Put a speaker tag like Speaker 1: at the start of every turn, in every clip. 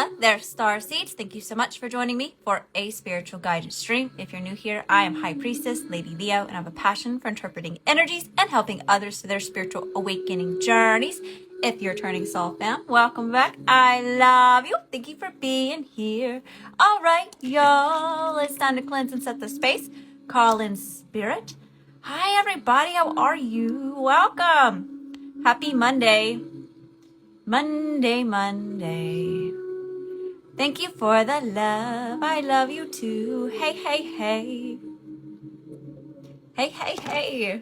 Speaker 1: Hello there, Star Seeds. Thank you so much for joining me for a spiritual guidance stream. If you're new here, I am High Priestess Lady Leo, and I have a passion for interpreting energies and helping others through their spiritual awakening journeys. If you're turning soul fam, welcome back. I love you. Thank you for being here. All right, y'all. It's time to cleanse and set the space. Call in spirit. Hi, everybody. How are you? Welcome. Happy Monday. Monday. Thank you for the love. I love you too. Hey. Hey.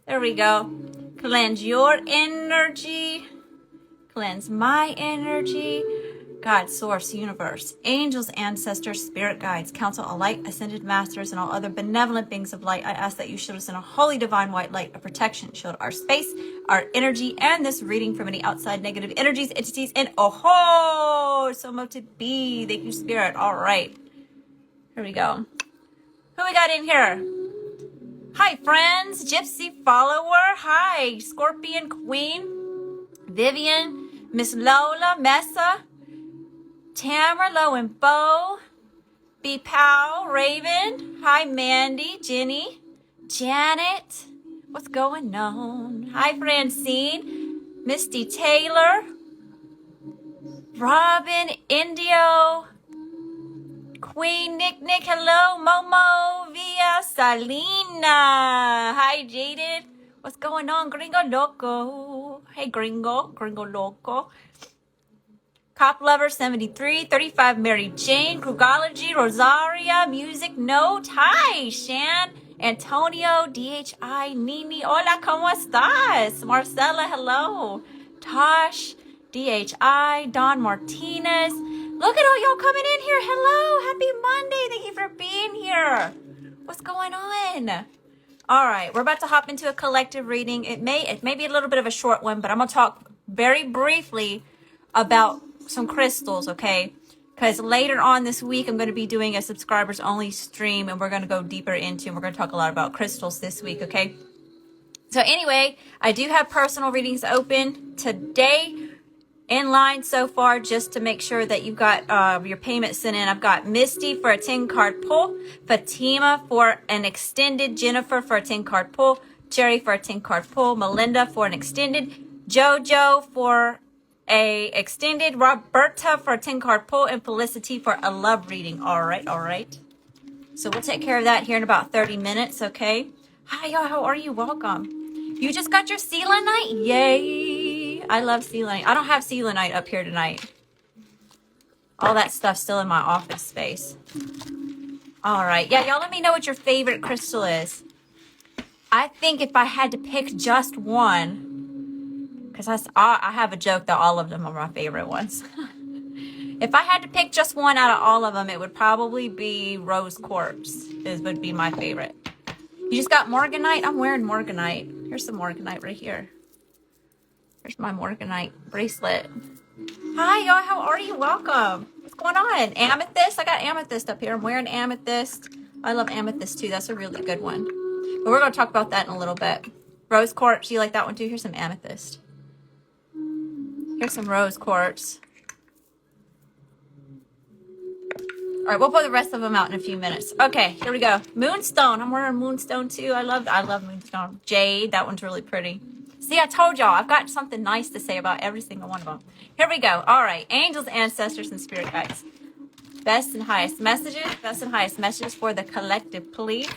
Speaker 1: There we go. Cleanse your energy. Cleanse my energy. God, source, universe, angels, ancestors, spirit guides, council of light, ascended masters, and all other benevolent beings of light. I ask that you shield us in a holy divine white light of protection. Shield our space, our energy, and this reading from any outside negative energies, entities, and so much to be. Thank you, spirit. All right. Here we go. Who we got in here? Hi, friends. Gypsy follower. Hi, Scorpion Queen. Vivian. Miss Lola. Messa. Tamara, Lo, and Bo, B. Powell, Raven, hi, Mandy, Jenny, Janet, what's going on? Hi, Francine, Misty Taylor, Robin, Indio, Queen, Nick, hello, Momo, Via, Salina, hi, Jaded, what's going on? Gringo Loco, hey, Gringo Loco. Cop Lover 73, 35 Mary Jane, Krugology, Rosaria, Music Note, hi, Shan, Antonio, DHI, Nini, hola, ¿cómo estás? Marcela, hello, Tosh, DHI, Don Martinez, look at all y'all coming in here, hello, happy Monday, thank you for being here, what's going on? All right, we're about to hop into a collective reading. It may be a little bit of a short one, but I'm going to talk very briefly about some crystals, okay? Because later on this week, I'm going to be doing a subscribers only stream, and we're going to go deeper into, and we're going to talk a lot about crystals this week, okay? So anyway, I do have personal readings open today in line so far, just to make sure that you've got your payment sent in. I've got Misty for a 10-card pull, Fatima for an extended, Jennifer for a 10-card pull, Cherry for a 10-card pull, Melinda for an extended, JoJo for a extended, Roberta for a 10-card pull, and Felicity for a love reading. All right. So we'll take care of that here in about 30 minutes, okay? Hi, y'all. How are you? Welcome. You just got your selenite? Yay. I love selenite. I don't have selenite up here tonight. All that stuff's still in my office space. All right. Yeah, y'all let me know what your favorite crystal is. I think if I had to pick just one, because I have a joke that all of them are my favorite ones. If I had to pick just one out of all of them, it would probably be rose quartz. Would be my favorite. You just got morganite? I'm wearing morganite. Here's some morganite right here. Here's my morganite bracelet. Hi, y'all. How are you? Welcome. What's going on? Amethyst? I got amethyst up here. I'm wearing amethyst. I love amethyst too. That's a really good one. But we're going to talk about that in a little bit. Rose quartz. You like that one too? Here's some amethyst. Here's some rose quartz. All right, we'll put the rest of them out in a few minutes. Okay, here we go. Moonstone. I'm wearing moonstone too. I love moonstone. Jade. That one's really pretty. See, I told y'all. I've got something nice to say about every single one of them. Here we go. All right. Angels, ancestors, and spirit guides. Best and highest messages for the collective, please.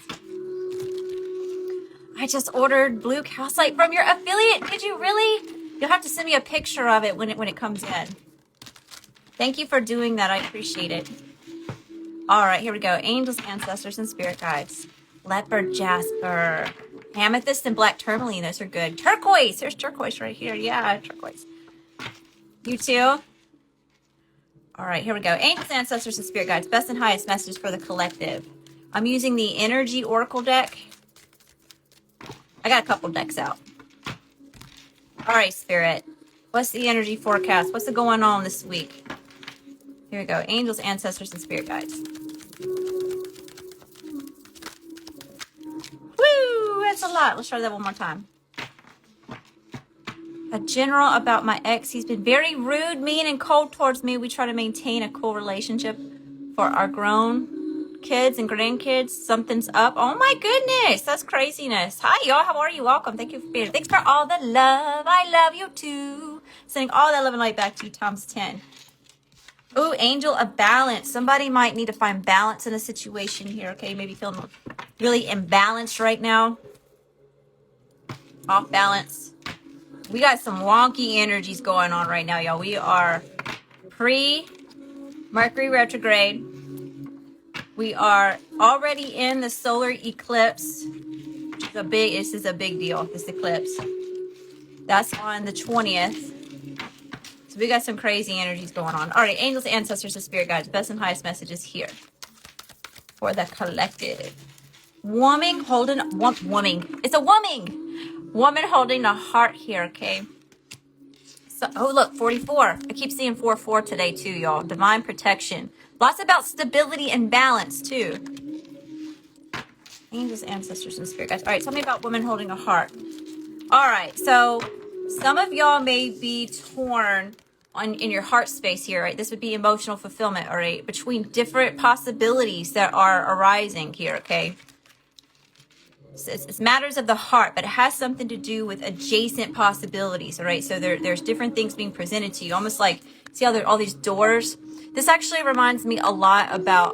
Speaker 1: I just ordered blue calcite from your affiliate. Did you really? You'll have to send me a picture of it when it comes in. Thank you for doing that. I appreciate it. All right, here we go. Angels, ancestors, and spirit guides. Leopard jasper. Amethyst and black tourmaline. Those are good. Turquoise. There's turquoise right here. Yeah, turquoise. You too? All right, here we go. Angels, ancestors, and spirit guides. Best and highest messages for the collective. I'm using the Energy Oracle deck. I got a couple decks out. All right, Spirit. What's the energy forecast? What's going on this week? Here we go. Angels, ancestors, and spirit guides. Woo! That's a lot. Let's try that one more time. A general about my ex. He's been very rude, mean, and cold towards me. We try to maintain a cool relationship for our grown kids and grandkids. Something's up. Oh my goodness, that's craziness. Hi y'all, how are you? Welcome. Thank you for being here. Thanks for all the love. I love you too. Sending all that love and light back to you times 10. Ooh, angel of balance. Somebody might need to find balance in a situation here. Okay, maybe feeling really imbalanced right now. Off balance. We got some wonky energies going on right now, y'all. We are pre-Mercury retrograde. We are already in the solar eclipse. This is a big deal, this eclipse. That's on the 20th. So we got some crazy energies going on. All right, angels, ancestors, and spirit guides. Best and highest messages here for the collective. Woman holding, it's a woman holding a heart here, okay? So, oh, look, 44. I keep seeing 44 today, too, y'all. Divine protection. Lots about stability and balance, too. Angels, ancestors, and spirit guides. All right, tell me about women holding a heart. All right, so some of y'all may be torn in your heart space here, right? This would be emotional fulfillment, all right? Between different possibilities that are arising here, okay? It's matters of the heart, but it has something to do with adjacent possibilities, all right? So there's different things being presented to you, almost like, see how there are all these doors? This actually reminds me a lot about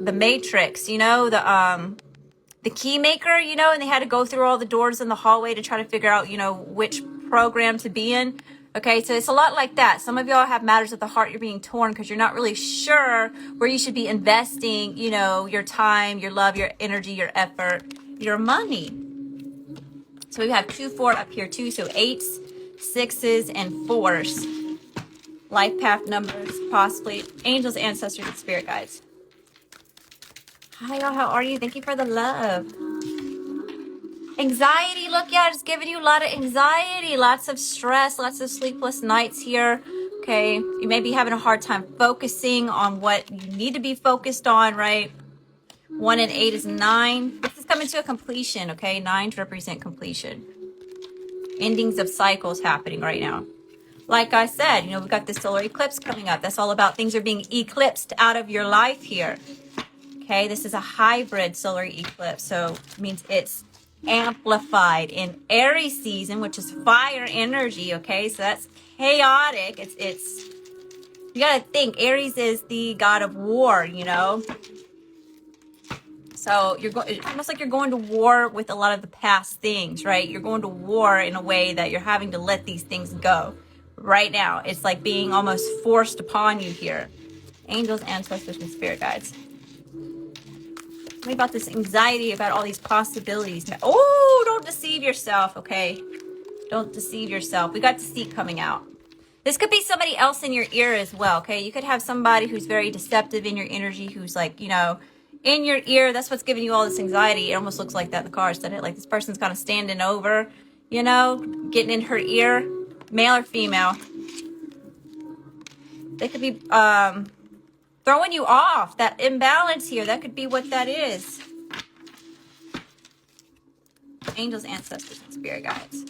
Speaker 1: the Matrix, you know, the key maker, you know, and they had to go through all the doors in the hallway to try to figure out, you know, which program to be in. Okay, so it's a lot like that. Some of y'all have matters of the heart. You're being torn because you're not really sure where you should be investing, you know, your time, your love, your energy, your effort, your money. So we have 2, 4 up here too. So 8s, 6s, and 4s. Life path numbers, possibly. Angels, ancestors, and spirit guides. Hi, y'all. How are you? Thank you for the love. Anxiety. Look, yeah, it's giving you a lot of anxiety, lots of stress, lots of sleepless nights here. Okay. You may be having a hard time focusing on what you need to be focused on, right? 1 and 8 is 9. This is coming to a completion, okay? 9 to represent completion. Endings of cycles happening right now. Like I said, you know, we've got this solar eclipse coming up. That's all about things are being eclipsed out of your life here. Okay, this is a hybrid solar eclipse, so it means it's amplified in Aries season, which is fire energy. Okay, so that's chaotic. It's you gotta think Aries is the god of war, you know. So it's almost like you're going to war with a lot of the past things, right? You're going to war in a way that you're having to let these things go. Right now, it's like being almost forced upon you here. Angels, ancestors, and spirit guides. Tell me about this anxiety about all these possibilities. Oh, don't deceive yourself, okay? Don't deceive yourself. We got deceit coming out. This could be somebody else in your ear as well, okay? You could have somebody who's very deceptive in your energy, who's like, you know, in your ear. That's what's giving you all this anxiety. It almost looks like that in the cards, doesn't it? Like this person's kind of standing over, you know, getting in her ear, male or female. They could be throwing you off. That imbalance here, that could be what that is. Angels, ancestors, and spirit guides.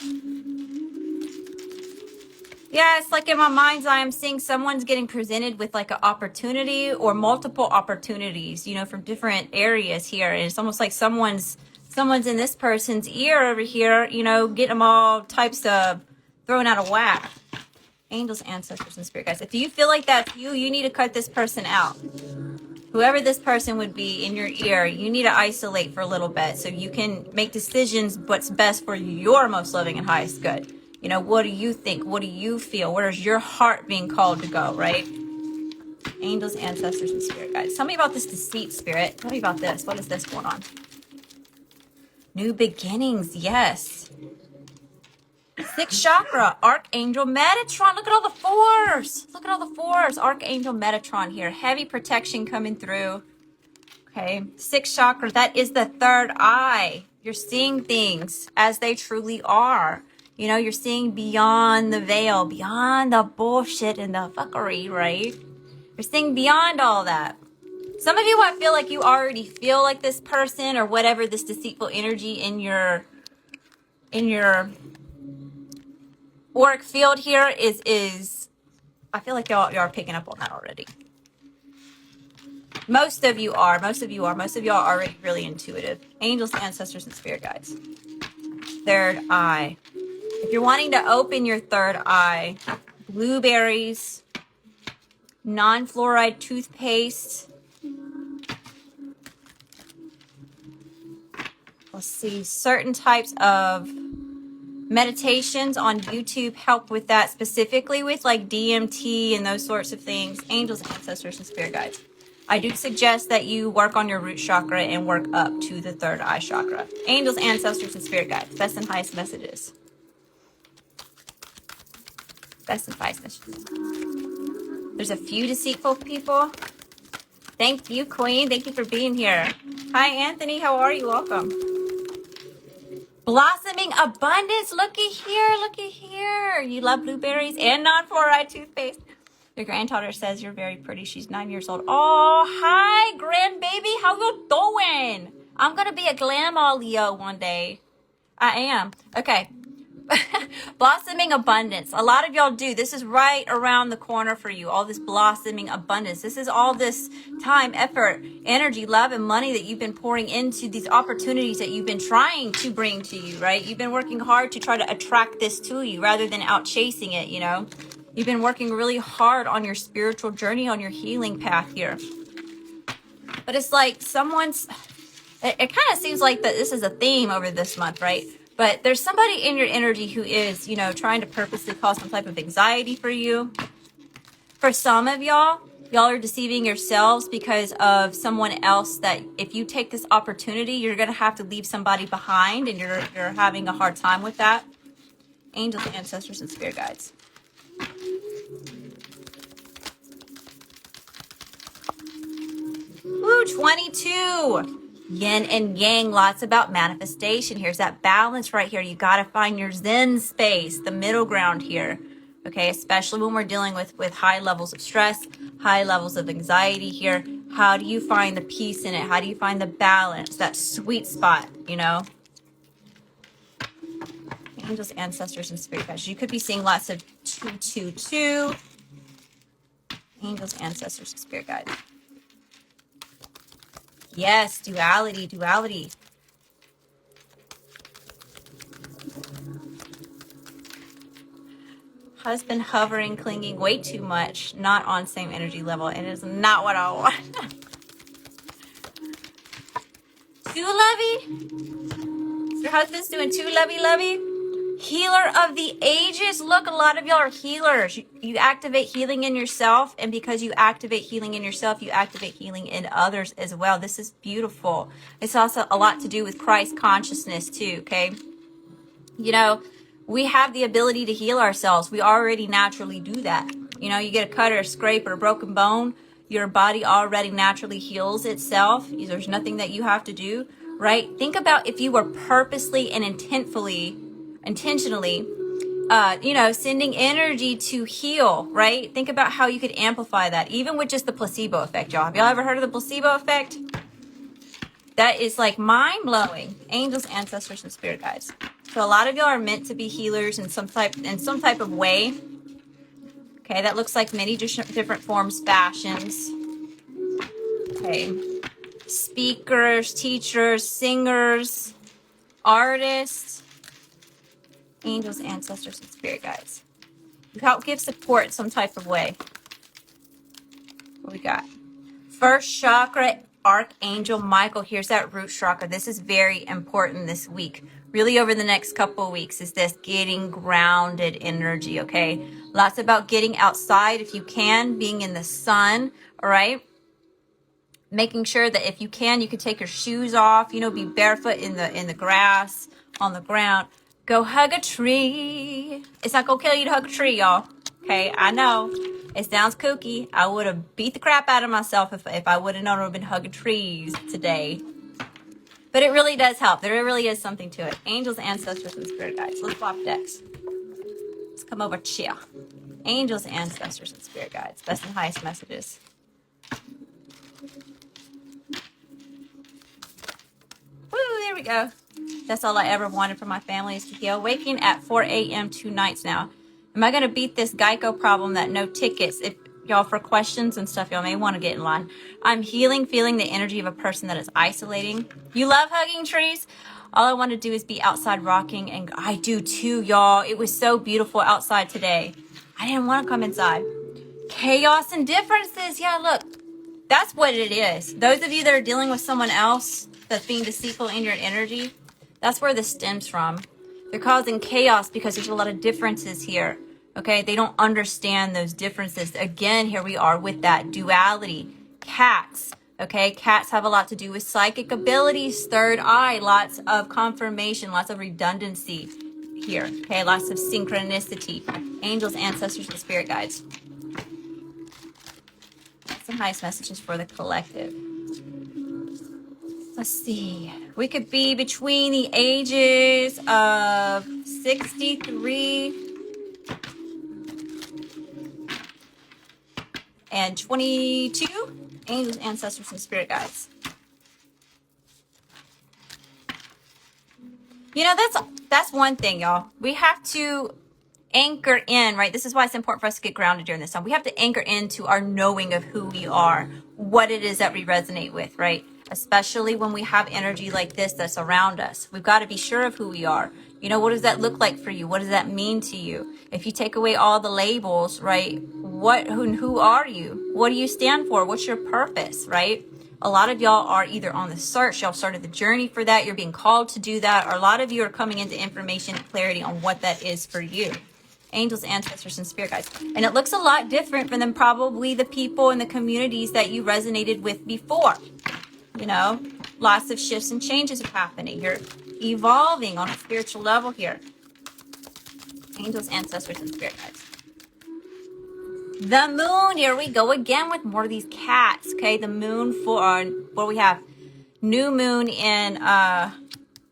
Speaker 1: Yeah, it's like in my mind's eye, I'm seeing someone's getting presented with like an opportunity or multiple opportunities, you know, from different areas here. And it's almost like someone's in this person's ear over here, you know, getting them all types of thrown out of whack. Angels, ancestors, and spirit guides. If you feel like that's you, you need to cut this person out. Whoever this person would be in your ear, you need to isolate for a little bit so you can make decisions what's best for your most loving and highest good. You know, what do you think? What do you feel? Where is your heart being called to go, right? Angels, ancestors, and spirit guides. Tell me about this deceit, spirit. Tell me about this. What is this going on? New beginnings, yes. 6th chakra, Archangel Metatron. Look at all the 4s. Look at all the 4s. Archangel Metatron here. Heavy protection coming through. Okay. 6th chakra, that is the 3rd eye. You're seeing things as they truly are. You know, you're seeing beyond the veil, beyond the bullshit and the fuckery, right? You're seeing beyond all that. Some of you, I feel like you already feel like this person or whatever, this deceitful energy in your auric field here is I feel like y'all are picking up on that already. Most of you are. Most of y'all are already really intuitive. Angels, ancestors, and spirit guides. Third eye. If you're wanting to open your third eye, blueberries, non-fluoride toothpaste. Let's see, certain types of meditations on YouTube help with that, specifically with like DMT and those sorts of things. Angels, ancestors, and spirit guides. I do suggest that you work on your root chakra and work up to the third eye chakra. Angels, ancestors, and spirit guides. Best and highest messages. Best and highest messages. There's a few deceitful people. Thank you, Queen. Thank you for being here. Hi, Anthony. How are you? Welcome. Blossoming abundance. Looky here. Looky here. You love blueberries and non-fluoride toothpaste. Your granddaughter says you're very pretty. She's 9 years old. Oh, hi, grandbaby. How you doing? I'm going to be a grandma Leo one day. I am. Okay. Blossoming abundance. A lot of y'all do. This is right around the corner for you. All this blossoming abundance. This is all this time, effort, energy, love, and money that you've been pouring into these opportunities that you've been trying to bring to you, right? You've been working hard to try to attract this to you rather than out chasing it, you know? You've been working really hard on your spiritual journey, on your healing path here. But it's like it kind of seems like that this is a theme over this month, right? But there's somebody in your energy who is, you know, trying to purposely cause some type of anxiety for you. For some of y'all are deceiving yourselves because of someone else that if you take this opportunity, you're going to have to leave somebody behind and you're having a hard time with that. Angels, ancestors, and spirit guides. Woo, 22. Yin and yang, lots about manifestation. Here's that balance right here. You got to find your zen space, the middle ground here. Okay, especially when we're dealing with high levels of stress, high levels of anxiety here. How do you find the peace in it? How do you find the balance, that sweet spot, you know? Angels, ancestors, and spirit guides. You could be seeing lots of 222. Angels, ancestors, and spirit guides. Yes, duality. Husband hovering, clinging way too much, not on same energy level. It is not what I want. Too lovey? Your husband's doing too lovey? Healer of the ages. Look, a lot of y'all are healers. You activate healing in yourself, and because you activate healing in yourself, you activate healing in others as well. This is beautiful. It's also a lot to do with Christ consciousness too, okay? You know, we have the ability to heal ourselves. We already naturally do that. You know, you get a cut or a scrape or a broken bone, your body already naturally heals itself. There's nothing that you have to do, right? Think about if you were purposely and intentionally, you know, sending energy to heal, right? Think about how you could amplify that, even with just the placebo effect, y'all. Have y'all ever heard of the placebo effect? That is like mind-blowing. Angels, ancestors, and spirit guides. So a lot of y'all are meant to be healers in some type of way. Okay, that looks like many different forms, fashions. Okay, speakers, teachers, singers, artists. Angels, ancestors, and spirit guides. You help give support in some type of way. What we got? First chakra, Archangel Michael. Here's that root chakra. This is very important this week. Really over the next couple of weeks is this getting grounded energy, okay? Lots about getting outside if you can, being in the sun, all right? Making sure that if you can take your shoes off, you know, be barefoot in the grass, on the ground. Go hug a tree. It's not gonna kill you to hug a tree, y'all. Okay, I know. It sounds kooky. I would have beat the crap out of myself if I would have known I would have been hugging trees today. But it really does help. There really is something to it. Angels, ancestors, and spirit guides. Let's flop decks. Let's come over here. Angels, ancestors, and spirit guides. Best and highest messages. Woo, there we go. That's all I ever wanted for my family is to be awakened at 4 a.m. 2 nights now. Am I going to beat this Geico problem that no tickets? If y'all, for questions and stuff, y'all may want to get in line. I'm feeling the energy of a person that is isolating. You love hugging trees? All I want to do is be outside rocking, and I do too, y'all. It was so beautiful outside today. I didn't want to come inside. Chaos and differences. Yeah, look, that's what it is. Those of you that are dealing with someone else that's being deceitful in your energy, that's where this stems from. They're causing chaos because there's a lot of differences here. Okay, they don't understand those differences. Again, here we are with that duality. Cats. Okay, cats have a lot to do with psychic abilities, third eye, lots of confirmation, lots of redundancy here. Okay, lots of synchronicity. Angels, ancestors, and spirit guides. Some nice messages for the collective. Let's see. We could be between the ages of 63 and 22. Angels, ancestors, and spirit guides. You know, that's one thing, y'all. We have to anchor in, right? This is why it's important for us to get grounded during this time. We have to anchor into our knowing of who we are, what it is that we resonate with, right? Especially when we have energy like this that's around us. We've got to be sure of who we are. You know, what does that look like for you? What does that mean to you? If you take away all the labels, right? Who are you? What do you stand for? What's your purpose, right? A lot of y'all are either on the search, y'all started the journey for that, you're being called to do that, or a lot of you are coming into information and clarity on what that is for you. Angels, ancestors, and spirit guides. And it looks a lot different from probably the people in the communities that you resonated with before. You know, lots of shifts and changes are happening. You're evolving on a spiritual level here. Angels, ancestors, and spirit guides. The moon, here we go again with more of these cats. Okay, the moon for what we have. New moon in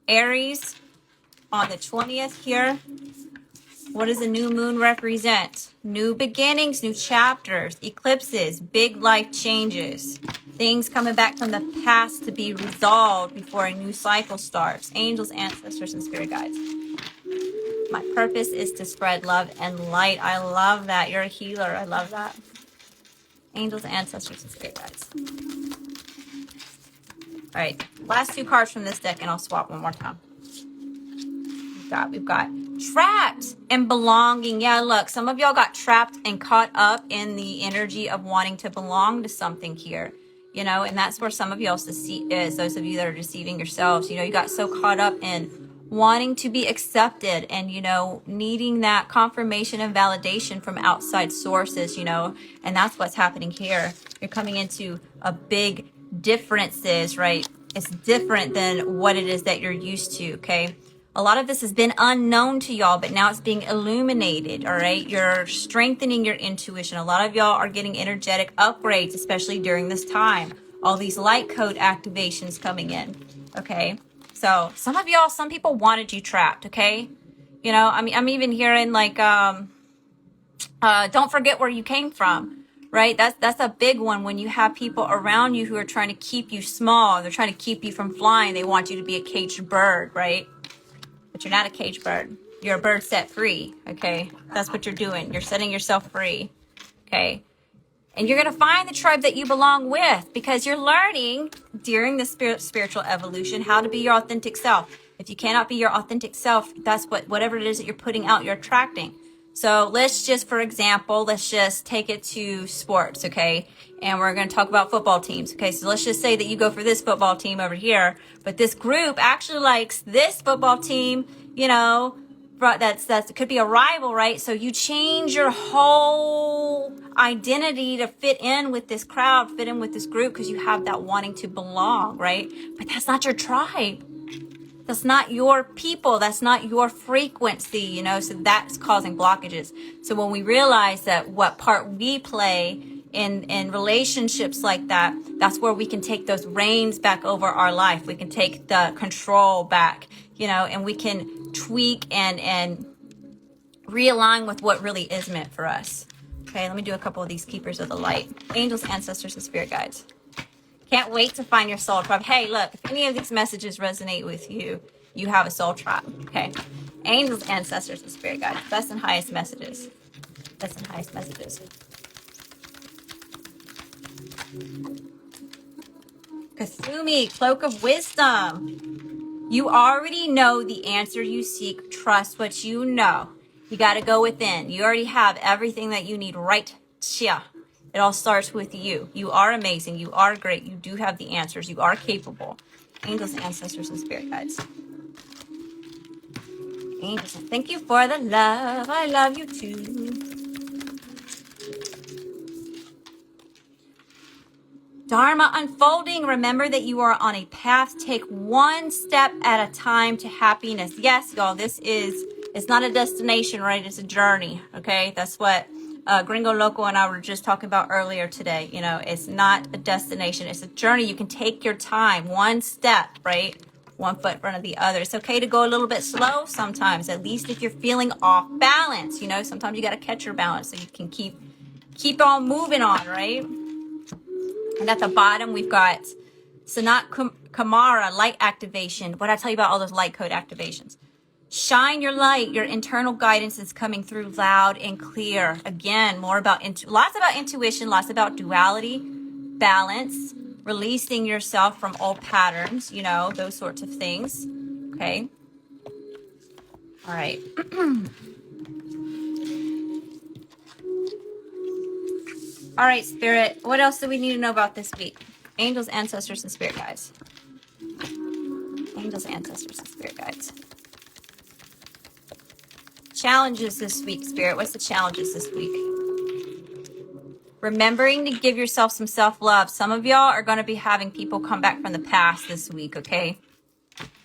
Speaker 1: Aries on the 20th here. What does the new moon represent? New beginnings, new chapters, eclipses, big life changes. Things coming back from the past to be resolved before a new cycle starts. Angels, ancestors, and spirit guides. My purpose is to spread love and light. I love that. You're a healer. I love that. Angels, ancestors, and spirit guides. All right. Last two cards from this deck, and I'll swap one more time. We've got trapped and belonging. Yeah, look, some of y'all got trapped and caught up in the energy of wanting to belong to something here. You know, and that's where some of y'all is, those of you that are deceiving yourselves. You know, you got so caught up in wanting to be accepted and, you know, needing that confirmation and validation from outside sources, you know, and that's what's happening here. You're coming into a big differences, right? It's different than what it is that you're used to, okay? A lot of this has been unknown to y'all, but now it's being illuminated, all right? You're strengthening your intuition. A lot of y'all are getting energetic upgrades, especially during this time. All these light code activations coming in, okay? So some of y'all, some people wanted you trapped, okay? You know, I mean, I'm even hearing like, don't forget where you came from, right? That's a big one when you have people around you who are trying to keep you small. They're trying to keep you from flying. They want you to be a caged bird, right? But you're not a caged bird. You're a bird set free, okay? That's what you're doing. You're setting yourself free, okay? And you're going to find the tribe that you belong with because you're learning during the spiritual evolution how to be your authentic self. If you cannot be your authentic self, that's whatever it is that you're putting out, you're attracting. So let's just, for example, let's just take it to sports, okay? And we're going to talk about football teams, okay? So let's just say that you go for this football team over here, but this group actually likes this football team, you know, it could be a rival, right? So you change your whole identity to fit in with this crowd, fit in with this group because you have that wanting to belong, right? But that's not your tribe. That's not your people. That's not your frequency, you know, so that's causing blockages. So when we realize that what part we play in relationships like that, that's where we can take those reins back over our life. We can take the control back, you know, and we can tweak and realign with what really is meant for us. Okay, let me do a couple of these keepers of the light. Angels, ancestors, and spirit guides. Can't wait to find your soul tribe. Hey, look, if any of these messages resonate with you, you have a soul tribe, okay? Angels, ancestors, and spirit guides. Best and highest messages. Best and highest messages. Kasumi, cloak of wisdom. You already know the answer you seek. Trust what you know. You got to go within. You already have everything that you need right here. It all starts with you. You are amazing. You are great. You do have the answers. You are capable. Angels, ancestors, and spirit guides. Angels, thank you for the love. I love you too. Dharma unfolding. Remember that you are on a path. Take one step at a time to happiness. Yes, y'all, it's not a destination, right? It's a journey, okay? That's what Gringo Loco and I were just talking about earlier today. You know, it's not a destination. It's a journey. You can take your time, one step, right? One foot in front of the other. It's okay to go a little bit slow sometimes, at least if you're feeling off balance. You know, sometimes you got to catch your balance so you can keep on moving on, right? And at the bottom, we've got Sanat Kamara, light activation. What did I tell you about all those light code activations? Shine your light. Your internal guidance is coming through loud and clear. Again, more about lots about intuition, lots about duality, balance, releasing yourself from old patterns, you know, those sorts of things. Okay. All right. All right, Spirit. What else do we need to know about this week? Angels, ancestors, and spirit guides. Angels, ancestors, and spirit guides. Challenges this week, Spirit. What's the challenges this week? Remembering to give yourself some self-love. Some of y'all are going to be having people come back from the past this week, okay?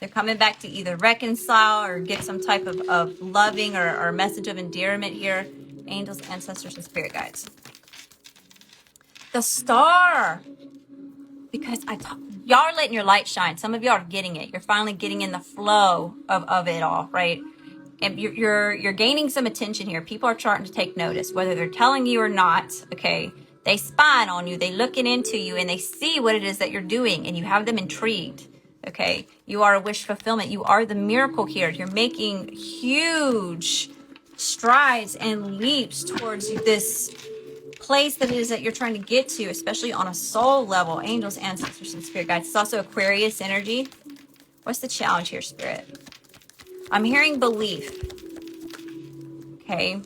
Speaker 1: They're coming back to either reconcile or get some type of loving or message of endearment here. Angels, ancestors, and spirit guides. The star. Because y'all are letting your light shine. Some of y'all are getting it. You're finally getting in the flow of it all, right? And you're gaining some attention here. People are starting to take notice, whether they're telling you or not, okay? They spy on you, they looking into you, and they see what it is that you're doing, and you have them intrigued, okay? You are a wish fulfillment. You are the miracle here. You're making huge strides and leaps towards this place that it is that you're trying to get to, especially on a soul level. Angels, ancestors, and spirit guides. It's also Aquarius energy. What's the challenge here, Spirit? I'm hearing belief. Okay.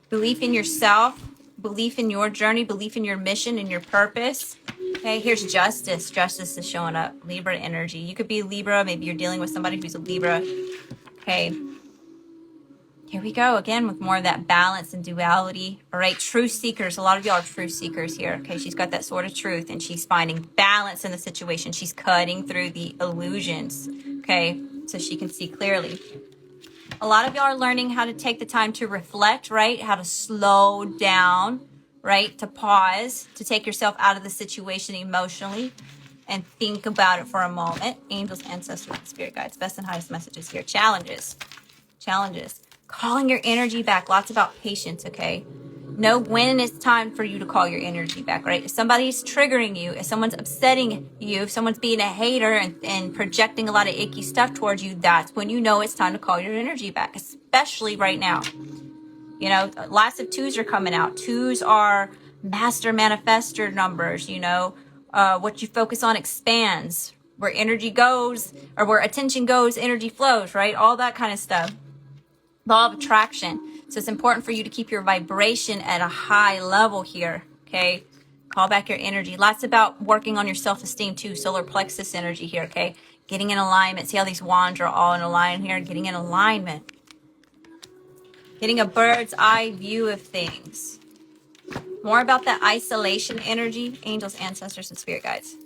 Speaker 1: Belief in yourself, belief in your journey, belief in your mission and your purpose. Okay, here's justice. Justice is showing up. Libra energy. You could be Libra. Maybe you're dealing with somebody who's a Libra. Okay. Here we go again with more of that balance and duality. All right, truth seekers. A lot of y'all are truth seekers here. Okay, she's got that sort of truth and she's finding balance in the situation. She's cutting through the illusions, okay, so she can see clearly. A lot of y'all are learning how to take the time to reflect, right? How to slow down, right? To pause, to take yourself out of the situation emotionally and think about it for a moment. Angels, ancestors, and spirit guides. Best and highest messages here. Challenges. Challenges. Calling your energy back. Lots about patience, okay? Know when it's time for you to call your energy back, right? If somebody's triggering you, if someone's upsetting you, if someone's being a hater and projecting a lot of icky stuff towards you, that's when you know it's time to call your energy back, especially right now. You know, lots of twos are coming out. Twos are master manifester numbers, you know. What you focus on expands. Where energy goes, or where attention goes, energy flows, right? All that kind of stuff. Law of attraction. So it's important for you to keep your vibration at a high level here, okay? Call back your energy. Lots about working on your self-esteem too. Solar plexus energy here, okay? Getting in alignment. See how these wands are all in alignment here? Getting in alignment. Getting a bird's eye view of things. More about that isolation energy. Angels, ancestors, and spirit guides.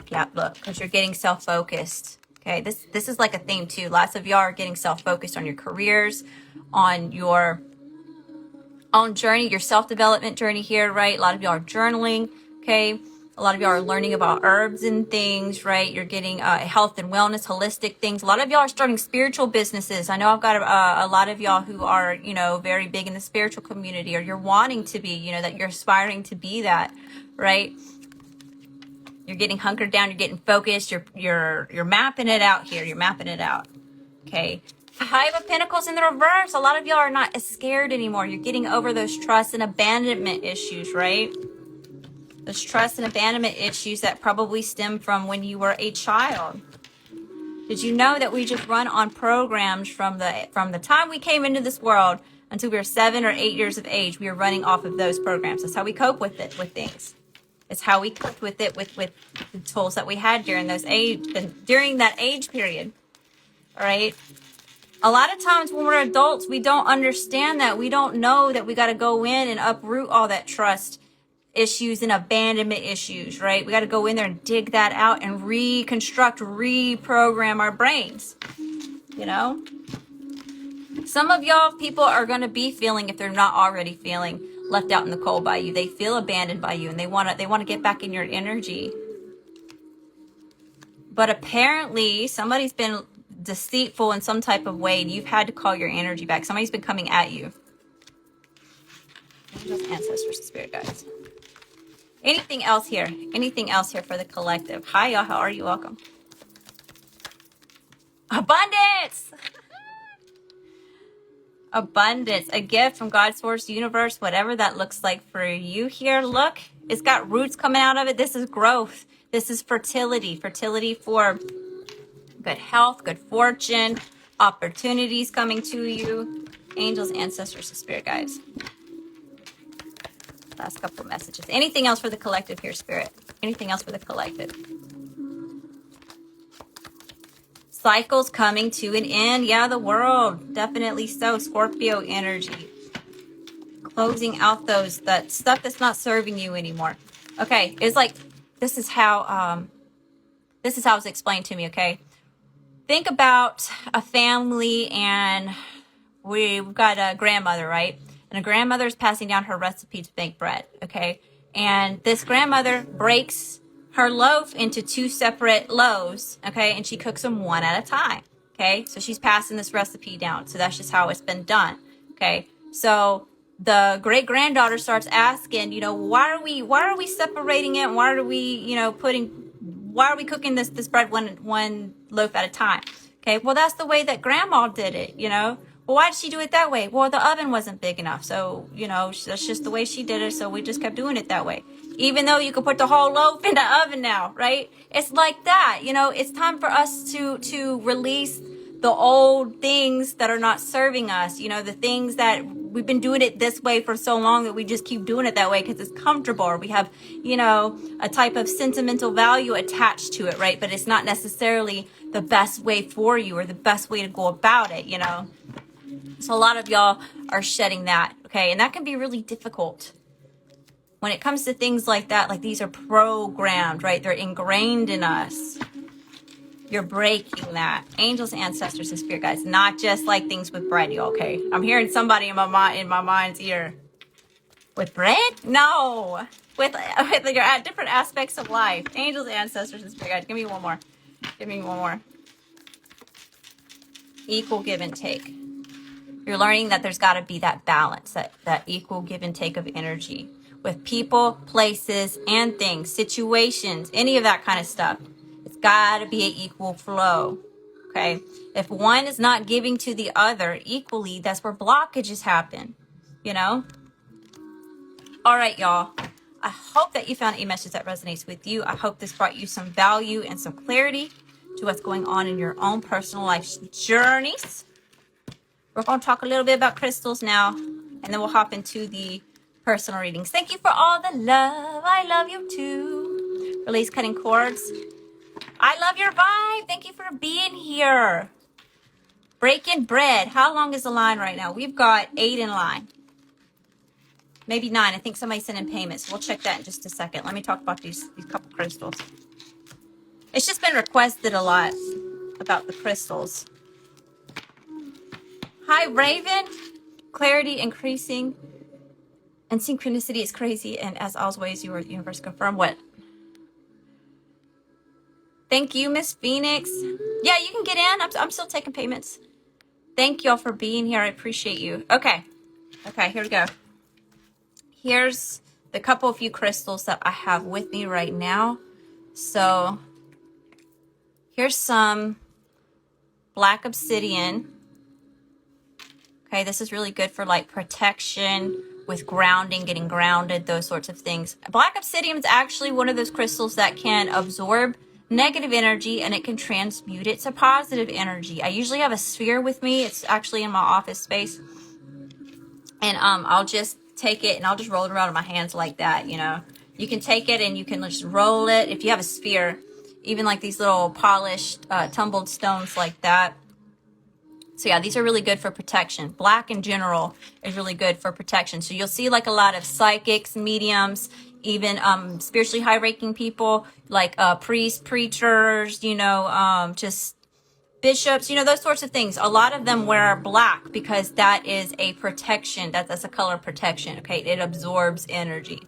Speaker 1: Yeah, look, because you're getting self-focused. Okay, this is like a theme too. Lots of y'all are getting self-focused on your careers, on your own journey, your self-development journey here, right? A lot of y'all are journaling, okay? A lot of y'all are learning about herbs and things, right? You're getting health and wellness, holistic things. A lot of y'all are starting spiritual businesses. I know I've got a lot of y'all who are, you know, very big in the spiritual community, or you're wanting to be, you know, that you're aspiring to be that, right? You're getting hunkered down. You're getting focused. You're mapping it out here. You're mapping it out. Okay. Five of Pentacles in the reverse. A lot of y'all are not as scared anymore. You're getting over those trust and abandonment issues, right? Those trust and abandonment issues that probably stem from when you were a child. Did you know that we just run on programs from the time we came into this world until we were 7 or 8 years of age? We are running off of those programs. That's how we cope with it, with things. It's how we coped with it, with the tools that we had during that age period. All right. A lot of times when we're adults, we don't understand that. We don't know that we got to go in and uproot all that trust issues and abandonment issues, right? We got to go in there and dig that out and reprogram our brains, you know? Some of y'all people are going to be feeling, if they're not already feeling, left out in the cold by you. They feel abandoned by you, and they want to get back in your energy. But apparently somebody's been deceitful in some type of way, and you've had to call your energy back. Somebody's been coming at you. Angels, ancestors, and spirit guides. Anything else here? Anything else here for the collective? Hi, y'all. How are you? Welcome. Abundance! Abundance. A gift from God's source, universe, whatever that looks like for you here. Look, it's got roots coming out of it. This is growth. This is fertility. Fertility for good health, good fortune, opportunities coming to you. Angels, ancestors, and spirit guides. Last couple messages. Anything else for the collective here, Spirit? Anything else for the collective? Cycles coming to an end. Yeah, the world. Definitely so. Scorpio energy. Closing out that stuff that's not serving you anymore. Okay, it's like, this is how it's explained to me, okay? Think about a family, and we've got a grandmother, right? And a grandmother is passing down her recipe to make bread, okay? And this grandmother breaks her loaf into 2 separate loaves, okay? And she cooks them one at a time, okay? So she's passing this recipe down. So that's just how it's been done, okay? So the great-granddaughter starts asking, you know, why are we separating it? Why are we cooking this bread one loaf at a time? Okay, well, that's the way that grandma did it, you know? Well, why did she do it that way? Well, the oven wasn't big enough. So, you know, that's just the way she did it. So we just kept doing it that way. Even though you could put the whole loaf in the oven now, right? It's like that. You know, it's time for us to release the old things that are not serving us. You know, the things that we've been doing it this way for so long that we just keep doing it that way because it's comfortable, or we have, you know, a type of sentimental value attached to it, right? But it's not necessarily the best way for you or the best way to go about it, you know? So a lot of y'all are shedding that, okay? And that can be really difficult. When it comes to things like that, like these are programmed, right? They're ingrained in us. You're breaking that. Angels, ancestors, and spirit guides. Not just like things with bread, y'all, okay? I'm hearing somebody in my mind's ear. With bread? No. With your different aspects of life. Angels, ancestors, and spirit guides. Give me one more. Give me one more. Equal give and take. You're learning that there's got to be that balance, that equal give and take of energy with people, places, and things, situations, any of that kind of stuff. It's got to be an equal flow, okay? If one is not giving to the other equally, that's where blockages happen, you know? All right, y'all. I hope that you found a message that resonates with you. I hope this brought you some value and some clarity to what's going on in your own personal life journeys. We're going to talk a little bit about crystals now, and then we'll hop into the personal readings. Thank you for all the love. I love you too. Release cutting cords. I love your vibe. Thank you for being here. Breaking bread. How long is the line right now? We've got 8 in line. Maybe 9. I think somebody sent in payments. We'll check that in just a second. Let me talk about these couple crystals. It's just been requested a lot about the crystals. Hi, Raven. Clarity increasing and synchronicity is crazy. And as always, your universe confirm what? Thank you, Miss Phoenix. Yeah, you can get in. I'm still taking payments. Thank y'all for being here. I appreciate you. Okay. Okay, here we go. Here's the few crystals that I have with me right now. So here's some black obsidian. Okay, this is really good for like protection with grounding, getting grounded, those sorts of things. Black obsidian is actually one of those crystals that can absorb negative energy and it can transmute it to positive energy. I usually have a sphere with me. It's actually in my office space. And I'll just take it and I'll just roll it around in my hands like that, you know. You can take it and you can just roll it. If you have a sphere, even like these little polished, tumbled stones like that. So yeah, these are really good for protection. Black in general is really good for protection. So you'll see like a lot of psychics, mediums, even spiritually high-ranking people like priests, preachers, you know, just bishops, you know, those sorts of things. A lot of them wear black because that is a protection. That's a color protection, okay? It absorbs energy.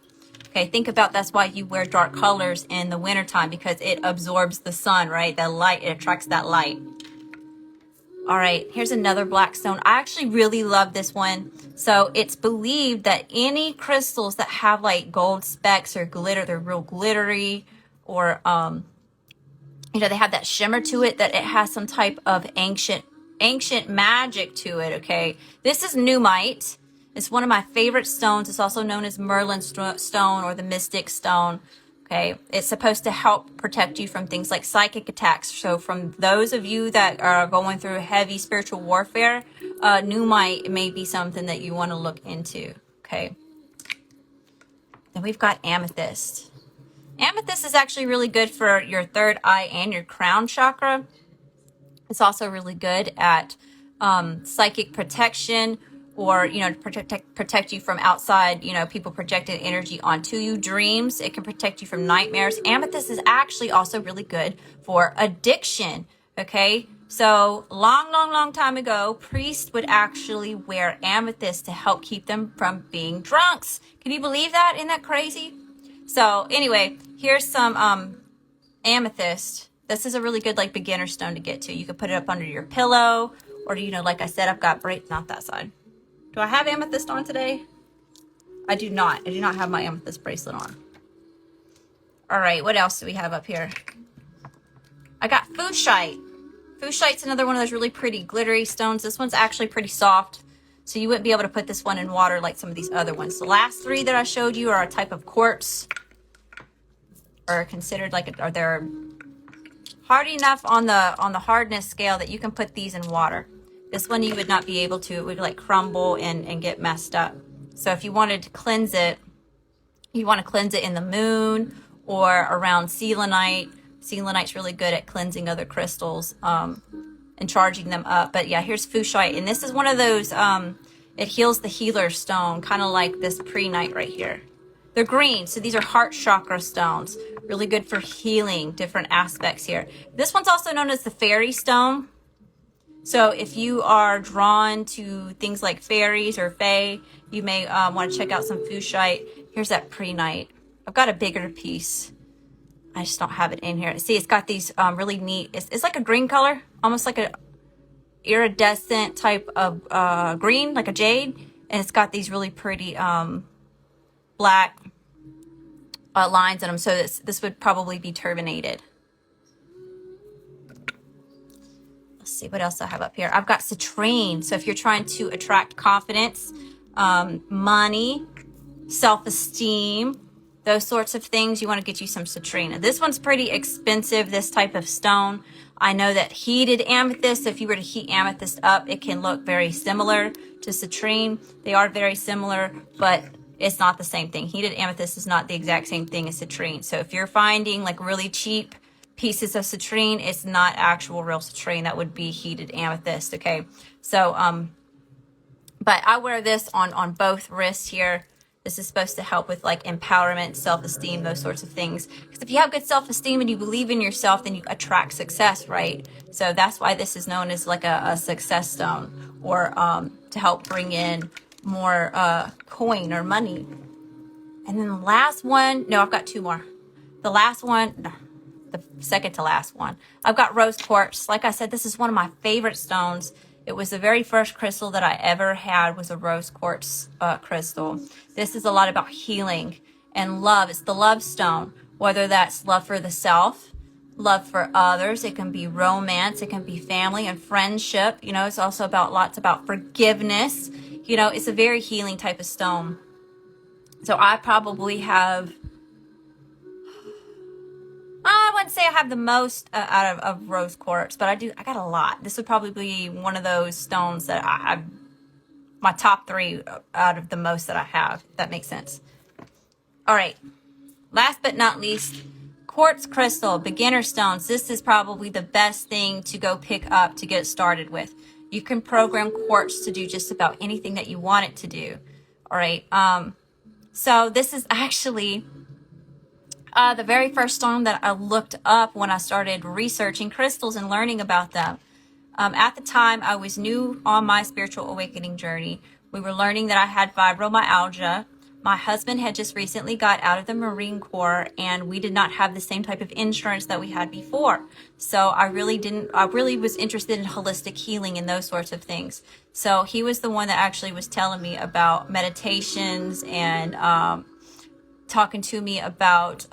Speaker 1: Okay, think about that's why you wear dark colors in the wintertime because it absorbs the sun, right? The light, it attracts that light. All right, here's another black stone. I actually really love this one. So it's believed that any crystals that have like gold specks or glitter, they're real glittery, or you know, they have that shimmer to it, that it has some type of ancient magic to it, okay? This is Numite. It's one of my favorite stones. It's also known as Merlin stone or the mystic stone. Okay, it's supposed to help protect you from things like psychic attacks. So from those of you that are going through heavy spiritual warfare, Numite may be something that you want to look into, okay? Then we've got amethyst. Amethyst is actually really good for your third eye and your crown chakra. It's also really good at psychic protection, or, you know, to protect you from outside, you know, people projecting energy onto you, dreams. It can protect you from nightmares. Amethyst is actually also really good for addiction, okay? So long time ago, priests would actually wear amethyst to help keep them from being drunks. Can you believe that? Isn't that crazy? So anyway, here's some amethyst. This is a really good like beginner stone to get to. You can put it up under your pillow, or, you know, like I said, I've got not that side. Do I have amethyst on today? I do not. I do not have my amethyst bracelet on. All right, what else do we have up here? I got fuchsite. Fuchsite's another one of those really pretty glittery stones. This one's actually pretty soft, so you wouldn't be able to put this one in water like some of these other ones. The last three that I showed you are a type of quartz, or considered like, or they're hard enough on the hardness scale that you can put these in water. This one you would not be able to. It would like crumble and get messed up. So if you wanted to cleanse it, you want to cleanse it in the moon or around selenite. Selenite's really good at cleansing other crystals and charging them up. But yeah, here's fuchsite. And this is one of those, it heals the healer stone, kind of like this prehnite right here. They're green, so these are heart chakra stones. Really good for healing different aspects here. This one's also known as the fairy stone. So if you are drawn to things like fairies or fae, you may want to check out some fuchsite. Here's that prehnite. I've got a bigger piece. I just don't have it in here. See, it's got these really neat, it's like a green color, almost like a iridescent type of green, like a jade. And it's got these really pretty black lines in them. So this would probably be turbinated. Let's see what else I have up here. I've got citrine. So if you're trying to attract confidence, money, self-esteem, those sorts of things, you want to get you some citrine. Now, this one's pretty expensive, this type of stone. I know that heated amethyst, if you were to heat amethyst up, it can look very similar to citrine. They are very similar, but it's not the same thing. Heated amethyst is not the exact same thing as citrine. So if you're finding like really cheap pieces of citrine, it's not actual real citrine. That would be heated amethyst, okay? So, but I wear this on both wrists here. This is supposed to help with like empowerment, self-esteem, those sorts of things. Because if you have good self-esteem and you believe in yourself, then you attract success, right? So that's why this is known as like a success stone, or to help bring in more coin or money. And then the last one, no, I've got two more. The last one, no, the second to last one. I've got rose quartz. Like I said, this is one of my favorite stones. It was the very first crystal that I ever had was a rose quartz crystal. This is a lot about healing and love. It's the love stone, whether that's love for the self, love for others. It can be romance. It can be family and friendship. You know, it's also about lots about forgiveness. You know, it's a very healing type of stone. So I probably have, I wouldn't say I have the most out of rose quartz, but I got a lot. This would probably be one of those stones that I have, my top 3 out of the most that I have, if that makes sense. All right. Last but not least, quartz crystal, beginner stones. This is probably the best thing to go pick up to get started with. You can program quartz to do just about anything that you want it to do. All right. So this is actually the very first stone that I looked up when I started researching crystals and learning about them. At the time, I was new on my spiritual awakening journey. We were learning that I had fibromyalgia. My husband had just recently got out of the Marine Corps, and we did not have the same type of insurance that we had before. So I really was interested in holistic healing and those sorts of things. So he was the one that actually was telling me about meditations and talking to me about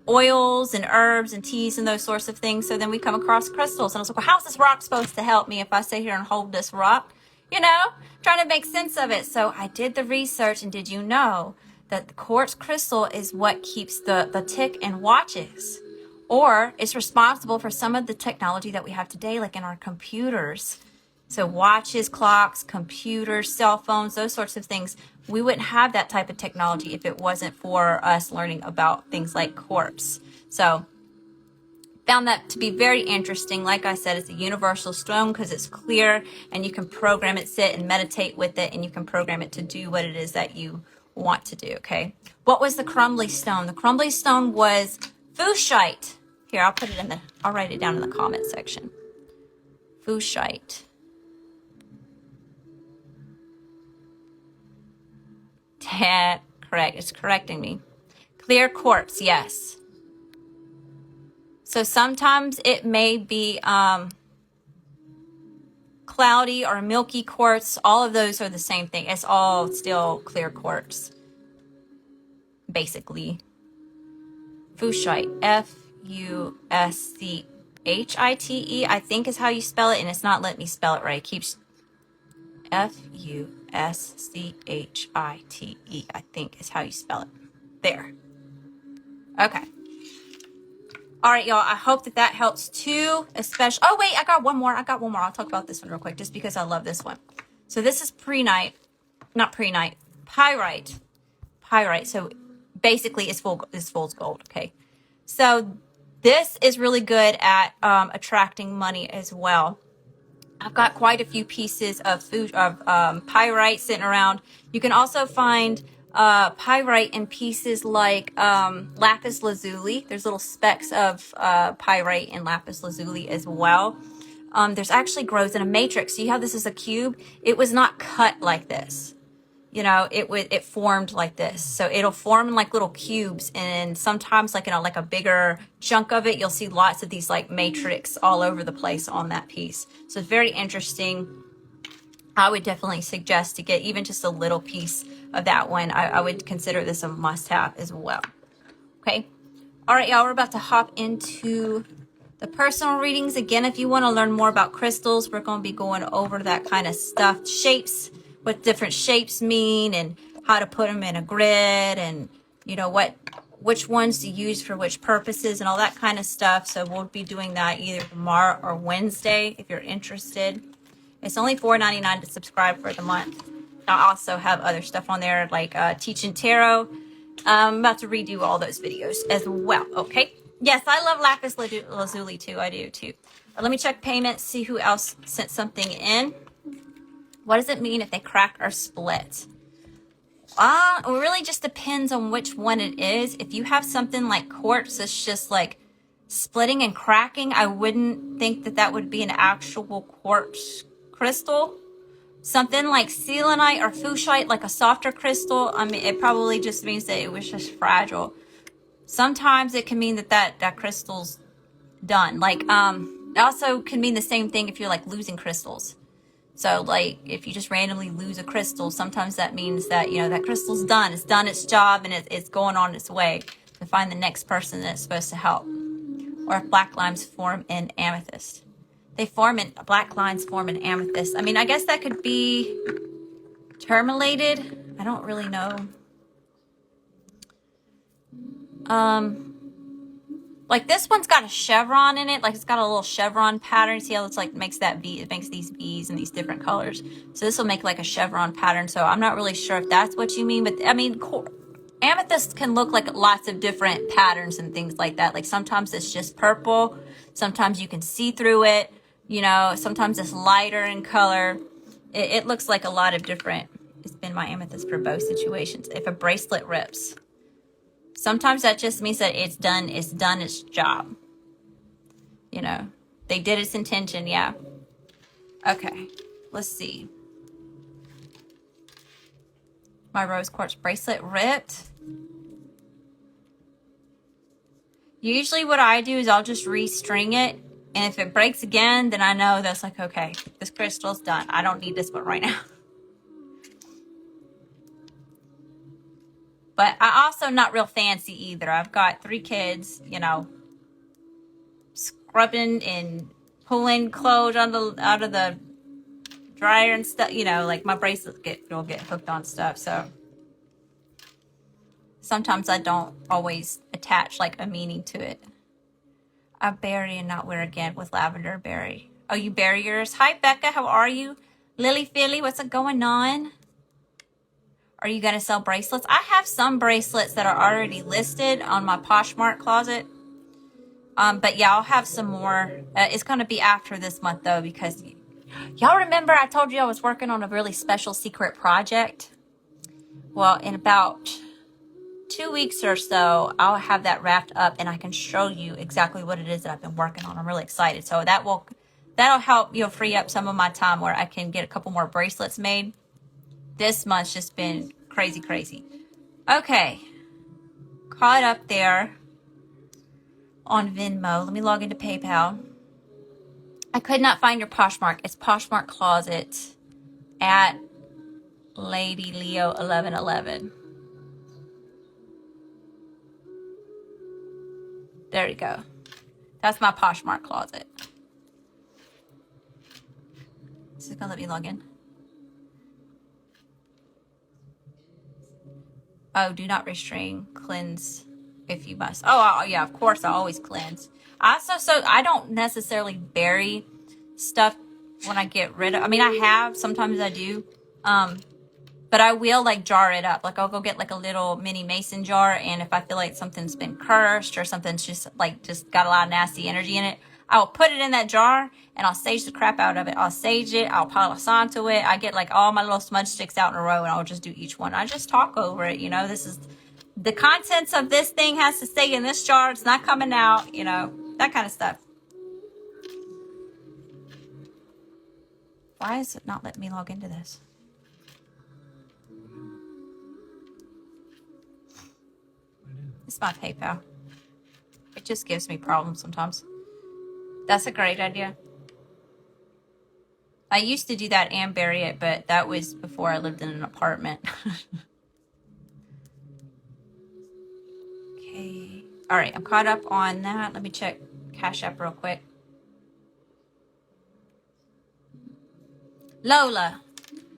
Speaker 1: oils and herbs and teas and those sorts of things. So then we come across crystals, and I was like, well, how's this rock supposed to help me if I sit here and hold this rock? You know, trying to make sense of it. So I did the research, and did you know that the quartz crystal is what keeps the tick and watches, or it's responsible for some of the technology that we have today, like in our computers. So watches, clocks, computers, cell phones, those sorts of things. We wouldn't have that type of technology if it wasn't for us learning about things like quartz. So found that to be very interesting. Like I said, it's a universal stone because it's clear, and you can program it, sit and meditate with it, and you can program it to do what it is that you want to do, okay? What was the crumbly stone? The crumbly stone was fuchsite. Here, I'll write it down in the comment section. Fuchsite. Correct. It's correcting me. Clear quartz, yes. So sometimes it may be cloudy or milky quartz. All of those are the same thing. It's all still clear quartz, basically. Fuchsite, Fuschite, I think is how you spell it, and it's not letting me spell it right. It keeps Fuschite, I think is how you spell it. There. Okay. All right, y'all. I hope that helps too, especially. Oh, wait, I got one more. I'll talk about this one real quick just because I love this one. So this is pyrite. So basically it's fool's gold, okay? So this is really good at attracting money as well. I've got quite a few pieces of pyrite sitting around. You can also find pyrite in pieces like lapis lazuli. There's little specks of pyrite in lapis lazuli as well. There's actually grows in a matrix. See how this is a cube? It was not cut like this. You know, it formed like this. So it'll form in like little cubes, and sometimes like in a bigger chunk of it, you'll see lots of these like matrix all over the place on that piece. So it's very interesting. I would definitely suggest to get even just a little piece of that one. I would consider this a must-have as well. Okay. All right, y'all, we're about to hop into the personal readings. Again, if you want to learn more about crystals, we're going to be going over that kind of stuff. Shapes, what different shapes mean, and how to put them in a grid, and, you know, which ones to use for which purposes and all that kind of stuff. So we'll be doing that either tomorrow or Wednesday if you're interested. It's only $4.99 to subscribe for the month. I also have other stuff on there like Teaching Tarot. I'm about to redo all those videos as well, okay? Yes, I love lapis lazuli too. I do too. But let me check payments, see who else sent something in. What does it mean if they crack or split? It really just depends on which one it is. If you have something like quartz that's just like splitting and cracking, I wouldn't think that would be an actual quartz crystal. Something like selenite or fuchsite, like a softer crystal, I mean, it probably just means that it was just fragile. Sometimes it can mean that crystal's done. Like, it also can mean the same thing if you're like losing crystals. So like if you just randomly lose a crystal, sometimes that means that, you know, that crystal's done. It's done its job and it's going on its way to find the next person that it's supposed to help. Or if black lines form in amethyst. Black lines form in amethyst. I mean, I guess that could be terminated. I don't really know. Like this one's got a chevron in it. Like it's got a little chevron pattern. See how it's like makes that V, it makes these V's in these different colors. So this will make like a chevron pattern. So I'm not really sure if that's what you mean, but I mean, amethyst can look like lots of different patterns and things like that. Like sometimes it's just purple. Sometimes you can see through it. You know, sometimes it's lighter in color. It looks like a lot of different. It's been my amethyst for both situations. If a bracelet rips. Sometimes that just means that it's done its job. You know, they did its intention, yeah. Okay, let's see. My rose quartz bracelet ripped. Usually what I do is I'll just restring it. And if it breaks again, then I know that's like, okay, this crystal's done. I don't need this one right now. But I also not real fancy either. I've got 3 kids, you know, scrubbing and pulling clothes out of the dryer and stuff. You know, like my bracelets will get hooked on stuff. So sometimes I don't always attach like a meaning to it. I bury and not wear again with lavender berry. Oh, you bury yours? Hi, Becca. How are you? Lily Philly, what's going on? Are you going to sell bracelets? I have some bracelets that are already listed on my Poshmark closet. But yeah, I'll have some more. It's going to be after this month though, because y'all remember I told you I was working on a really special secret project? Well, in about 2 weeks or so, I'll have that wrapped up and I can show you exactly what it is that I've been working on. I'm really excited. So that'll help, you know, free up some of my time where I can get a couple more bracelets made. This month's just been crazy, crazy. Okay. Caught up there on Venmo. Let me log into PayPal. I could not find your Poshmark. It's Poshmark Closet at Lady Leo 1111. There you go. That's my Poshmark Closet. This is going to let me log in. Oh, do not restrain, cleanse if you must. Oh, yeah, of course, I always cleanse. So I don't necessarily bury stuff when I get rid of. I mean, I have. Sometimes I do. But I will, like, jar it up. Like, I'll go get, like, a little mini mason jar. And if I feel like something's been cursed or something's just got a lot of nasty energy in it, I'll put it in that jar and I'll sage the crap out of it. I'll sage it. I'll polish onto it. I get like all my little smudge sticks out in a row and I'll just do each one. I just talk over it. You know, this is the contents of this thing has to stay in this jar. It's not coming out, you know, that kind of stuff. Why is it not letting me log into this? It's my PayPal. It just gives me problems sometimes. That's a great idea. I used to do that and bury it, but that was before I lived in an apartment. Okay. All right, I'm caught up on that. Let me check Cash App real quick. Lola.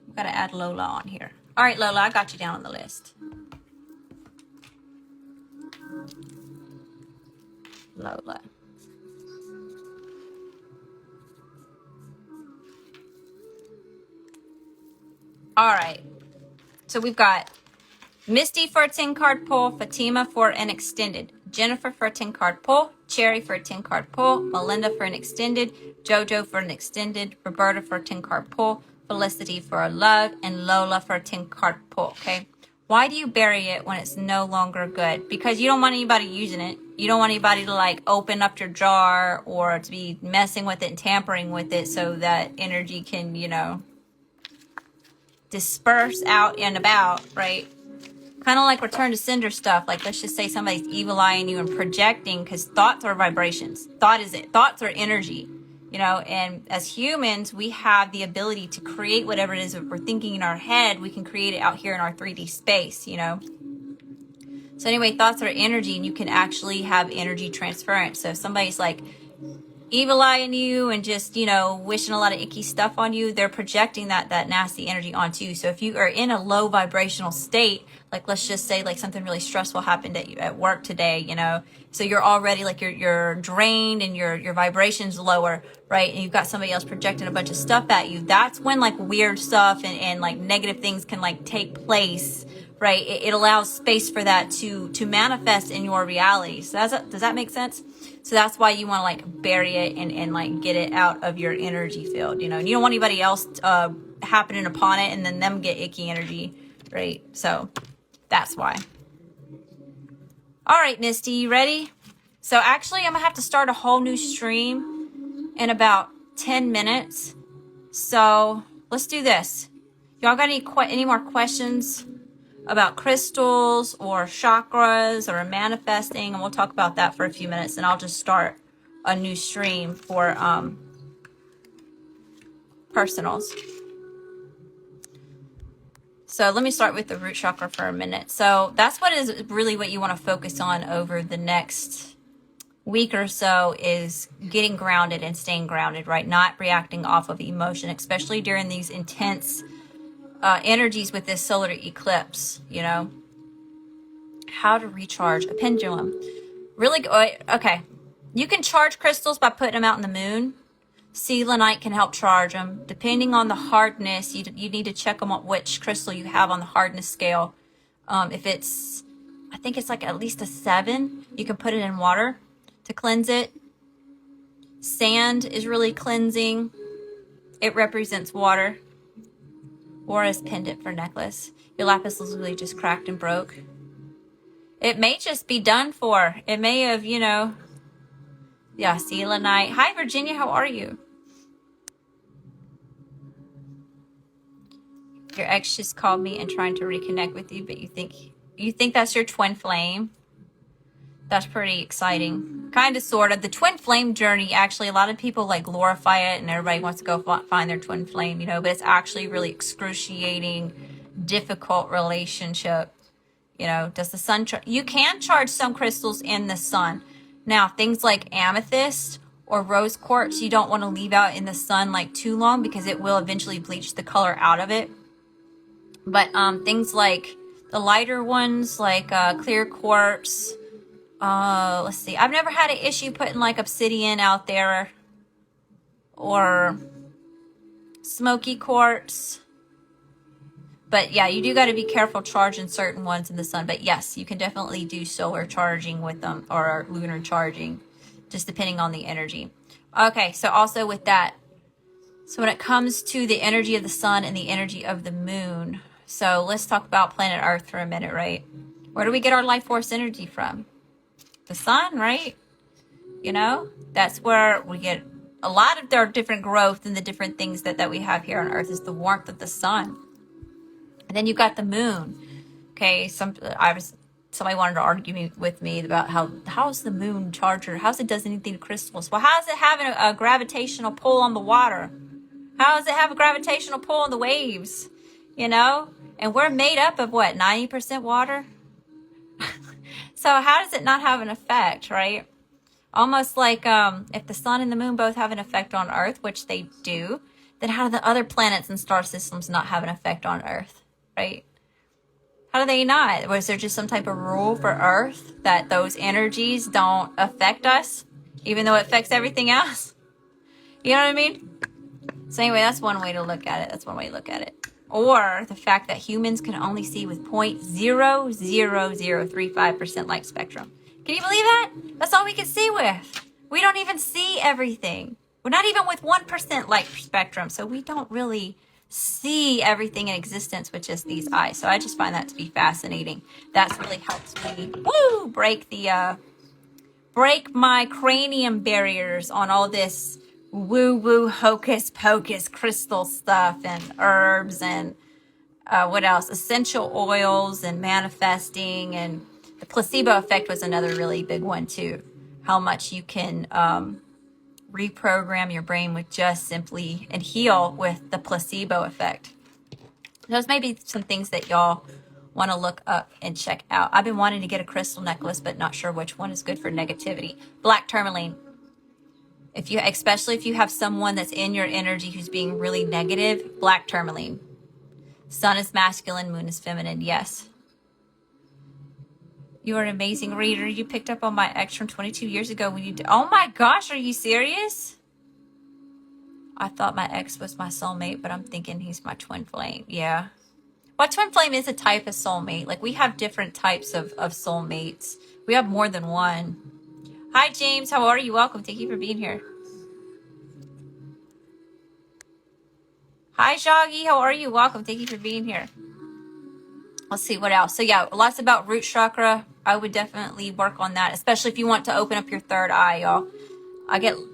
Speaker 1: I've got to add Lola on here. All right, Lola, I got you down on the list. Lola. All right. So we've got Misty for a 10 card pull, Fatima for an extended, Jennifer for a 10 card pull, Cherry for a 10 card pull, Melinda for an extended, JoJo for an extended, Roberta for a 10 card pull, Felicity for a lug, and Lola for a 10 card pull. Okay. Why do you bury it when it's no longer good? Because you don't want anybody using it. You don't want anybody to like open up your jar or to be messing with it and tampering with it so that energy can, you know, disperse out and about, right? Kind of like return to sender stuff. Like, let's just say somebody's evil eyeing you and projecting, because thoughts are vibrations. Thoughts are energy, you know, and as humans, we have the ability to create whatever it is that we're thinking in our head. We can create it out here in our 3D space, you know. So anyway, thoughts are energy, and you can actually have energy transference. So if somebody's like evil eyeing you and just, you know, wishing a lot of icky stuff on you, they're projecting that nasty energy onto you. So if you are in a low vibrational state, like let's just say like something really stressful happened at work today, you know, so you're already like you're drained and your vibration's lower, right? And you've got somebody else projecting a bunch of stuff at you. That's when like weird stuff and like negative things can like take place, right? It allows space for that to manifest in your reality. So does that make sense? So that's why you want to like bury it and like get it out of your energy field, you know, and you don't want anybody else happening upon it and then them get icky energy, right? So that's why. All right, Misty, you ready? So actually I'm gonna have to start a whole new stream in about 10 minutes. So let's do this. Y'all got any more questions about crystals or chakras or manifesting? And we'll talk about that for a few minutes, and I'll just start a new stream for personals. So let me start with the root chakra for a minute. So that's what you want to focus on over the next week or so, is getting grounded and staying grounded, right? Not reacting off of emotion, especially during these intense energies with this solar eclipse, you know. How to recharge a pendulum. Really good. Okay. You can charge crystals by putting them out in the moon. Selenite can help charge them. Depending on the hardness, you need to check them on which crystal you have on the hardness scale. If it's, I think it's like at least a 7, you can put it in water to cleanse it. Sand is really cleansing. It represents water. Or as pendant for necklace. Your lapis lazuli just cracked and broke. It may just be done for. It may have, you know. Yeah, selenite. Hi, Virginia. How are you? Your ex just called me and trying to reconnect with you, but you think that's your twin flame? That's pretty exciting. Kind of, sort of. The twin flame journey, actually, a lot of people like glorify it and everybody wants to go find their twin flame, you know, but it's actually really excruciating, difficult relationship. You know, does the sun, you can charge some crystals in the sun. Now, things like amethyst or rose quartz, you don't want to leave out in the sun like too long because it will eventually bleach the color out of it. But things like the lighter ones, like clear quartz, let's see. I've never had an issue putting like obsidian out there or smoky quartz. But yeah, you do got to be careful charging certain ones in the sun. But yes, you can definitely do solar charging with them or lunar charging, just depending on the energy. Okay, so also with that, so when it comes to the energy of the sun and the energy of the moon, so let's talk about planet Earth for a minute, right? Where do we get our life force energy from? The sun, right? You know, that's where we get a lot of our different growth and the different things that we have here on Earth is the warmth of the sun. And then you've got the moon. Okay, somebody wanted to argue with me about how's the moon charger? How's it does anything to crystals? Well, how's it having a gravitational pull on the water? How does it have a gravitational pull on the waves? You know? And we're made up of what, 90% water? So how does it not have an effect, right? Almost like if the sun and the moon both have an effect on Earth, which they do, then how do the other planets and star systems not have an effect on Earth, right? How do they not? Was there just some type of rule for Earth that those energies don't affect us, even though it affects everything else? You know what I mean? So anyway, that's one way to look at it. Or the fact that humans can only see with 0.00035% light spectrum. Can you believe that? That's all we can see with. We don't even see everything. We're not even with 1% light spectrum. So we don't really see everything in existence with just these eyes. So I just find that to be fascinating. That's really helps me break my cranium barriers on all this woo-woo hocus pocus crystal stuff and herbs and What else? Essential oils and manifesting, and the placebo effect was another really big one too. How much you can reprogram your brain with just simply and heal with the placebo effect. Those may be some things that y'all want to look up and check out. I've been wanting to get a crystal necklace, but not sure which one is good for negativity. Black tourmaline. Especially if you have someone that's in your energy who's being really negative, black tourmaline. Sun is masculine, moon is feminine. Yes. You are an amazing reader. You picked up on my ex from 22 years ago when you did. Oh my gosh, are you serious? I thought my ex was my soulmate, but I'm thinking he's my twin flame. Yeah. Well, twin flame is a type of soulmate. Like, we have different types of soulmates. We have more than one. Hi, James. How are you? Welcome. Thank you for being here. Hi, Shaggy. How are you? Welcome. Thank you for being here. Let's see what else. So yeah, lots about root chakra. I would definitely work on that, especially if you want to open up your third eye, y'all.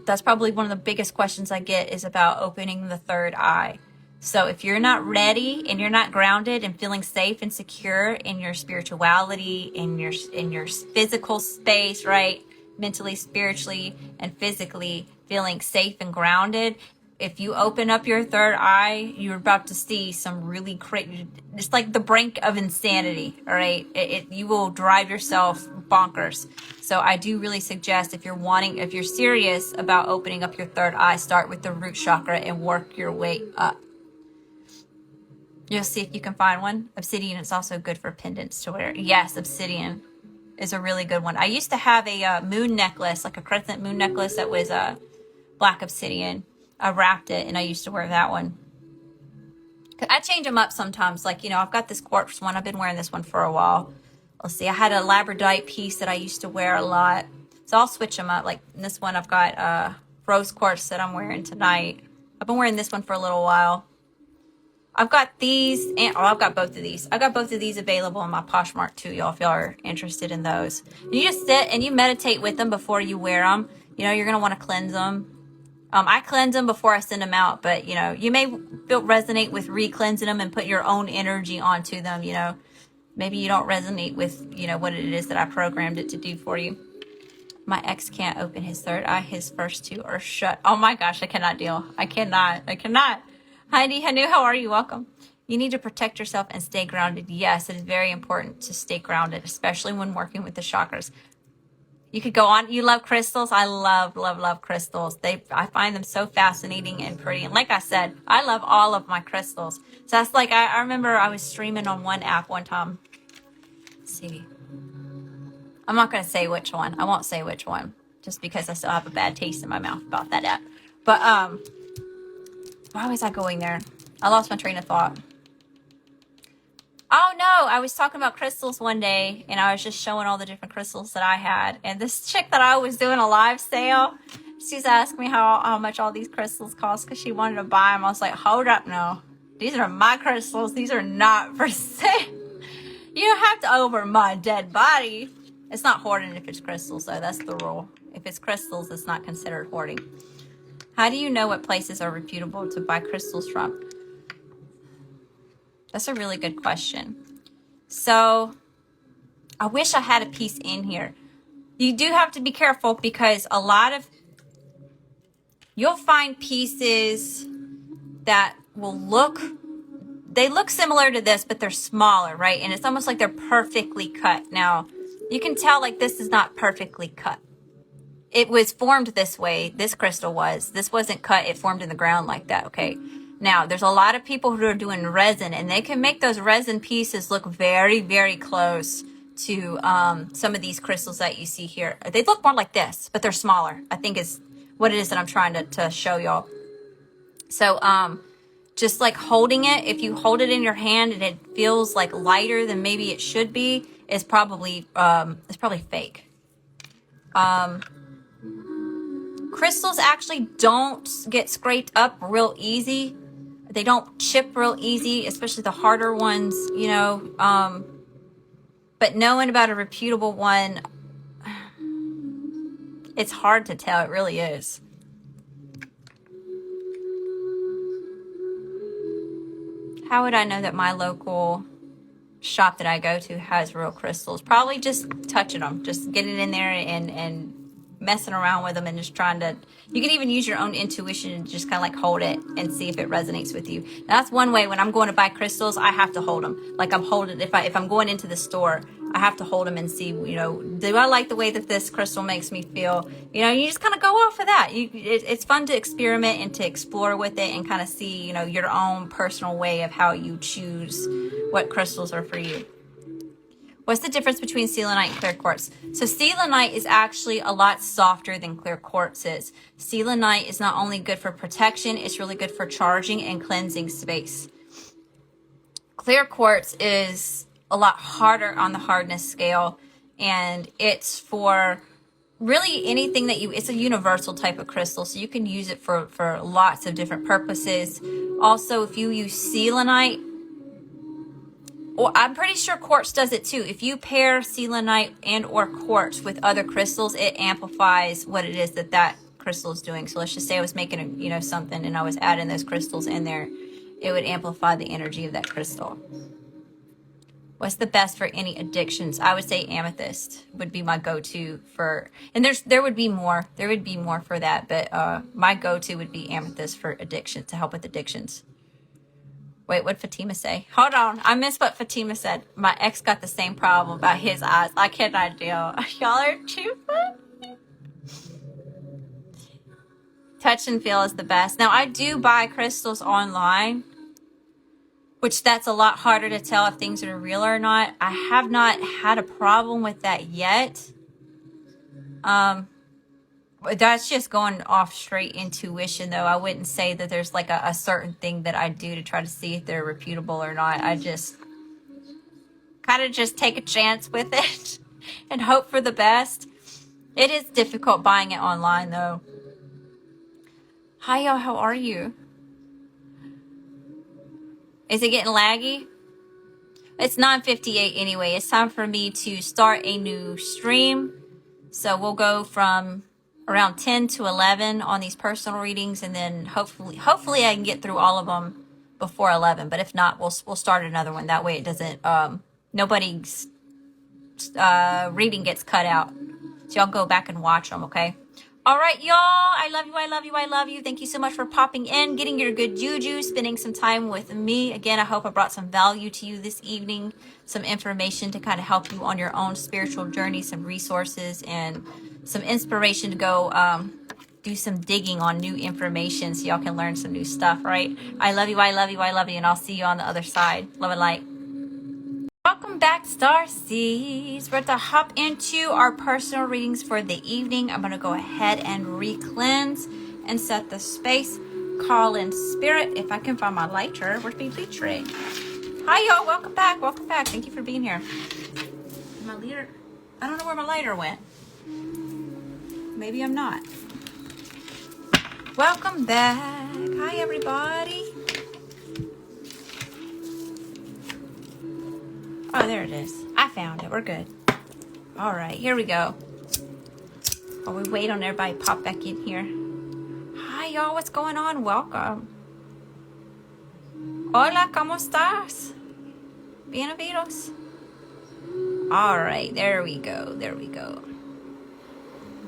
Speaker 1: That's probably one of the biggest questions I get is about opening the third eye. So if you're not ready and you're not grounded and feeling safe and secure in your spirituality, in your physical space, right? Mentally, spiritually, and physically feeling safe and grounded, if you open up your third eye, you're about to see some really crazy, it's like the brink of insanity, all right? You will drive yourself bonkers. So I do really suggest if you're serious about opening up your third eye, start with the root chakra and work your way up. You'll see if you can find one. Obsidian is also good for pendants to wear. Yes, obsidian is a really good one. I used to have a moon necklace, like a crescent moon necklace that was black obsidian. I wrapped it and I used to wear that one. I change them up sometimes. Like, I've got this quartz one. I've been wearing this one for a while. Let's see. I had a labradorite piece that I used to wear a lot. So I'll switch them up. Like in this one, I've got rose quartz that I'm wearing tonight. I've been wearing this one for a little while. I've got these, and I've got both of these. I've got both of these available in my Poshmark too, y'all, if y'all are interested in those. And you just sit and you meditate with them before you wear them. You're going to want to cleanse them. I cleanse them before I send them out, but, you may resonate with re-cleansing them and put your own energy onto them, Maybe you don't resonate with, what it is that I programmed it to do for you. My ex can't open his third eye. His first two are shut. Oh my gosh, I cannot deal. I cannot. Heidi, Hanu, how are you? Welcome. You need to protect yourself and stay grounded. Yes, it is very important to stay grounded, especially when working with the chakras. You could go on. You love crystals. I love crystals. I find them so fascinating and pretty. And like I said, I love all of my crystals. So that's like, I remember I was streaming on one app one time. Let's see. I'm not going to say which one. I won't say which one just because I still have a bad taste in my mouth about that app. But, why was I going there? I lost my train of thought. Oh no, I was talking about crystals one day and I was just showing all the different crystals that I had. And this chick that I was doing a live sale, she's asking me how much all these crystals cost because she wanted to buy them. I was like, hold up, no. These are my crystals. These are not for sale. You have to over my dead body. It's not hoarding if it's crystals though. That's the rule. If it's crystals, it's not considered hoarding. How do you know what places are reputable to buy crystals from? That's a really good question. So I wish I had a piece in here. You do have to be careful because you'll find pieces that look similar to this, but they're smaller, right? And it's almost like they're perfectly cut. Now, you can tell like this is not perfectly cut. It was formed this way. This crystal was. This wasn't cut. It formed in the ground like that, okay? Now, there's a lot of people who are doing resin, and they can make those resin pieces look very, very close to some of these crystals that you see here. They look more like this, but they're smaller, I think is what it is that I'm trying to show y'all. So, just like holding it, if you hold it in your hand and it feels like lighter than maybe it should be, it's probably fake. Crystals actually don't get scraped up real easy. They don't chip real easy, especially the harder ones, but knowing about a reputable one, it's hard to tell. It really is. How would I know that my local shop that I go to has real crystals? Probably just touching them, just getting in there and messing around with them and just trying to, you can even use your own intuition and just kind of like hold it and see if it resonates with you. Now, that's one way. When I'm going to buy crystals, I have to hold them. Like I'm holding, if I'm going into the store, I have to hold them and see, you know, do I like the way that this crystal makes me feel? You know, you just kind of go off of that. It's fun to experiment and to explore with it and kind of see, you know, your own personal way of how you choose what crystals are for you. What's the difference between selenite and clear quartz? So selenite is actually a lot softer than clear quartz is. Selenite is not only good for protection, it's really good for charging and cleansing space. Clear quartz is a lot harder on the hardness scale, and it's for really anything that it's a universal type of crystal, so you can use it for lots of different purposes. Also, if you use selenite, well, I'm pretty sure quartz does it too. If you pair selenite and or quartz with other crystals, it amplifies what it is that crystal is doing. So let's just say I was making you know, something and I was adding those crystals in there, it would amplify the energy of that crystal. What's the best for any addictions? I would say amethyst would be my go-to for, and there would be more. There would be more for that, but my go-to would be amethyst for addiction, to help with addictions. Wait, what'd Fatima say? Hold on. I missed what Fatima said. My ex got the same problem about his eyes. I cannot deal. Y'all are too funny. Touch and feel is the best. Now, I do buy crystals online, which that's a lot harder to tell if things are real or not. I have not had a problem with that yet. That's just going off straight intuition, though. I wouldn't say that there's like a certain thing that I do to try to see if they're reputable or not. I just kind of just take a chance with it and hope for the best. It is difficult buying it online, though. Hi, y'all. How are you? Is it getting laggy? It's 9:58 anyway. It's time for me to start a new stream. So we'll go from around 10 to 11 on these personal readings, and then hopefully I can get through all of them before 11. But if not, we'll start another one. That way it doesn't nobody's reading gets cut out. So y'all go back and watch them, okay? All right, y'all. I love you. I love you. I love you. Thank you so much for popping in, getting your good juju, spending some time with me. Again, I hope I brought some value to you this evening, some information to kind of help you on your own spiritual journey, some resources, and some inspiration to go do some digging on new information so y'all can learn some new stuff, right? I love you. I love you. I love you. And I'll see you on the other side. Love and light. Welcome back, Starseeds. We're to hop into our personal readings for the evening. I'm going to go ahead and re-cleanse and set the space. Call in spirit. If I can find my lighter. Where's my lighter? Hi, y'all. Welcome back. Welcome back. Thank you for being here. My lighter. I don't know where my lighter went. Maybe I'm not. Welcome back. Hi, everybody. Oh, there it is. I found it. We're good. All right, here we go. While we wait on everybody to pop back in here. Hi, y'all. What's going on? Welcome. Hola, ¿cómo estás? Bienvenidos. All right, there we go. There we go.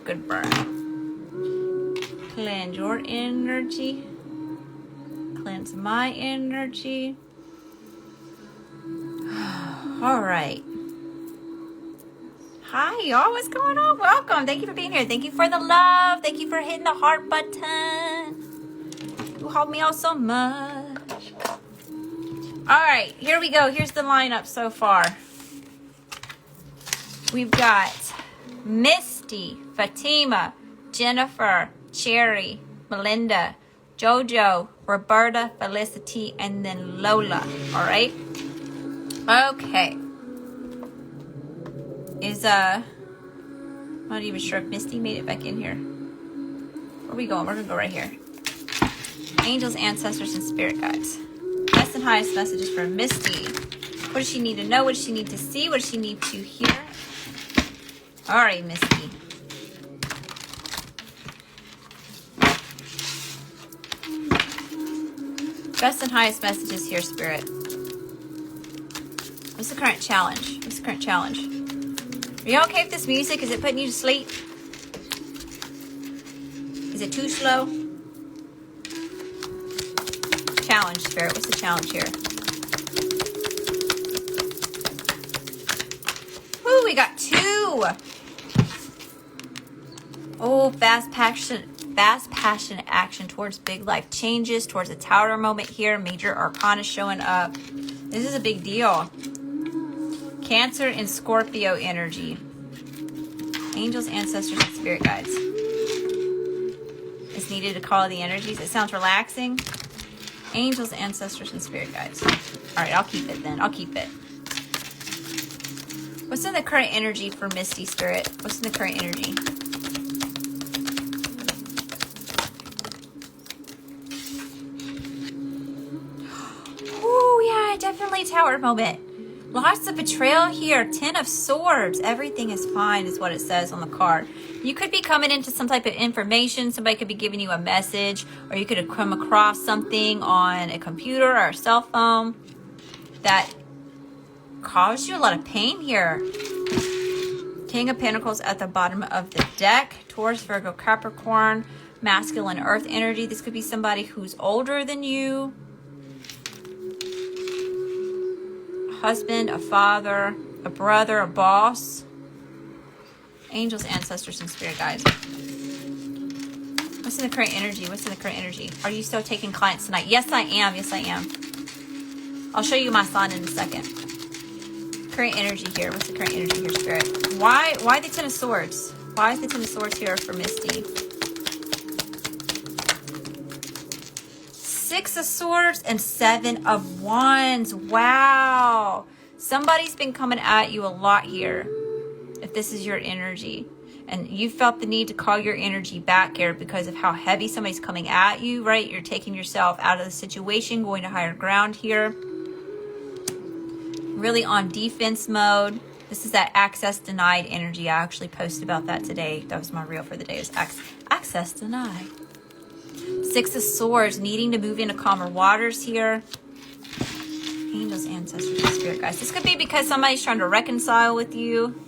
Speaker 1: Good burn. Cleanse your energy. Cleanse my energy. All right. Hi, y'all. What's going on? Welcome. Thank you for being here. Thank you for the love. Thank you for hitting the heart button. You help me out so much. All right. Here we go. Here's the lineup so far. We've got Misty, Fatima, Jennifer, Cherry, Melinda, JoJo, Roberta, Felicity, and then Lola. All right. Okay. I'm not even sure if Misty made it back in here. Where are we going? We're going to go right here. Angels, ancestors, and spirit guides. Best and highest messages for Misty. What does she need to know? What does she need to see? What does she need to hear? All right, Misty. Best and highest messages here, Spirit. What's the current challenge? What's the current challenge? Are you okay with this music? Is it putting you to sleep? Is it too slow? Challenge, Spirit. What's the challenge here? Ooh, we got 2. Oh, fast passion action towards big life changes, towards a tower moment here. Major arcana showing up. This is a big deal. Cancer and Scorpio energy. Angels, ancestors, and spirit guides. It's needed to call the energies. It sounds relaxing. Angels, ancestors, and spirit guides. All right, I'll keep it then. I'll keep it. What's in the current energy for Misty, Spirit? What's in the current energy? Oh, yeah, definitely tower moment. Lots of betrayal here. 10 of Swords. Everything is fine is what it says on the card. You could be coming into some type of information. Somebody could be giving you a message, or you could have come across something on a computer or a cell phone that caused you a lot of pain here. King of Pentacles at the bottom of the deck. Taurus, Virgo, Capricorn. Masculine earth energy. This could be somebody who's older than you. Husband, a father, a brother, a boss. Angels, ancestors, and spirit guides. What's in the current energy? What's in the current energy? Are you still taking clients tonight? Yes, I am. Yes, I am. I'll show you my sign in a second. Current energy here. What's the current energy here, Spirit? Why the 10 of Swords? Why is the 10 of Swords here for Misty? 6 of Swords and 7 of Wands. Wow. Somebody's been coming at you a lot here. If this is your energy. And you felt the need to call your energy back here because of how heavy somebody's coming at you, right? You're taking yourself out of the situation, going to higher ground here. Really on defense mode. This is that access denied energy. I actually posted about that today. That was my reel for the day. Is access denied. 6 of Swords, needing to move into calmer waters here. Angels, ancestors, and spirit guides. This could be because somebody's trying to reconcile with you.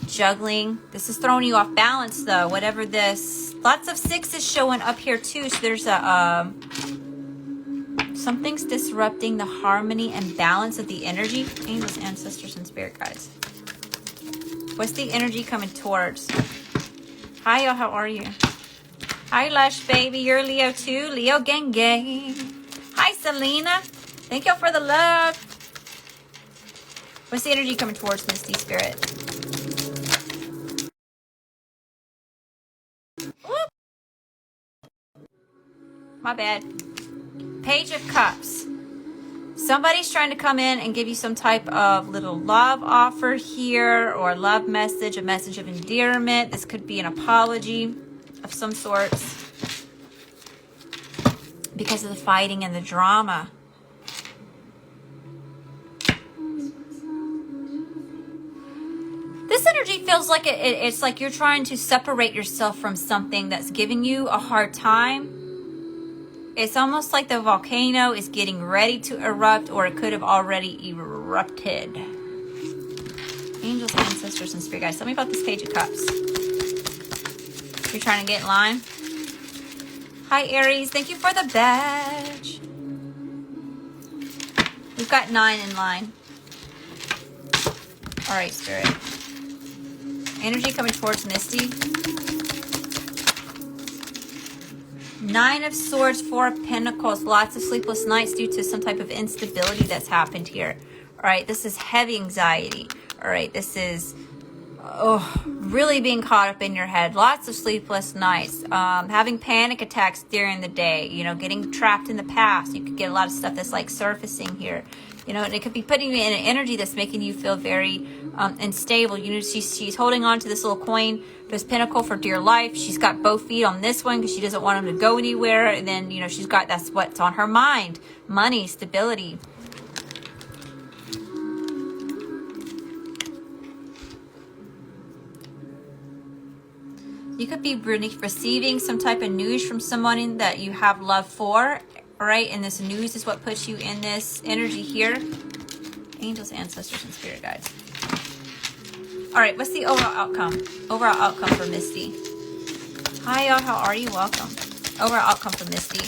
Speaker 1: Juggling. This is throwing you off balance though. Whatever this. Lots of 6s showing up here too. So there's a something's disrupting the harmony and balance of the energy. Angels, ancestors, and spirit guides. What's the energy coming towards? Hi, y'all. How are you? Hi, Lush Baby. You're Leo too. Leo gang gang. Hi, Selena. Thank y'all for the love. What's the energy coming towards Misty, Spirit? Whoop. My bad. Page of Cups. Somebody's trying to come in and give you some type of little love offer here, or love message, a message of endearment. This could be an apology of some sorts because of the fighting and the drama. This energy feels like it's like you're trying to separate yourself from something that's giving you a hard time. It's almost like the volcano is getting ready to erupt, or it could have already erupted. Angels, ancestors, and spirit guides. Tell me about this Page of Cups. You're trying to get in line? Hi, Aries. Thank you for the badge. We've got 9 in line. All right, Spirit. Energy coming towards Misty. 9 of Swords, 4 of Pentacles. Lots of sleepless nights due to some type of instability that's happened here. All right, this is heavy anxiety. All right, this is really being caught up in your head. Lots of sleepless nights. Having panic attacks during the day. You know, getting trapped in the past. You could get a lot of stuff that's like surfacing here. You know, and it could be putting you in an energy that's making you feel very unstable. You know, she's holding on to this little coin, this pentacle, for dear life. She's got both feet on this one because she doesn't want him to go anywhere. And then, you know, she's got, that's what's on her mind. Money, stability. You could be receiving some type of news from someone that you have love for. All right, and this news is what puts you in this energy here. Angels, ancestors, and spirit guides. All right, what's the overall outcome? Overall outcome for Misty. Hi, y'all. How are you? Welcome. Overall outcome for Misty.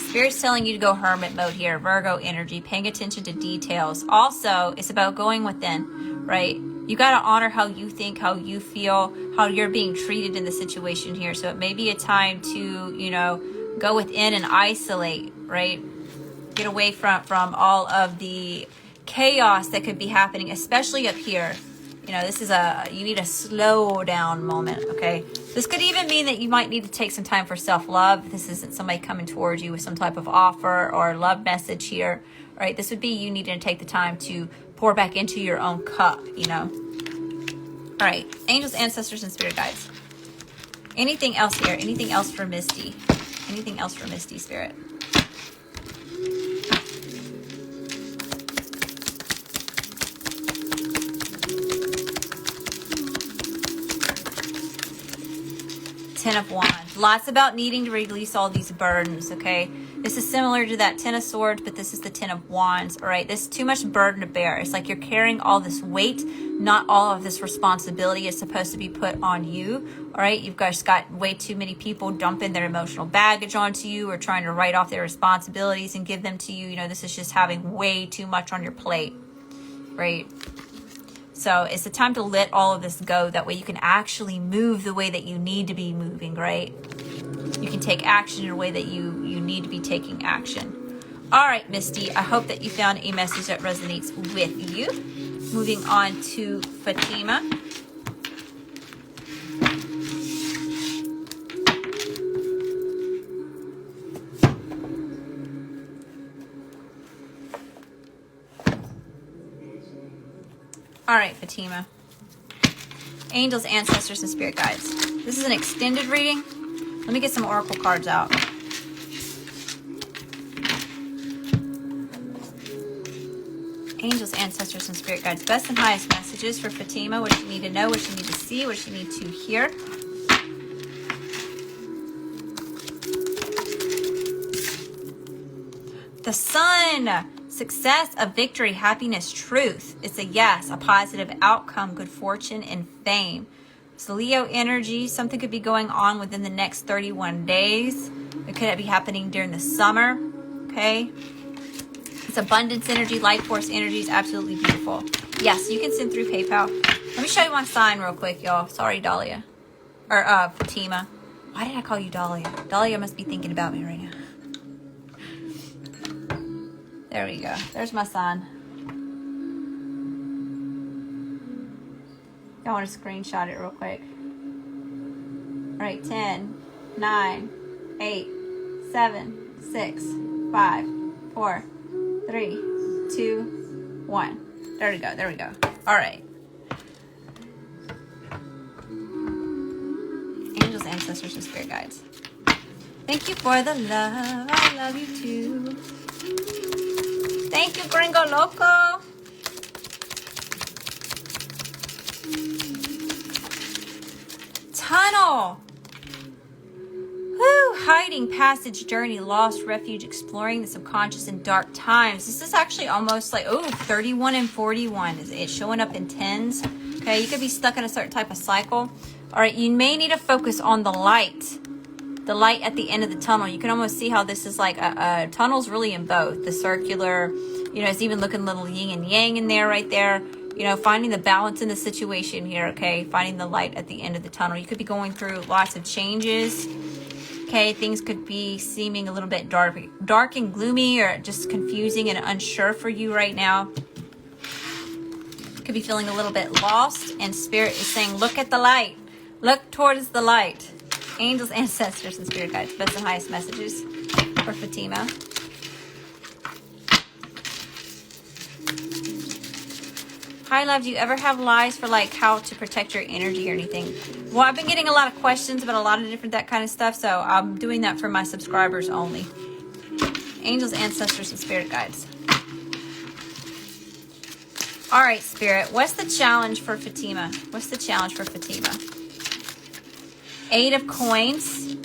Speaker 1: Spirit's telling you to go hermit mode here. Virgo energy, paying attention to details. Also, it's about going within, right? You got to honor how you think, how you feel, how you're being treated in the situation here. So it may be a time to, you know, go within and isolate, right? Get away from all of the chaos that could be happening, especially up here. You know, this is you need a slow down moment, okay? This could even mean that you might need to take some time for self-love. This isn't somebody coming towards you with some type of offer or love message here, right? This would be you needing to take the time to pour back into your own cup, you know? All right, angels, ancestors, and spirit guides. Anything else here? Anything else for Misty? Anything else for Misty, spirit? Ten of Wands. Lots about needing to release all these burdens, okay? This is similar to that Ten of Swords, but this is the Ten of Wands, all right? This is too much burden to bear. It's like you're carrying all this weight. Not all of this responsibility is supposed to be put on you, all right? You've guys got way too many people dumping their emotional baggage onto you or trying to write off their responsibilities and give them to you. You know, this is just having way too much on your plate, right? So it's the time to let all of this go. That way you can actually move the way that you need to be moving, right? You can take action in a way that you need to be taking action. All right, Misty, I hope that you found a message that resonates with you. Moving on to Fatima. All right, Fatima. Angels, ancestors, and spirit guides. This is an extended reading. Let me get some oracle cards out. Angels, ancestors, and spirit guides. Best and highest messages for Fatima. What you need to know, what you need to see, what you need to hear. The Sun. Success, a victory, happiness, truth. It's a yes, a positive outcome, good fortune, and fame. It's Leo energy. Something could be going on within the next 31 days. It could be happening during the summer. Okay. It's abundance energy, life force energy is absolutely beautiful. Yes, you can send through PayPal. Let me show you my sign real quick, y'all. Sorry, Dahlia. Or Fatima. Why did I call you Dahlia? Dahlia must be thinking about me right now. There we go. There's my sign. I want to screenshot it real quick. All right, 10, 9, 8, 7, 6, 5, 4, 3, 2, 1. There we go. There we go. All right. Angels, ancestors, and spirit guides. Thank you for the love. I love you too. Thank you, Gringo Loco. Tunnel. Woo. Hiding, passage, journey, lost, refuge, exploring the subconscious in dark times. This is actually almost like, 31 and 41. It's showing up in tens. Okay, you could be stuck in a certain type of cycle. All right, you may need to focus on the light. The light at the end of the tunnel. You can almost see how this is like a tunnel's really in both. The circular, you know, it's even looking a little yin and yang in there, right there. You know, finding the balance in the situation here, okay? Finding the light at the end of the tunnel. You could be going through lots of changes, okay? Things could be seeming a little bit dark and gloomy or just confusing and unsure for you right now. You could be feeling a little bit lost, and Spirit is saying, look at the light. Look towards the light. Angels, ancestors, and spirit guides. Best and highest messages for Fatima. Hi, love. Do you ever have lies for like how to protect your energy or anything? Well, I've been getting a lot of questions about a lot of different that kind of stuff, so I'm doing that for my subscribers only. Angels, ancestors, and spirit guides. All right, Spirit. What's the challenge for Fatima? What's the challenge for Fatima? 8 of coins.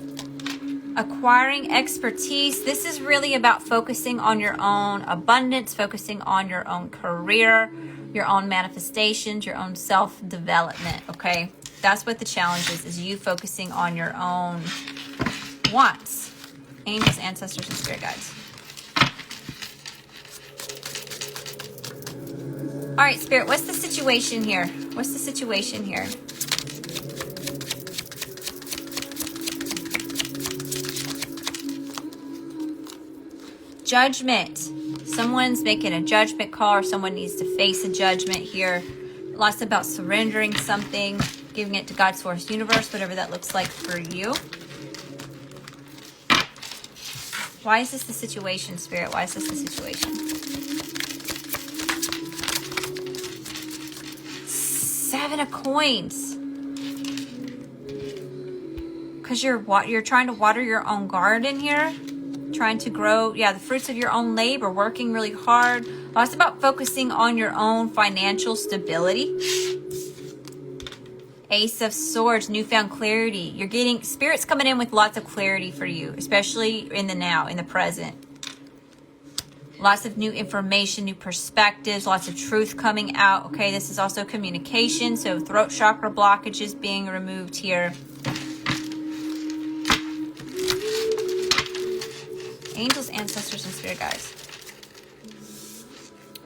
Speaker 1: Acquiring expertise. This is really about focusing on your own abundance, focusing on your own career, your own manifestations, your own self-development, okay? That's what the challenge is you focusing on your own wants. Angels, ancestors, and spirit guides. All right, Spirit, what's the situation here? What's the situation here? Judgment. Someone's making a judgment call, or someone needs to face a judgment here. Lots about surrendering something, giving it to God, Source, Universe, whatever that looks like for you. Why is this the situation, Spirit? Why is this the situation? 7 of Coins. Because you're trying to water your own garden here. Trying to grow, the fruits of your own labor, working really hard. Lots about focusing on your own financial stability. Ace of Swords, newfound clarity. You're getting, Spirit's coming in with lots of clarity for you, especially in the now, in the present. Lots of new information, new perspectives, lots of truth coming out. Okay, this is also communication, so throat chakra blockages being removed here. Angels, ancestors, and spirit guides.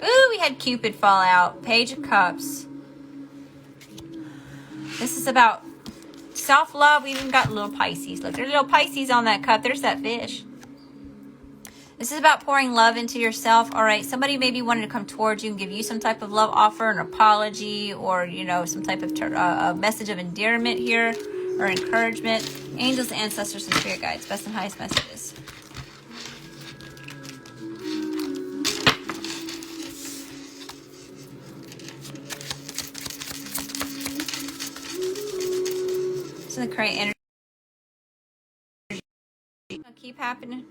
Speaker 1: Ooh, we had Cupid fall out. Page of Cups. This is about self-love. We even got little Pisces. Look, there's little Pisces on that cup. There's that fish. This is about pouring love into yourself. All right, somebody maybe wanted to come towards you and give you some type of love offer, an apology, or, you know, some type of a message of endearment here, or encouragement. Angels, ancestors, and spirit guides. Best and highest messages. The current energy gonna keep happening.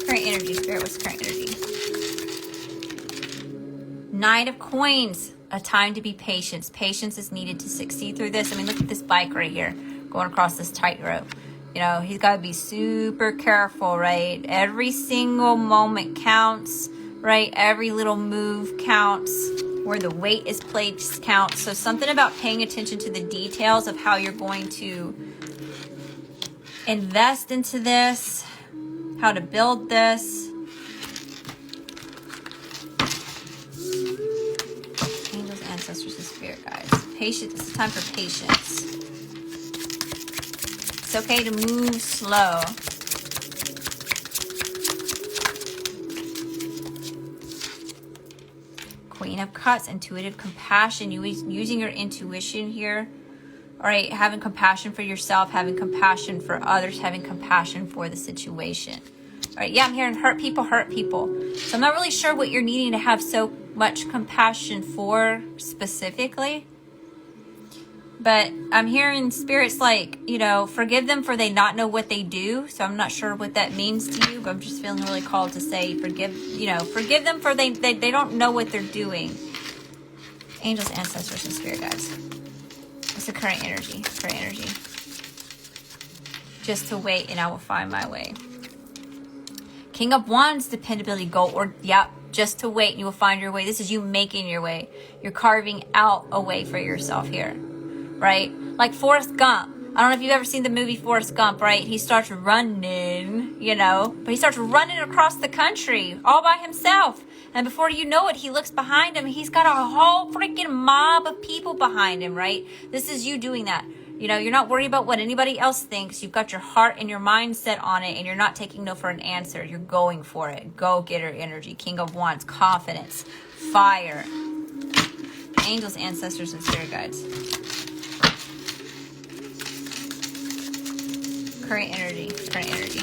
Speaker 1: Current energy, Spirit. What's current energy? Knight of Coins. A time to be patient. Patience is needed to succeed through this. I mean, look at this bike right here, going across this tightrope. You know, he's got to be super careful, right? Every single moment counts, right? Every little move counts. Where the weight is placed counts. So something about paying attention to the details of how you're going to invest into this, how to build this. Angels, ancestors, and spirit guides. Patience. It's time for patience. It's okay to move slow. Queen of Cups, intuitive compassion. You using your intuition here. All right, having compassion for yourself, having compassion for others, having compassion for the situation. All right, yeah, I'm hearing hurt people, hurt people. So I'm not really sure what you're needing to have so much compassion for specifically. But I'm hearing spirits like, you know, forgive them for they not know what they do. So I'm not sure what that means to you, but I'm just feeling really called to say forgive them for they don't know what they're doing. Angels, ancestors, and spirit guides. What's the current energy? Current energy. Just to wait and I will find my way. King of Wands, dependability, goal, or just to wait and you will find your way. This is you making your way. You're carving out a way for yourself here. Right? Like Forrest Gump. I don't know if you've ever seen the movie Forrest Gump, right? He starts running, you know, but he starts running across the country all by himself. And before you know it, he looks behind him. He's got a whole freaking mob of people behind him, right? This is you doing that. You know, you're not worried about what anybody else thinks. You've got your heart and your mind set on it, and you're not taking no for an answer. You're going for it. Go-getter energy. King of Wands. Confidence. Fire. Angels, ancestors, and spirit guides. Current energy. Current energy.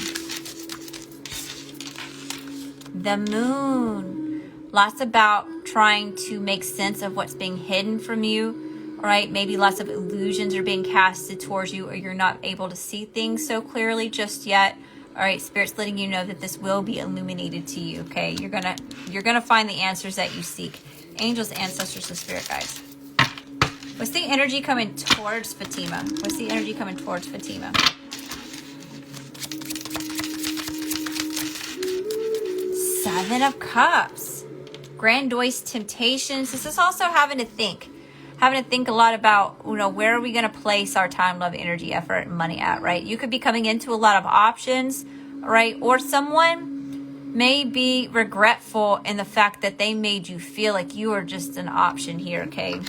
Speaker 1: The Moon. Lots about trying to make sense of what's being hidden from you. All right. Maybe lots of illusions are being casted towards you, or you're not able to see things so clearly just yet. All right. Spirit's letting you know that this will be illuminated to you. Okay. You're gonna find the answers that you seek. Angels, ancestors, and spirit guides. What's the energy coming towards Fatima? What's the energy coming towards Fatima? Seven of Cups. Grandiose temptations. This is also having to think a lot about, you know, where are we going to place our time, love, energy, effort, and money at, right? You could be coming into a lot of options, right? Or someone may be regretful in the fact that they made you feel like you are just an option here, okay?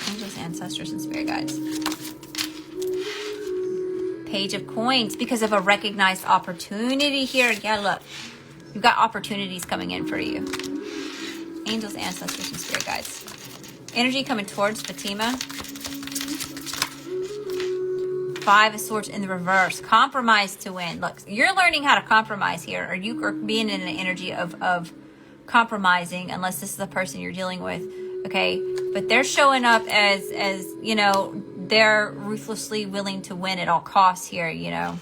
Speaker 1: Angels, ancestors, and spirit guides. Page of Coins, because of a recognized opportunity here. Yeah, look, you've got opportunities coming in for you. Angels, ancestors, and spirit guides. Energy coming towards Fatima. Five of Swords in the reverse. Compromise to win. Look, you're learning how to compromise here, or you are being in an energy of compromising, unless this is the person you're dealing with, okay? But they're showing up as you know, they're ruthlessly willing to win at all costs here, you know.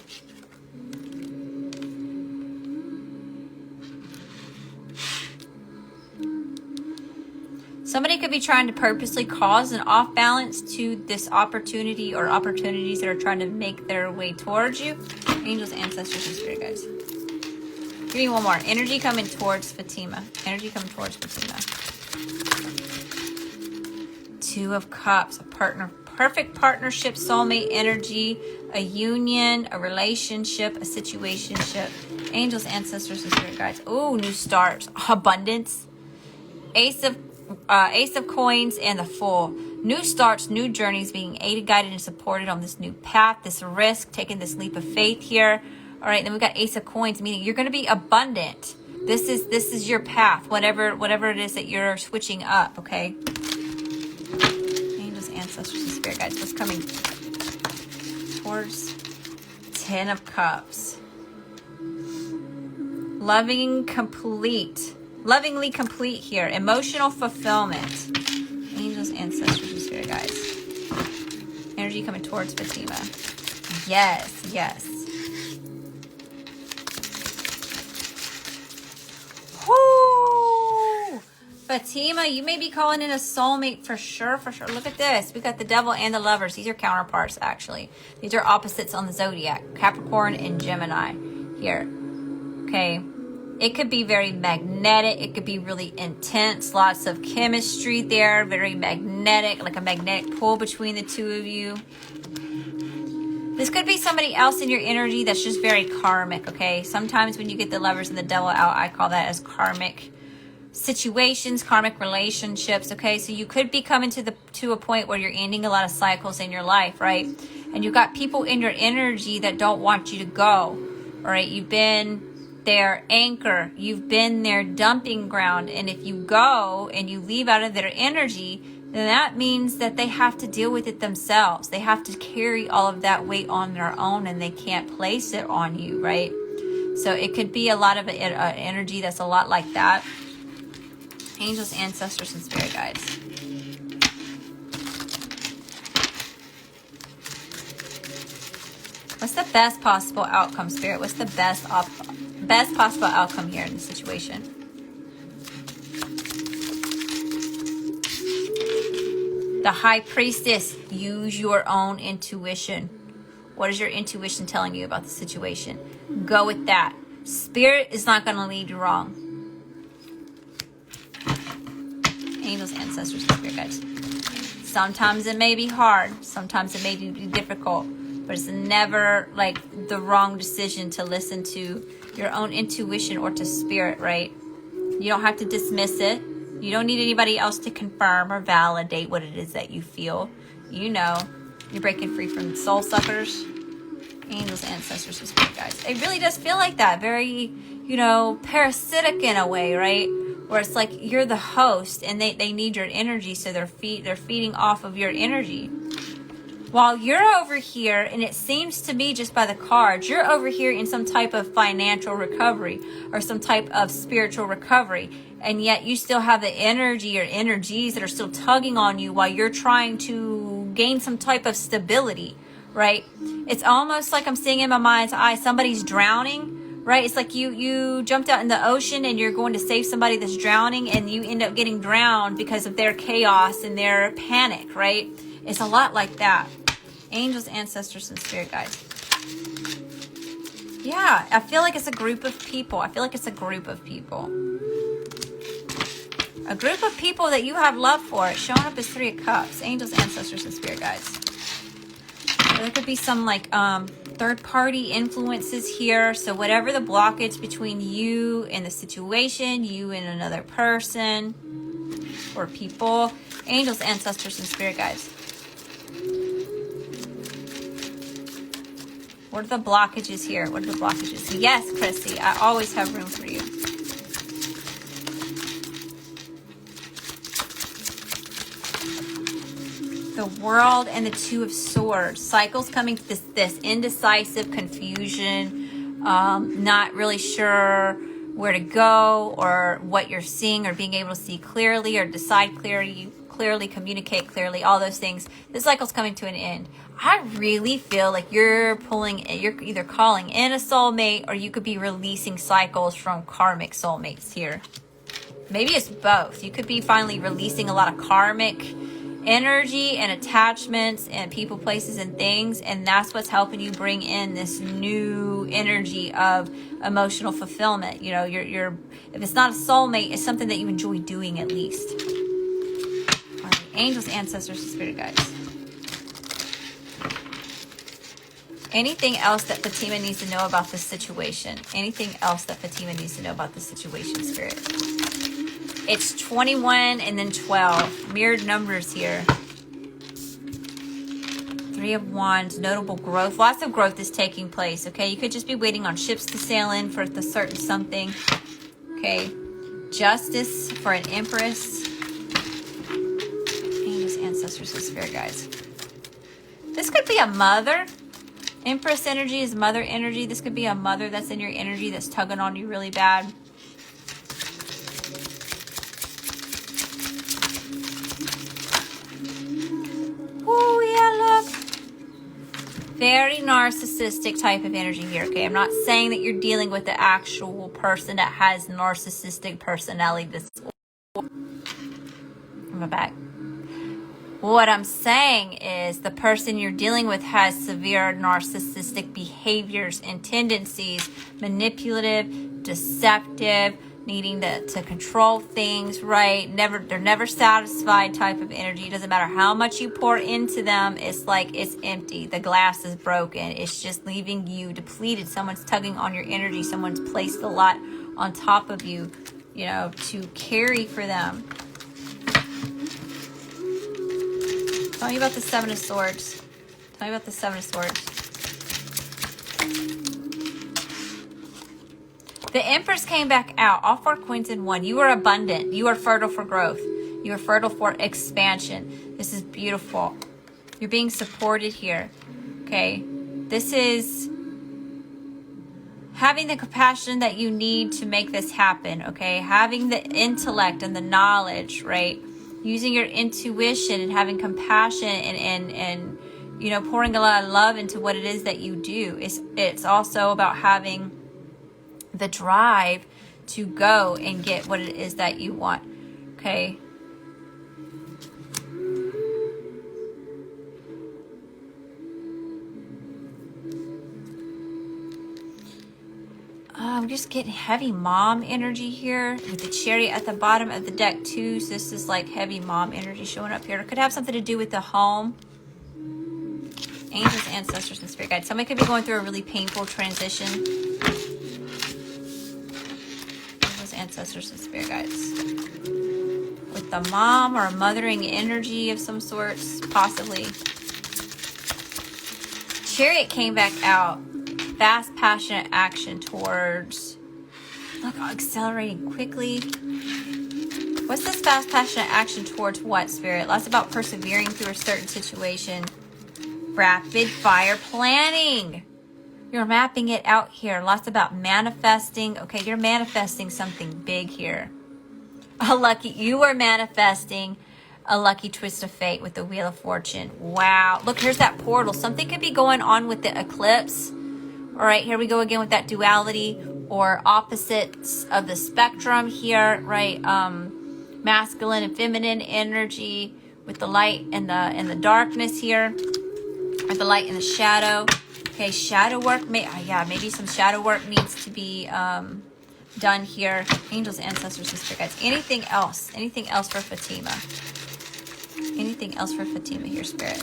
Speaker 1: Somebody could be trying to purposely cause an off balance to this opportunity or opportunities that are trying to make their way towards you. Angels, ancestors, and spirit guides. Give me one more. Energy coming towards Fatima. Energy coming towards Fatima. Two of Cups. A partner. Perfect partnership, soulmate energy, a union, a relationship, a situationship. Angels, ancestors, and spirit guides. Oh, new starts. Abundance. Ace of Coins and the Fool. New starts, new journeys, being aided, guided, and supported on this new path, this risk, taking this leap of faith here. All right, then we've got Ace of Coins, meaning you're going to be abundant. This is your path, whatever it is that you're switching up, okay? Angels, ancestors, and spirit guides. What's coming towards Ten of Cups? Lovingly complete here. Emotional fulfillment. Angels, ancestors, and spirit guides. Energy coming towards Fatima. Yes, yes. Whoo! Fatima, you may be calling in a soulmate for sure, for sure. Look at this. We got the Devil and the Lovers. These are counterparts, actually. These are opposites on the zodiac. Capricorn and Gemini here. Okay. It could be very magnetic. It could be really intense. Lots of chemistry there. Very magnetic, like a magnetic pull between the two of you. This could be somebody else in your energy that's just very karmic, okay? Sometimes when you get the Lovers and the Devil out, I call that as karmic situations, karmic relationships, okay? So you could be coming to a point where you're ending a lot of cycles in your life, right? And you've got people in your energy that don't want you to go, all right? You've been their anchor, you've been their dumping ground, and if you go and you leave out of their energy, then that means that they have to deal with it themselves. They have to carry all of that weight on their own, and they can't place it on you, right? So it could be a lot of energy that's a lot like that. Angels, ancestors, and spirit guides. What's the best possible outcome, Spirit? What's the best possible outcome here in this situation? The High Priestess. Use your own intuition. What is your intuition telling you about the situation? Go with that. Spirit is not going to lead you wrong. Angels, ancestors, and spirit guides. Sometimes it may be hard. Sometimes it may be difficult. But it's never like the wrong decision to listen to your own intuition or to spirit, right? You don't have to dismiss it. You don't need anybody else to confirm or validate what it is that you feel. You know, you're breaking free from soul suckers. Angels, ancestors, and spirit guides. It really does feel like that. Very, you know, parasitic in a way, right? Where it's like you're the host and they need your energy, so they're feeding off of your energy. While you're over here, and it seems to me just by the cards, you're over here in some type of financial recovery or some type of spiritual recovery. And yet you still have the energy or energies that are still tugging on you while you're trying to gain some type of stability, right? It's almost like I'm seeing in my mind's eye, somebody's drowning, right? It's like you jumped out in the ocean and you're going to save somebody that's drowning, and you end up getting drowned because of their chaos and their panic, right? It's a lot like that. Angels, ancestors, and spirit guides. Yeah, I feel like it's a group of people. I feel like it's a group of people. A group of people that you have love for. It's showing up as 3 of Cups. Angels, ancestors, and spirit guides. There could be some like third-party influences here. So whatever the blockage between you and the situation, you and another person or people. Angels, ancestors, and spirit guides. What are the blockages here? What are the blockages? Yes, Chrissy, I always have room for you. The World and the 2 of Swords. Cycles coming to this indecisive confusion, not really sure where to go or what you're seeing or being able to see clearly or decide clearly, communicate clearly, all those things. This cycle's coming to an end. I really feel like you're either calling in a soulmate, or you could be releasing cycles from karmic soulmates here. Maybe it's both. You could be finally releasing a lot of karmic energy and attachments and people, places, and things, and that's what's helping you bring in this new energy of emotional fulfillment. You know, you're if it's not a soulmate, it's something that you enjoy doing at least. All right, angels, ancestors, and spirit guides. Anything else that Fatima needs to know about this situation? Anything else that Fatima needs to know about this situation, Spirit? It's 21 and then 12. Mirrored numbers here. 3 of Wands. Notable growth. Lots of growth is taking place, okay? You could just be waiting on ships to sail in for the certain something. Okay. Justice for an Empress. Angels, ancestors, and spirit guides. This could be a mother. Empress energy is mother energy. This could be a mother that's in your energy that's tugging on you really bad. Oh, yeah, look. Very narcissistic type of energy here, okay? I'm not saying that you're dealing with the actual person that has narcissistic personality disorder. I'm back. What I'm saying is the person you're dealing with has severe narcissistic behaviors and tendencies, manipulative, deceptive, needing to control things, right? They're never satisfied type of energy. It doesn't matter how much you pour into them. It's like it's empty. The glass is broken. It's just leaving you depleted. Someone's tugging on your energy. Someone's placed a lot on top of you, you know, to carry for them. Tell me about the 7 of Swords. Tell me about the 7 of Swords. The Empress came back out. All 4 coins in 1. You are abundant. You are fertile for growth. You are fertile for expansion. This is beautiful. You're being supported here. Okay. This is having the compassion that you need to make this happen. Okay. Having the intellect and the knowledge, right? Using your intuition and having compassion and you know, pouring a lot of love into what it is that you do. It's also about having the drive to go and get what it is that you want. Okay. I'm just getting heavy mom energy here with the Chariot at the bottom of the deck too. So this is like heavy mom energy showing up here. It could have something to do with the home. Angels, ancestors, and spirit guides. Somebody could be going through a really painful transition. Angels, ancestors, and spirit guides. With the mom or a mothering energy of some sorts, possibly. Chariot came back out. Fast, passionate action towards, look, accelerating quickly. What's this fast, passionate action towards what, Spirit? Lots about persevering through a certain situation. Rapid fire planning. You're mapping it out here. Lots about manifesting. Okay, you're manifesting something big here. You are manifesting a lucky twist of fate with the Wheel of Fortune. Wow. Look, here's that portal. Something could be going on with the eclipse. All right, here we go again with that duality. or opposites of the spectrum here, right? Masculine and feminine energy with the light and the darkness here, or the light and the shadow. Okay, shadow work. Maybe some shadow work needs to be done here. Angels, ancestors, and spirit guides. Anything else? Anything else for Fatima? Anything else for Fatima here, spirit?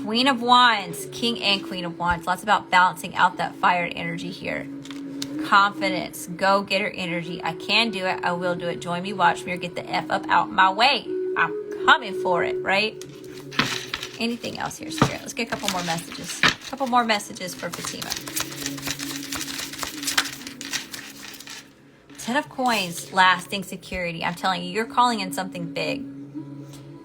Speaker 1: Queen of Wands, King and Queen of Wands. Lots about balancing out that fire energy here. Confidence, go-getter energy. I can do it. I will do it. Join me, watch me, or get the F up out my way. I'm coming for it, right? Anything else here, spirit? Let's get a couple more messages. A couple more messages for Fatima. 10 of Coins, lasting security. I'm telling you, you're calling in something big.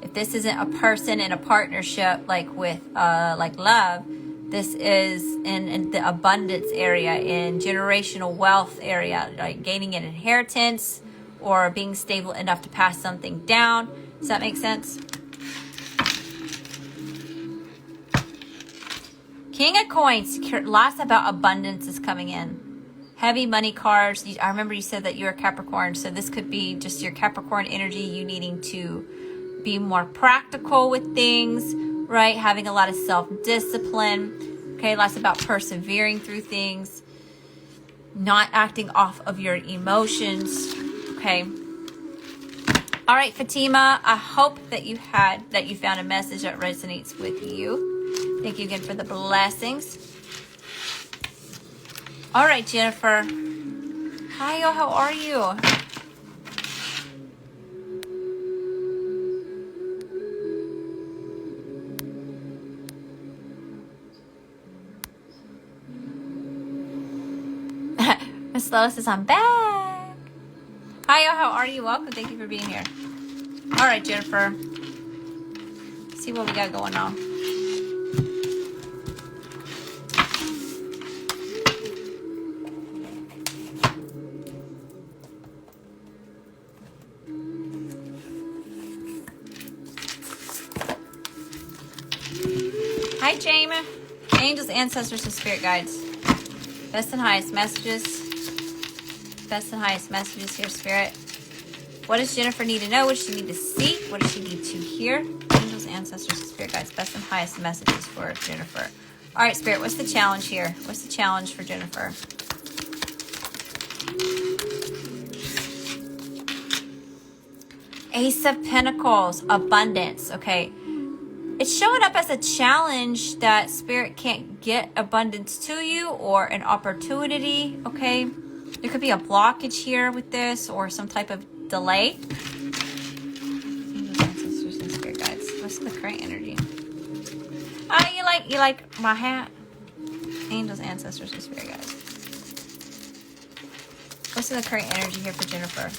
Speaker 1: If this isn't a person in a partnership like with like love, this is in the abundance area, in generational wealth area, like gaining an inheritance or being stable enough to pass something down. Does that make sense? King of Coins, lots about abundance is coming in. Heavy money cards. I remember you said that you're a Capricorn, so this could be just your Capricorn energy, you needing to be more practical with things, right? Having a lot of self-discipline. Okay, lots about persevering through things, not acting off of your emotions. Okay. All right, Fatima, I hope that you found a message that resonates with you. Thank you again for the blessings. All right, Jennifer. Hi, how are you? Miss Lola says, I'm back. Hi, how are you? Welcome. Thank you for being here. All right, Jennifer. Let's see what we got going on. Hi, Jamie. Angels, ancestors, and spirit guides. Best and highest messages. Best and highest messages here, spirit. What does Jennifer need to know? What does she need to see? What does she need to hear? Angels, ancestors, and spirit guides. Best and highest messages for Jennifer. All right, spirit, what's the challenge here? What's the challenge for Jennifer? Ace of Pentacles, abundance. Okay. It's showing up as a challenge that spirit can't get abundance to you, or an opportunity, okay? There could be a blockage here with this, or some type of delay. Angels, ancestors, and spirit guides. What's the current energy? You like my hat? Angels, ancestors, and spirit guides. What's the current energy here for Jennifer?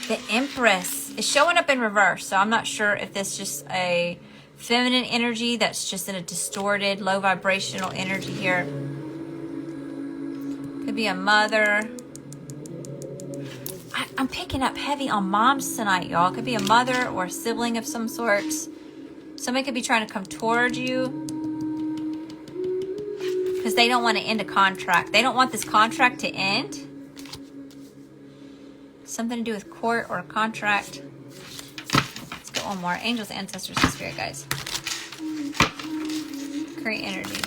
Speaker 1: The Empress is showing up in reverse, so I'm not sure if this is just a feminine energy that's just in a distorted, low vibrational energy here. Could be a mother. I'm picking up heavy on moms tonight, y'all. Could be a mother or a sibling of some sorts. Somebody could be trying to come towards you because they don't want to end a contract. They don't want this contract to end. Something to do with court or a contract. Let's go one more. Angels, ancestors, and spirit guides. Current energy.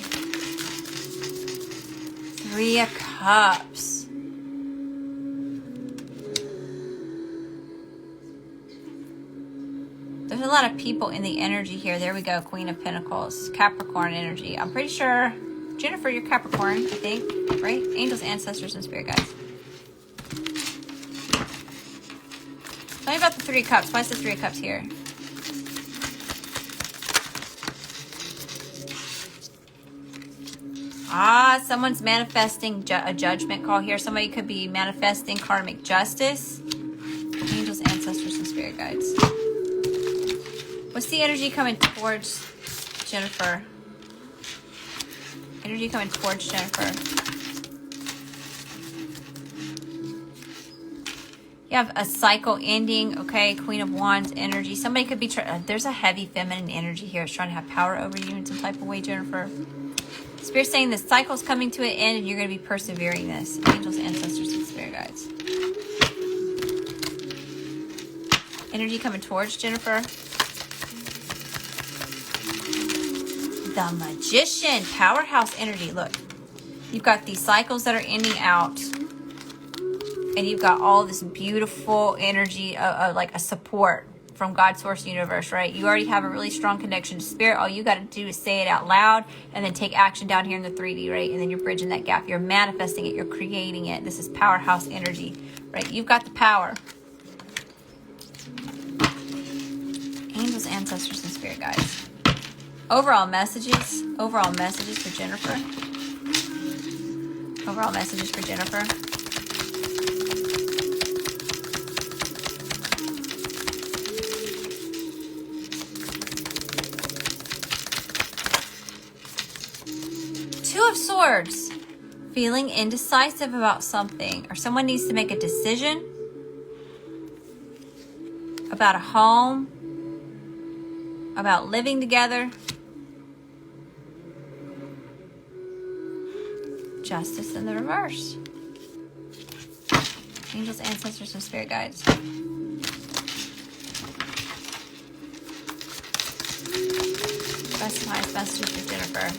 Speaker 1: 3 of Cups. There's a lot of people in the energy here. There we go. Queen of Pentacles. Capricorn energy. I'm pretty sure, Jennifer, you're Capricorn, I think. Right? Angels, ancestors, and spirit guides. Tell me about the 3 of Cups. Why is the 3 of Cups here? Someone's manifesting a judgment call here. Somebody could be manifesting karmic justice. Angels, ancestors, and spirit guides. What's the energy coming towards Jennifer? Energy coming towards Jennifer. You have a cycle ending, okay? Queen of Wands energy. Somebody could be trying, there's a heavy feminine energy here. It's trying to have power over you in some type of way, Jennifer. Spirit's saying the cycle's coming to an end and you're going to be persevering this. Angels, ancestors, and spirit guides. Energy coming towards Jennifer. The Magician, powerhouse energy. Look, you've got these cycles that are ending out. And you've got all this beautiful energy, like a support from God, Source, Universe, right? You already have a really strong connection to Spirit. All you got to do is say it out loud and then take action down here in the 3D, right? And then you're bridging that gap. You're manifesting it. You're creating it. This is powerhouse energy, right? You've got the power. Angels, ancestors, and spirit guides. Overall messages for Jennifer. Overall messages for Jennifer. Two of Swords. Feeling indecisive about something, or someone needs to make a decision about a home, about living together. Justice in the reverse. Angels, ancestors, and spirit guides. Best and highest messages for Jennifer.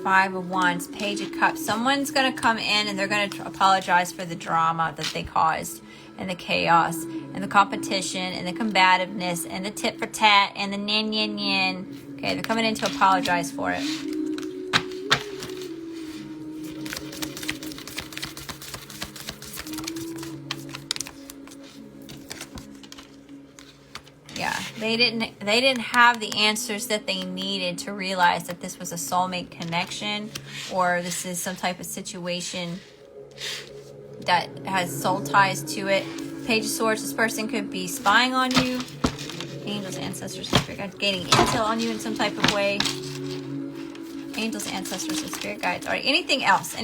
Speaker 1: Five of Wands, Page of Cups. Someone's going to come in and they're going to apologize for the drama that they caused and the chaos and the competition and the combativeness and the tit for tat and the yin yin yin. Okay, they're coming in to apologize for it. Yeah, they didn't have the answers that they needed to realize that this was a soulmate connection, or this is some type of situation that has soul ties to it. Page of Swords, this person could be spying on you. Angels, ancestors, and spirit guides, gaining intel on you in some type of way. Angels, ancestors, and spirit guides. All right, anything else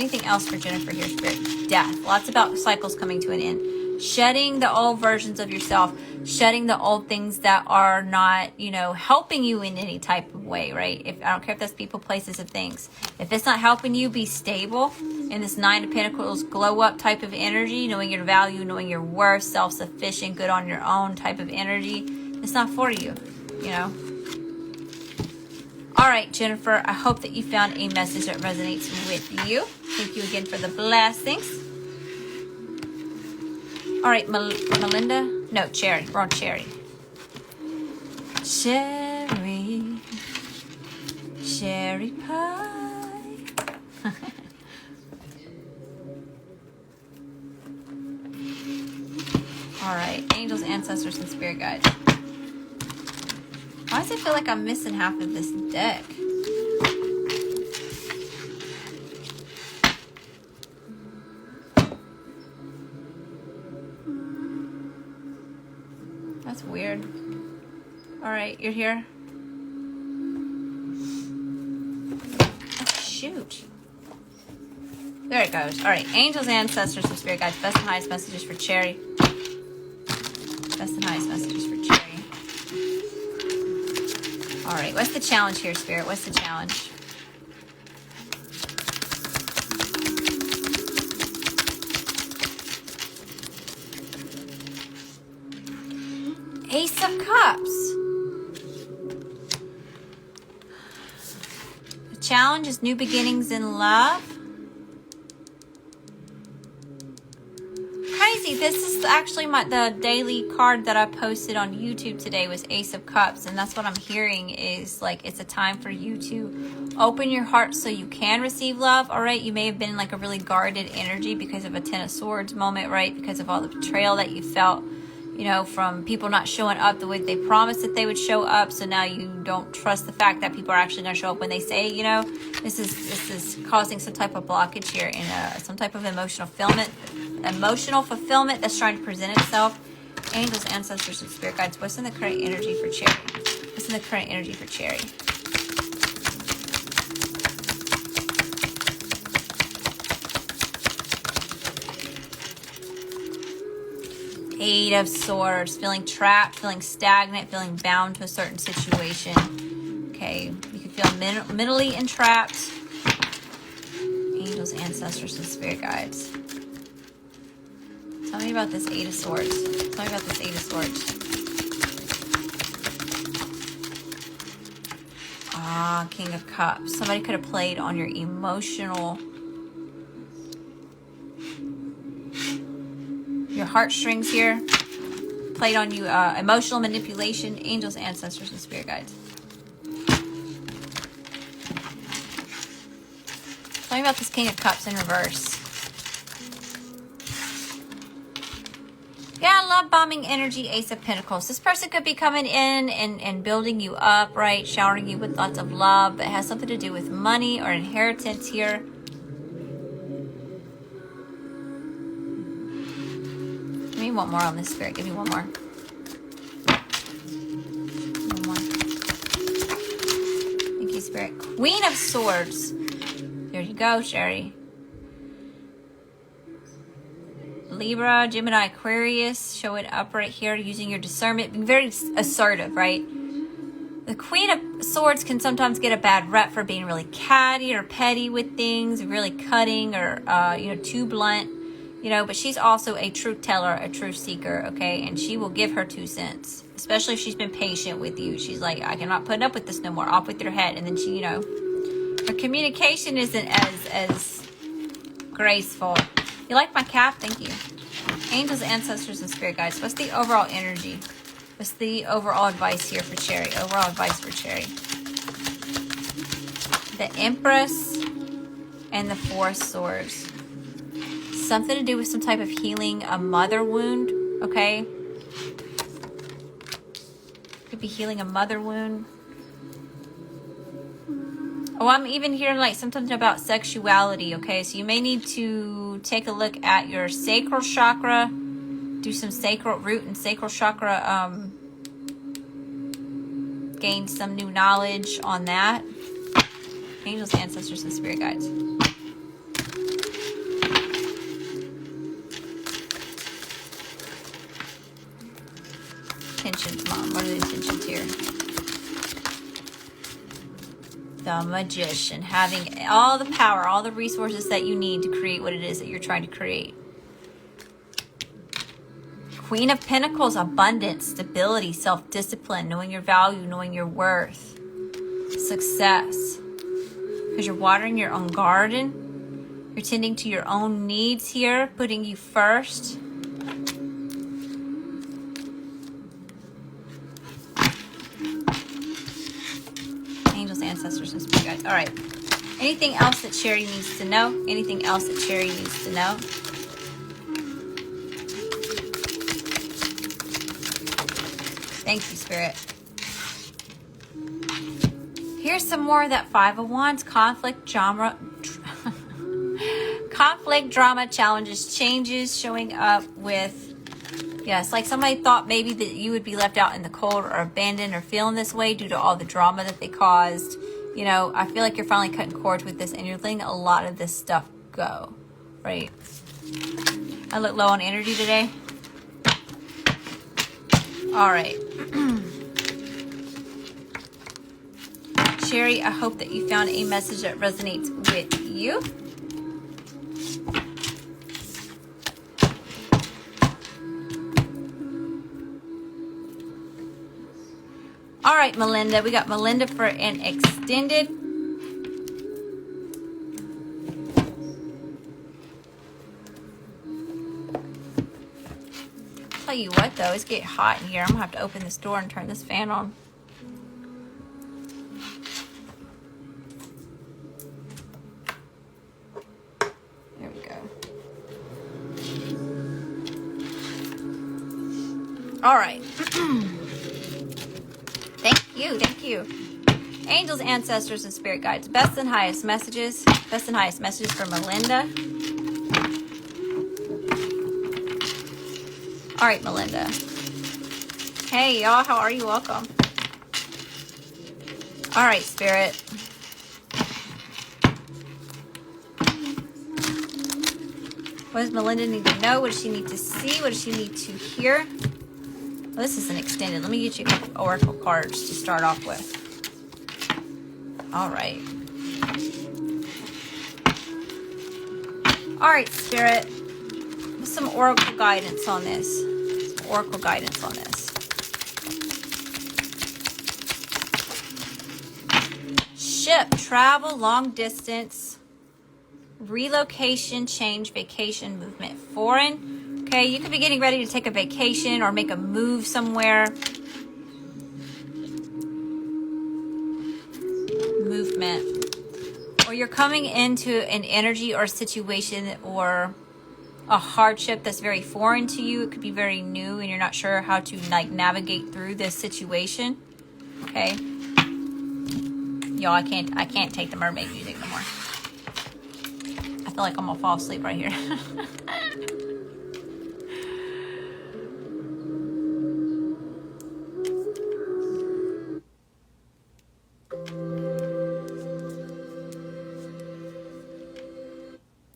Speaker 1: for Jennifer here, Spirit? Death. Lots about cycles coming to an end. Shedding the old versions of yourself, shedding the old things that are not, helping you in any type of way, right? I don't care if that's people, places, and things. If it's not helping you be stable in this Nine of Pentacles glow up type of energy, knowing your value, knowing your worth, self-sufficient, good on your own type of energy, it's not for you, All right, Jennifer, I hope that you found a message that resonates with you. Thank you again for the blessings. All right, Melinda. No, Cherry. We're on Cherry. Cherry. Cherry pie. All right. Angels, ancestors, and spirit guides. Why does it feel like I'm missing half of this deck? That's weird. All right, you're here. Oh, shoot. There it goes. All right, angels, ancestors, and spirit guides. Best and highest messages for Cherry. Best and highest messages for Cherry. All right, what's the challenge here, Spirit? What's the challenge? Ace of Cups. The challenge is new beginnings in love. Crazy. This is actually the daily card that I posted on YouTube today was Ace of Cups. And that's what I'm hearing is like it's a time for you to open your heart so you can receive love. All right. You may have been in like a really guarded energy because of a Ten of Swords moment, right? Because of all the betrayal that you felt. From people not showing up the way they promised that they would show up. So now you don't trust the fact that people are actually going to show up when they say, this is causing some type of blockage here in some type of emotional fulfillment that's trying to present itself. Angels, ancestors, and spirit guides. What's in the current energy for Cherry? What's in the current energy for Cherry? Eight of Swords. Feeling trapped, feeling stagnant, feeling bound to a certain situation. Okay, you can feel mentally entrapped. Angels, ancestors, and spirit guides. Tell me about this Eight of Swords. Tell me about this Eight of Swords. Ah, King of Cups. Somebody could have played on your emotional... your heartstrings here. Played on you emotional manipulation. Angels, ancestors, and spirit guides. Tell me about this King of Cups in reverse. Yeah, love bombing energy, Ace of Pentacles. This person could be coming in and building you up, right? Showering you with lots of love. But it has something to do with money or inheritance here. Give me one more on this, spirit. Give me one more. One more. Thank you, spirit. Queen of Swords. There you go, Sherry. Libra, Gemini, Aquarius, show it up right here using your discernment. Being very assertive, right? The Queen of Swords can sometimes get a bad rep for being really catty or petty with things, really cutting or, too blunt, but she's also a truth teller, a truth seeker, okay? And she will give her 2 cents, especially if she's been patient with you. She's like, I cannot put up with this no more. Off with your head. And then she, her communication isn't as graceful. You like my cap? Thank you. Angels, ancestors, and spirit guides. What's the overall energy? What's the overall advice here for Cherry? Overall advice for Cherry. The Empress and the Four of Swords. Something to do with some type of healing a mother wound, okay? Could be healing a mother wound. Oh, I'm even hearing like something about sexuality, okay? So you may need to take a look at your sacral chakra, do some sacral root and sacral chakra, gain some new knowledge on that. Angels, ancestors, and spirit guides. Intentions, Mom. What are the intentions here? The Magician, having all the power, all the resources that you need to create what it is that you're trying to create. Queen of Pentacles, abundance, stability, self-discipline, knowing your value, knowing your worth, success. Because you're watering your own garden, you're tending to your own needs here, putting you first. Ancestors and spirit guides. All right. Anything else that Cherry needs to know? Anything else that Cherry needs to know? Thank you, Spirit. Here's some more of that Five of Wands. Conflict, drama, challenges, changes, showing up with... Yes, like somebody thought maybe that you would be left out in the cold or abandoned or feeling this way due to all the drama that they caused. I feel like you're finally cutting cords with this and you're letting a lot of this stuff go, right? I look low on energy today. All right. Sherry, I hope that you found a message that resonates with you. All right, Melinda. We got Melinda for an extended. Tell you what, though, it's getting hot in here. I'm going to have to open this door and turn this fan on. There we go. All right. Thank you. Angels, ancestors, and spirit guides. Best and highest messages. Best and highest messages for Melinda. All right, Melinda. Hey, y'all. How are you? Welcome. All right, Spirit. What does Melinda need to know? What does she need to see? What does she need to hear? Well, this is an extended. Let me get you a couple oracle cards to start off with. All right. All right, Spirit. Some oracle guidance on this. Some oracle guidance on this. Ship, travel, long distance, relocation, change, vacation, movement, foreign. Okay, you could be getting ready to take a vacation or make a move somewhere. Movement. Or you're coming into an energy or situation or a hardship that's very foreign to you. It could be very new and you're not sure how to like navigate through this situation. Okay. Y'all, I can't take the mermaid music no more. I feel like I'm gonna fall asleep right here.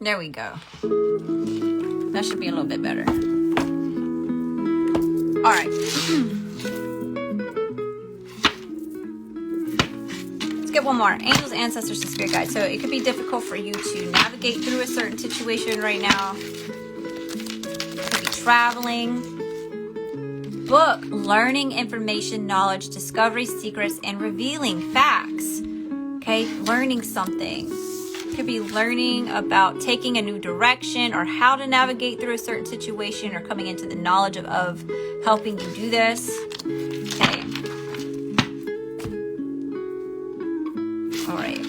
Speaker 1: There we go. That should be a little bit better. All right. Let's get one more. Angels, ancestors, and spirit guides. So it could be difficult for you to navigate through a certain situation right now. You could be traveling. Book, learning information, knowledge, discovery, secrets, and revealing facts. Okay, learning something. Could be learning about taking a new direction or how to navigate through a certain situation or coming into the knowledge of helping you do this. Okay. All right.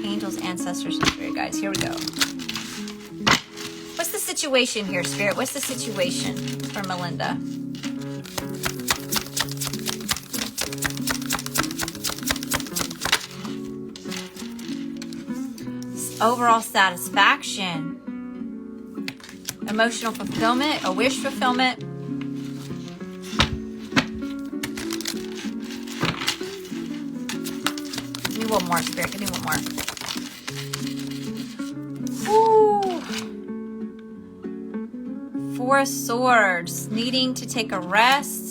Speaker 1: Angels, ancestors, and spirit guides. Here we go. What's the situation here, Spirit? What's the situation for Melinda? Overall satisfaction, emotional fulfillment, a wish fulfillment. Give me one more, Spirit. Give me one more. Ooh. Four of Swords, needing to take a rest.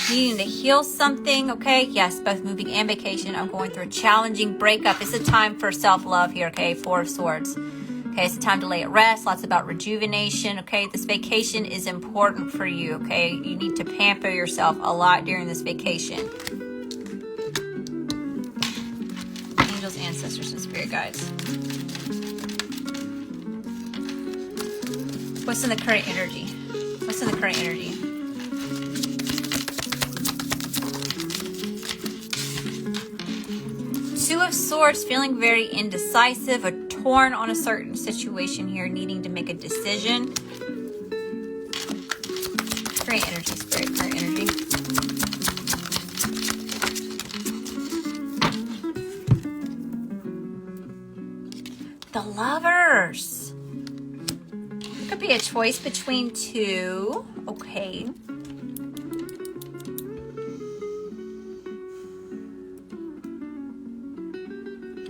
Speaker 1: Needing to heal something, okay? Yes, both moving and vacation. I'm going through a challenging breakup. It's a time for self-love here, okay? Four of Swords. Okay, it's a time to lay at rest. Lots about rejuvenation, okay? This vacation is important for you, okay? You need to pamper yourself a lot during this vacation. Angels, ancestors, and spirit guides. What's in the current energy? What's in the current energy? Two of Swords, feeling very indecisive or torn on a certain situation here, needing to make a decision. Current energy, Spirit, current energy. The Lovers. It could be a choice between two. Okay.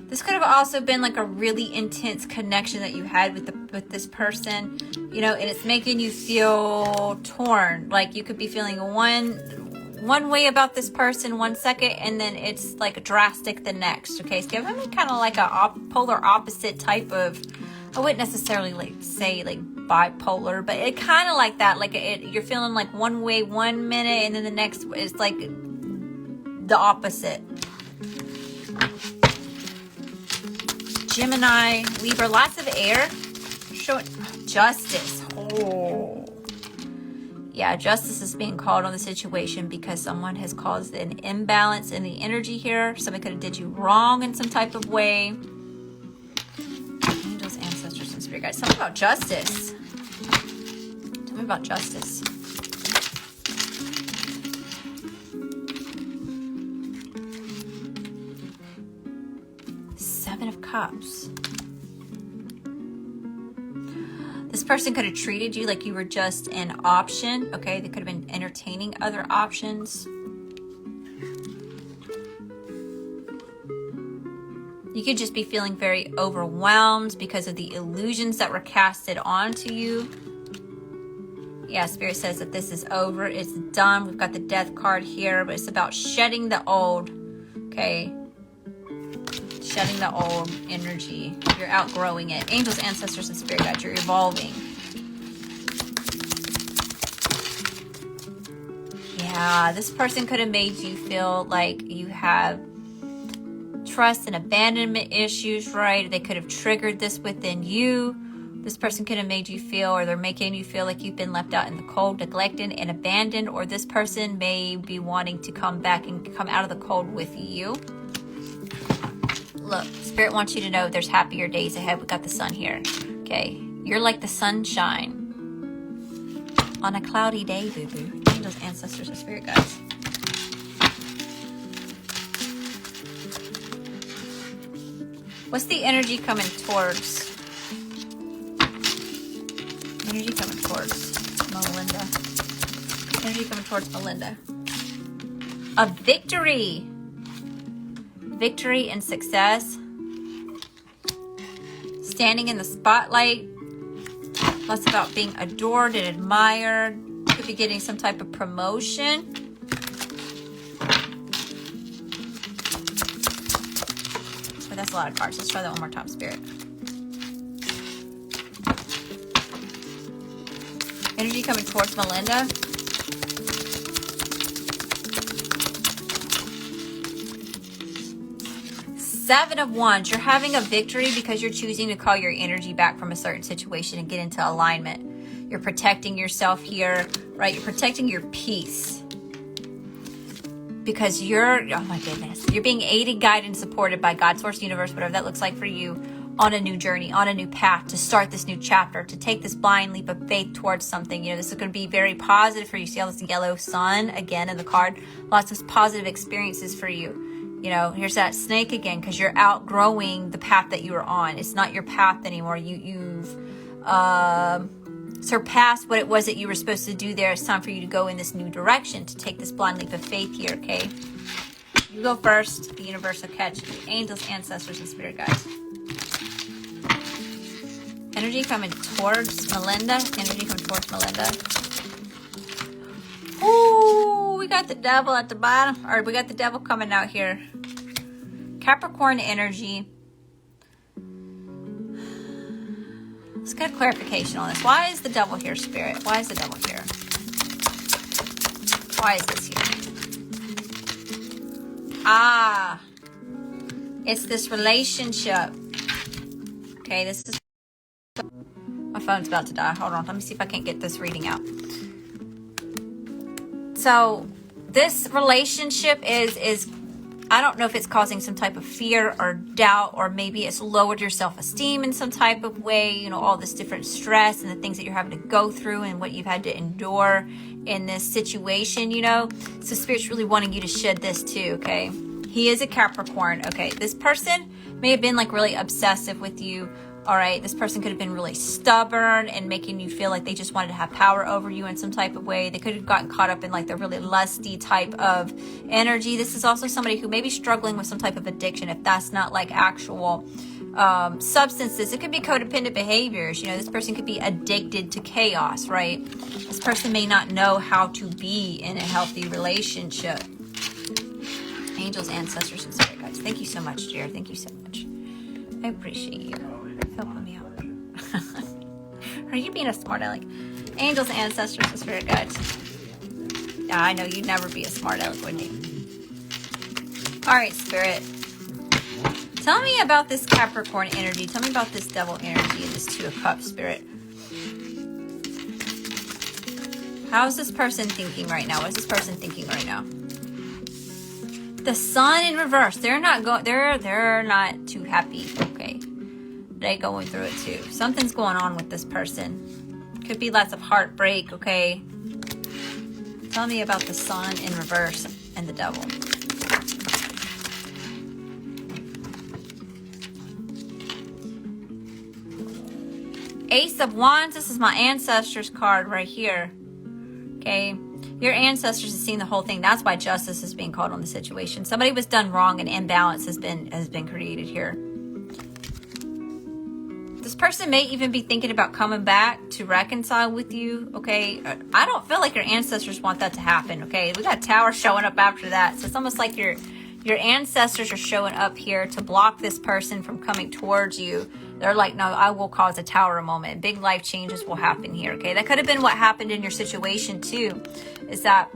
Speaker 1: This could have also been like a really intense connection that you had with this person, you know, and it's making you feel torn. Like you could be feeling one way about this person 1 second, and then it's like drastic the next. Okay, it's giving me kind of like a polar opposite type of. I wouldn't necessarily like say like bipolar, but it kind of like that. Like you're feeling like one way 1 minute, and then the next is like the opposite. Gemini, Libra, lots of air. Showing justice. Oh. Yeah, justice is being called on the situation because someone has caused an imbalance in the energy here. Somebody could have did you wrong in some type of way. Angels, ancestors, and spirit guides. Tell me about justice. Tell me about justice. Seven of Cups. This person could have treated you like you were just an option. Okay, they could have been entertaining other options. You could just be feeling very overwhelmed because of the illusions that were casted onto you. Yeah, Spirit says that this is over. It's done. We've got the death card here, but it's about shedding the old. Okay. Shedding the old energy. You're outgrowing it. Angels, ancestors, and spirit guides, you're evolving. Yeah, this person could have made you feel like you have trust and abandonment issues, right? They could have triggered this within you. This person could have made you feel, or they're making you feel like you've been left out in the cold, neglected, and abandoned, or this person may be wanting to come back and come out of the cold with you. Look, Spirit wants you to know there's happier days ahead. We got the sun here. Okay, you're like the sunshine on a cloudy day, boo-boo. Angels, ancestors, and spirit guides. What's the energy coming towards? Energy coming towards Melinda. Energy coming towards Melinda. A victory. Victory and success. Standing in the spotlight. Less about being adored and admired. Could be getting some type of promotion. But that's a lot of cards. Let's try that one more time, Spirit. Energy coming towards Melinda. Seven of Wands. You're having a victory because you're choosing to call your energy back from a certain situation and get into alignment. You're protecting yourself here, right? You're protecting your peace. Because you're, oh my goodness, you're being aided, guided, and supported by God, Source, Universe, whatever that looks like for you, on a new journey, on a new path, to start this new chapter, to take this blind leap of faith towards something. You know, this is going to be very positive for you. See how this yellow sun again in the card? Lots of positive experiences for you. You know, here's that snake again, because you're outgrowing the path that you were on. It's not your path anymore. You've surpassed what it was that you were supposed to do there. It's time for you to go in this new direction, to take this blind leap of faith here, okay? You go first. The universe will catch you. Angels, ancestors, and spirit guides. Energy coming towards Melinda. Energy coming towards Melinda. Ooh, we got the devil at the bottom. Or we got the devil coming out here. Capricorn energy. Let's get a clarification on this. Why is the devil here, Spirit? Why is the devil here? Why is this here? Ah. It's this relationship. Okay, this is... My phone's about to die. Hold on. Let me see if I can't get this reading out. So, this relationship is I don't know if it's causing some type of fear or doubt, or maybe it's lowered your self-esteem in some type of way. You know, all this different stress and the things that you're having to go through and what you've had to endure in this situation, you know. So Spirit's really wanting you to shed this too, okay? He is a Capricorn, okay? This person may have been like really obsessive with you. All right, this person could have been really stubborn and making you feel like they just wanted to have power over you in some type of way. They could have gotten caught up in like the really lusty type of energy. This is also somebody who may be struggling with some type of addiction. If that's not like actual substances, it could be codependent behaviors. You know, this person could be addicted to chaos, right? This person may not know how to be in a healthy relationship. Angels, ancestors, and spirit guides. Thank you so much, Jared. Thank you so much. I appreciate you helping me out. Are you being a smart aleck? Angels, ancestors, and spirit guides. Yeah, I know you'd never be a smart aleck, wouldn't you? All right, Spirit. Tell me about this Capricorn energy. Tell me about this devil energy and this Two of Cups, Spirit. How is this person thinking right now? What is this person thinking right now? The sun in reverse. They're not too happy. Okay. They're going through it too. Something's going on with this person. Could be lots of heartbreak, okay? Tell me about the sun in reverse and the devil. Ace of Wands. This is my ancestors card right here. Okay. Your ancestors have seen the whole thing. That's why justice is being called on the situation. Somebody was done wrong and imbalance has been created here. person may even be thinking about coming back to reconcile with you, okay? I don't feel like your ancestors want that to happen, okay? We got Tower showing up after that. So it's almost like your ancestors are showing up here to block this person from coming towards you. They're like, no, I will cause a Tower moment. Big life changes will happen here, okay? That could have been what happened in your situation too, is that,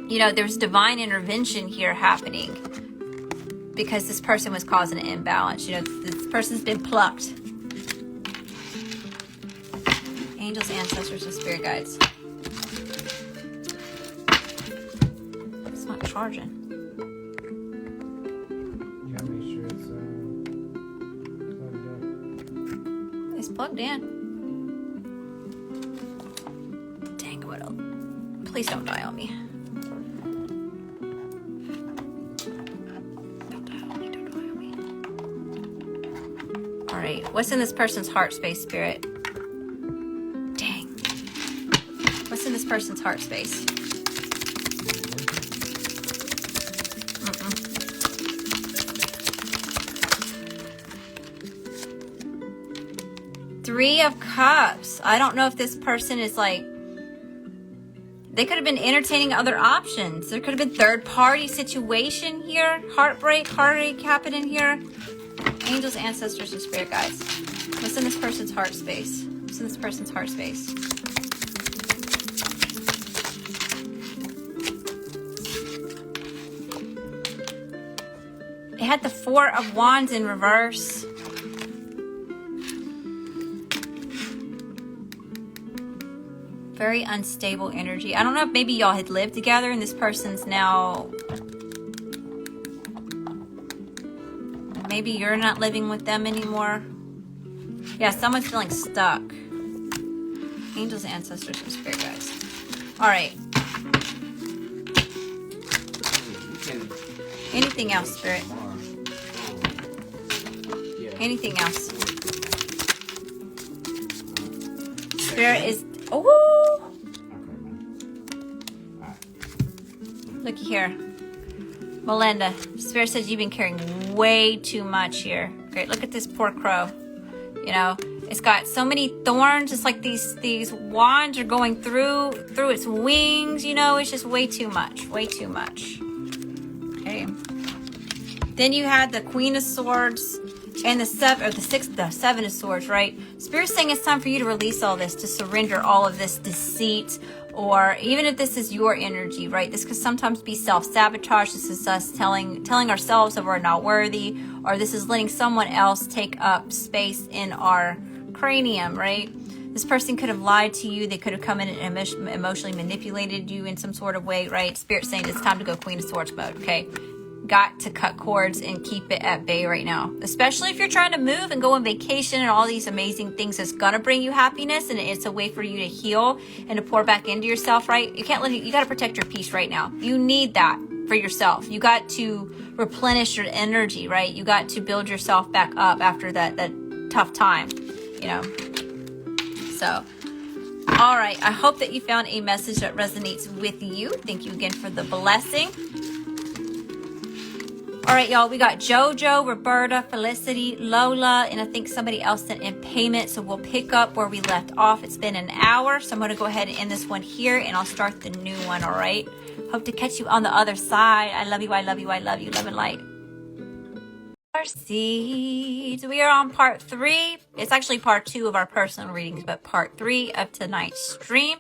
Speaker 1: you know, there's divine intervention here happening because this person was causing an imbalance. You know, this person's been plucked. Angels, ancestors, and spirit guides. It's not charging.
Speaker 2: Yeah, make sure it's plugged up.
Speaker 1: It's plugged in. Dang, what else? Please don't die on me. Don't die on me, don't die on me. Alright, what's in this person's heart space, spirit? Dang. What's in this person's heart space? Three of Cups. I don't know if this person is like, they could have been entertaining other options. There could have been third party situation here. Heartbreak, heartache happening here. Angels, ancestors, and spirit guides. What's in this person's heart space? What's in this person's heart space? It had the Four of Wands in reverse. Very unstable energy. I don't know if maybe y'all had lived together and this person's now... Maybe you're not living with them anymore. Yeah, someone's feeling stuck. Angels, ancestors, and spirit guides. Alright. Anything else, spirit? Anything else? Spirit is... Oh! Looky here. Melinda, Spirit says you've been carrying way too much here. Great, look at this poor crow. You know, it's got so many thorns. It's like these wands are going through its wings. You know, it's just way too much. Way too much. Okay. Then you had the Queen of Swords and the Seven of Swords, right? Spirit's saying it's time for you to release all this, to surrender all of this deceit, or even if this is your energy, right? This could sometimes be self-sabotage. This is us telling ourselves that we're not worthy, or this is letting someone else take up space in our cranium, right? This person could have lied to you. They could have come in and emotionally manipulated you in some sort of way, right? Spirit's saying it's time to go Queen of Swords mode, okay? Got to cut cords and keep it at bay right now, especially if you're trying to move and go on vacation and all these amazing things that's gonna bring you happiness, and it's a way for you to heal and to pour back into yourself, right? You can't let it, you got to protect your peace right now. You need that for yourself. You got to replenish your energy, right? You got to build yourself back up after that tough time, you know. So all right, I hope that you found a message that resonates with you. Thank you again for the blessing. All right, y'all, we got JoJo, Roberta, Felicity, Lola, and I think somebody else sent in payment. So we'll pick up where we left off. It's been an hour, so I'm going to go ahead and end this one here, and I'll start the new one, all right? Hope to catch you on the other side. I love you, I love you, I love you. Love and light. Our seeds. We are on part 3. It's actually part 2 of our personal readings, but part 3 of tonight's stream.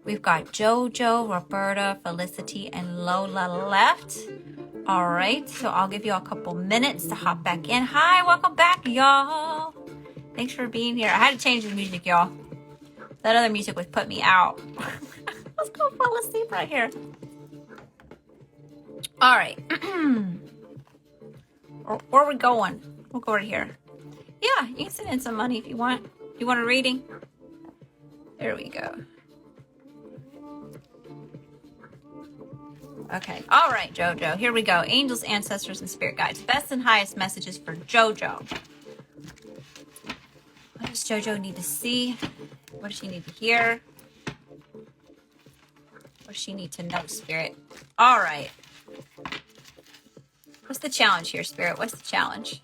Speaker 1: We've got JoJo, Roberta, Felicity, and Lola left. All right, so I'll give you a couple minutes to hop back in. Hi, welcome back, y'all. Thanks for being here. I had to change the music, y'all. That other music would put me out. Let's go fall asleep right here. All right. Where are we going? We'll go right here. Yeah, you can send in some money if you want. You want a reading? There we go. Okay. All right, JoJo. Here we go. Angels, ancestors, and spirit guides. Best and highest messages for JoJo. What does JoJo need to see? What does she need to hear? What does she need to know, spirit? All right. What's the challenge here, spirit? What's the challenge?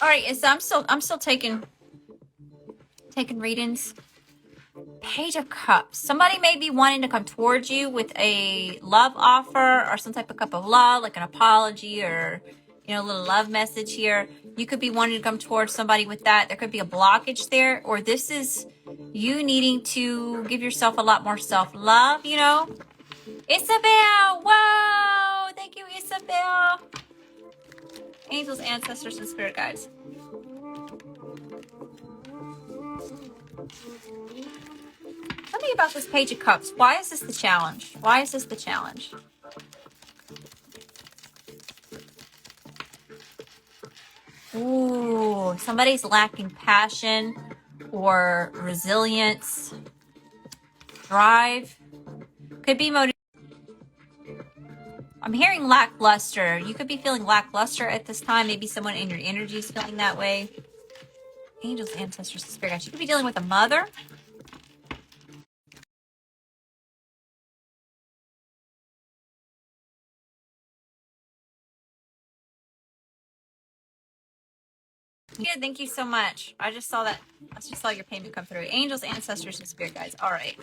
Speaker 1: All right, so I'm still taking readings. Page of Cups. Somebody may be wanting to come towards you with a love offer or some type of cup of love, like an apology or, you know, a little love message here. You could be wanting to come towards somebody with that. There could be a blockage there, or this is you needing to give yourself a lot more self-love, you know. Isabel! Whoa! Thank you, Isabel. Angels, ancestors, and spirit guides. Tell me about this Page of Cups. Why is this the challenge? Why is this the challenge? Ooh, somebody's lacking passion or resilience, drive. Could be motivation. I'm hearing lackluster. You could be feeling lackluster at this time. Maybe someone in your energy is feeling that way. Angels, ancestors, and spirit guides. You could be dealing with a mother. Yeah, thank you so much. I just saw that. I just saw your payment come through. Angels, ancestors, and spirit guides. All right.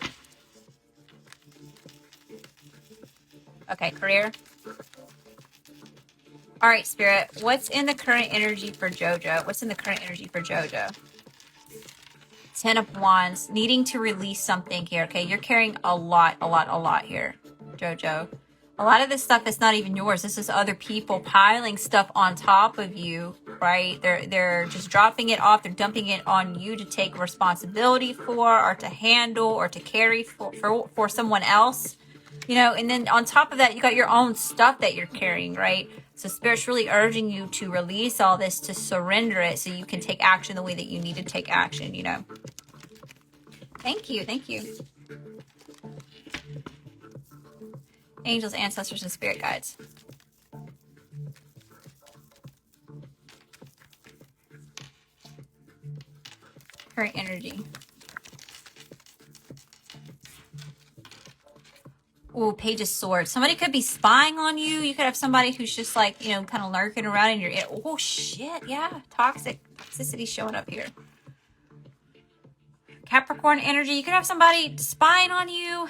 Speaker 1: Okay, career. All right, spirit. What's in the current energy for JoJo? What's in the current energy for JoJo? 10 of Wands. Needing to release something here. Okay, you're carrying a lot here, JoJo. A lot of this stuff is not even yours. This is other people piling stuff on top of you, right? They're just dropping it off. They're dumping it on you to take responsibility for, or to handle, or to carry for someone else. You know, and then on top of that, you got your own stuff that you're carrying, right? So Spirit's really urging you to release all this, to surrender it, so you can take action the way that you need to take action, you know. Thank you. Thank you. Angels, ancestors, and spirit guides. Current energy. Ooh, Page of Swords. Somebody could be spying on you. You could have somebody who's just like, you know, kind of lurking around in your ear. Oh, shit. Yeah. Toxicity showing up here. Capricorn energy. You could have somebody spying on you.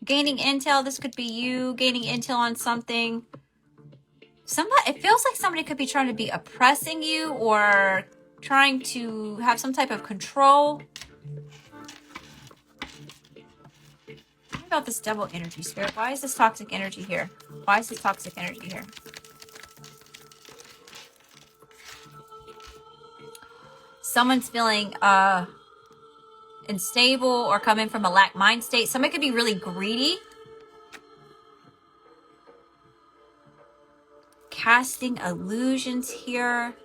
Speaker 1: Gaining intel. This could be you gaining intel on something. It feels like somebody could be trying to be oppressing you or trying to have some type of control. What about this double energy, Spirit? Why is this toxic energy here? Why is this toxic energy here? Someone's feeling unstable or coming from a lack mind state. Somebody could be really greedy. Casting illusions here.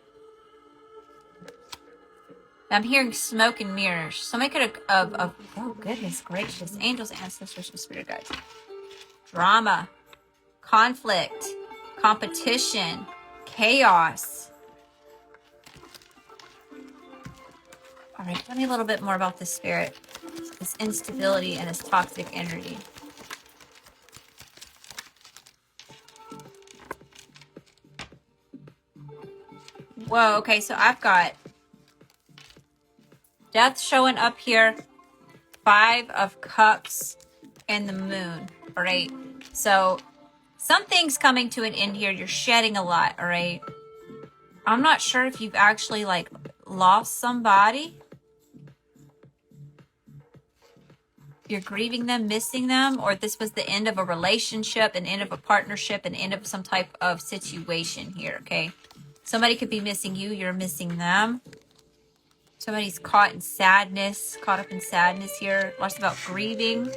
Speaker 1: I'm hearing smoke and mirrors. Somebody could have, oh goodness gracious. Angels, ancestors, and spirit guides. Drama. Conflict. Competition. Chaos. All right, tell me a little bit more about this spirit. This instability and this toxic energy. Whoa, okay, so I've got Death showing up here. 5 of Cups and the Moon. All right, so something's coming to an end here. You're shedding a lot, all right? I'm not sure if you've actually, like, lost somebody. You're grieving them, missing them, or this was the end of a relationship, an end of a partnership, an end of some type of situation here, okay? Somebody could be missing you. You're missing them. Somebody's caught up in sadness here. Lots about grieving.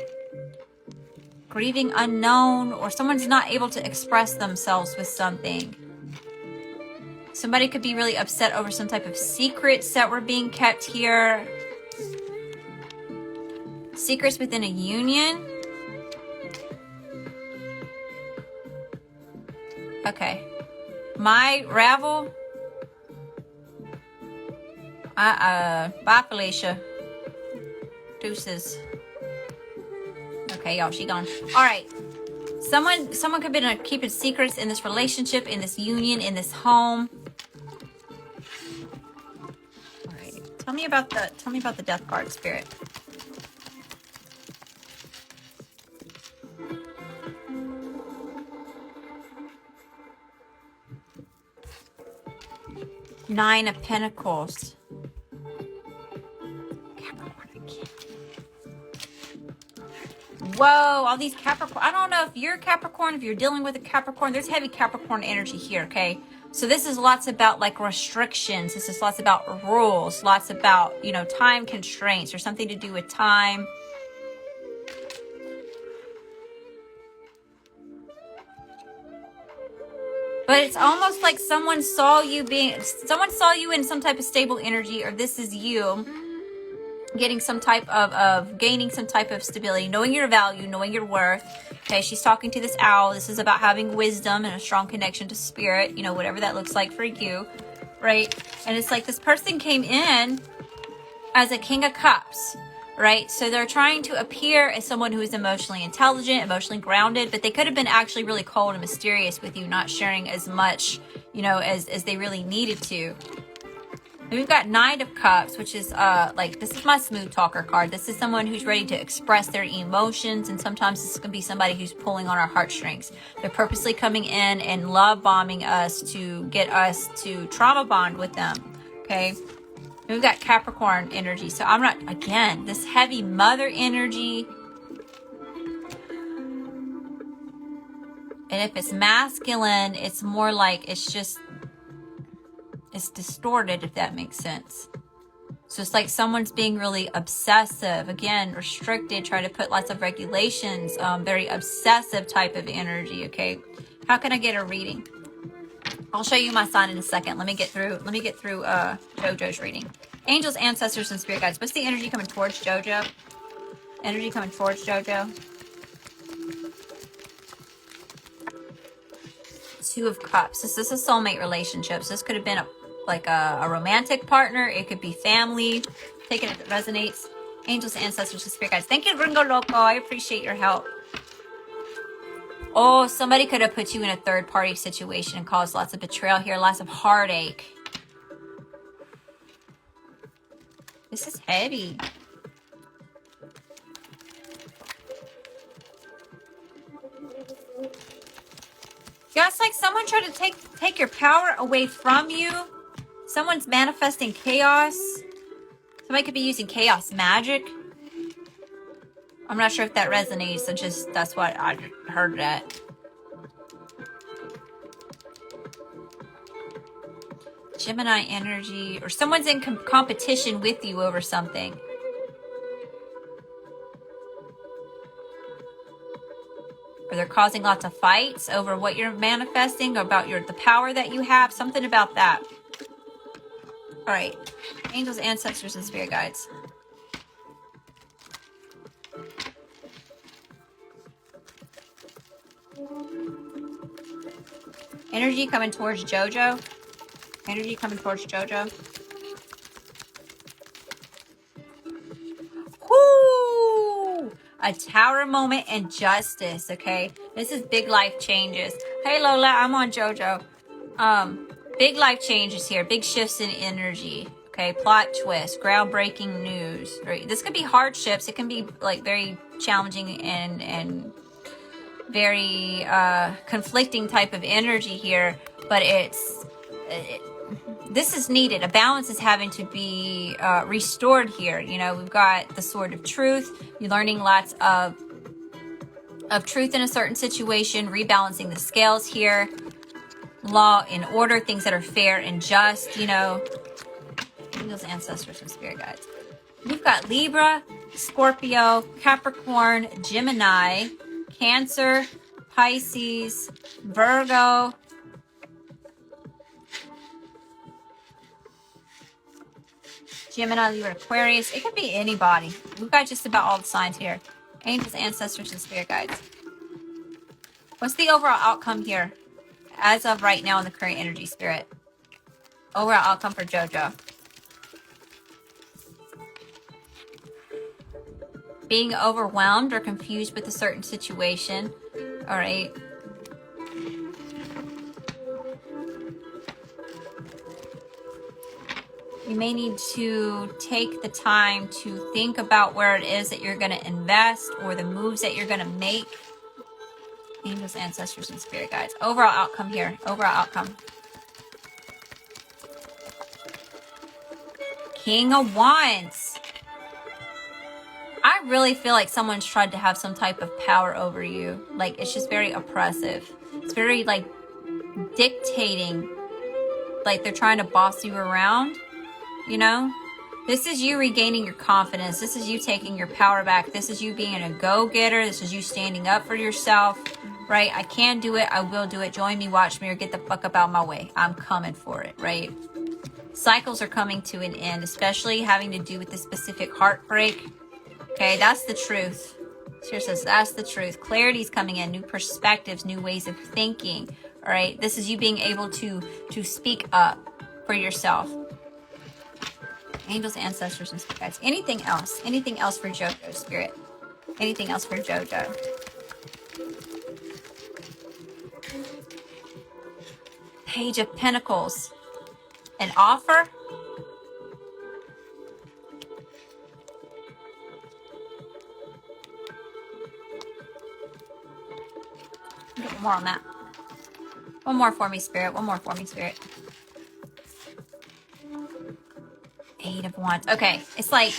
Speaker 1: Grieving unknown, or someone's not able to express themselves with something. Somebody could be really upset over some type of secrets that were being kept here. Secrets within a union. Okay. My Ravel. Bye, Felicia. Deuces. Okay, y'all, she gone. All right. Someone could be keeping secrets in this relationship, in this union, in this home. Tell me about the death card, Spirit. Nine of Pentacles. Capricorn again. Whoa, all these Capricorn. I don't know if you're Capricorn, if you're dealing with a Capricorn. There's heavy Capricorn energy here, okay? So this is lots about like restrictions. This is lots about rules, lots about, you know, time constraints or something to do with time. But it's almost like someone saw you in some type of stable energy, or this is you getting some type of gaining some type of stability, knowing your value, knowing your worth. Okay, she's talking to this owl. This is about having wisdom and a strong connection to spirit, you know, whatever that looks like for you, right? And it's like this person came in as a King of Cups, right? So they're trying to appear as someone who is emotionally intelligent, emotionally grounded, but they could have been actually really cold and mysterious with you, not sharing as much, you know, as they really needed to. And we've got Knight of Cups, which is like, this is my smooth talker card. This is someone who's ready to express their emotions, and sometimes this can be somebody who's pulling on our heartstrings. They're purposely coming in and love bombing us to get us to trauma bond with them, okay? We've got Capricorn energy. So I'm not, again, this heavy mother energy. And if it's masculine, it's more like it's distorted, if that makes sense. So it's like someone's being really obsessive. Again, restricted, try to put lots of regulations, very obsessive type of energy, okay? How can I get a reading? I'll show you my sign in a second. Let me get through JoJo's reading. Angels, ancestors, and spirit guides. What's the energy coming towards JoJo? Energy coming towards JoJo. Two of Cups. This is a soulmate relationship. So this could have been a romantic partner. It could be family. Take it if it resonates. Angels, ancestors, and spirit guides. Thank you, Gringo Loco. I appreciate your help. Oh, somebody could have put you in a third-party situation and caused lots of betrayal here, lots of heartache. This is heavy. Yeah, it's like someone tried to take your power away from you. Someone's manifesting chaos. Somebody could be using chaos magic. I'm not sure if that resonates. That's what I heard that. Gemini energy, or someone's in competition with you over something. Or they're causing lots of fights over what you're manifesting, or about the power that you have. Something about that. All right. Angels, ancestors, and spirit guides. Energy coming towards JoJo. Energy coming towards JoJo. Whoo! A tower moment and justice, okay? This is big life changes. Hey, Lola, I'm on JoJo. Big life changes here. Big shifts in energy. Okay, plot twist, groundbreaking news. Right? This could be hardships. It can be like very challenging and very conflicting type of energy here. But this is needed. A balance is having to be restored here. You know, we've got the sword of truth. You're learning lots of truth in a certain situation, rebalancing the scales here. Law and order, things that are fair and just, you know. Angels, ancestors, and spirit guides. We've got Libra, Scorpio, Capricorn, Gemini, Cancer, Pisces, Virgo, Gemini, Libra, Aquarius. It could be anybody. We've got just about all the signs here. Angels, ancestors, and spirit guides. What's the overall outcome here as of right now in the current energy, spirit? Overall outcome for JoJo. Being overwhelmed or confused with a certain situation. All right. You may need to take the time to think about where it is that you're going to invest or the moves that you're going to make. Angels, ancestors, and spirit guides. Overall outcome here. Overall outcome. King of Wands. I really feel like someone's tried to have some type of power over you. Like, it's just very oppressive. It's very, like, dictating. Like, they're trying to boss you around, you know? This is you regaining your confidence. This is you taking your power back. This is you being a go-getter. This is you standing up for yourself, right? I can do it. I will do it. Join me, watch me, or get the fuck up out of my way. I'm coming for it, right? Cycles are coming to an end, especially having to do with the specific heartbreak. Okay, that's the truth. Seriously, that's the truth. Clarity's coming in, new perspectives, new ways of thinking. All right, this is you being able to speak up for yourself. Angels, ancestors, and spirit guides. Anything else? Anything else for JoJo, spirit? Anything else for JoJo? Page of Pentacles. An offer? Get one more on that. One more for me, spirit. One more for me, spirit. Eight of Wands. Okay, it's like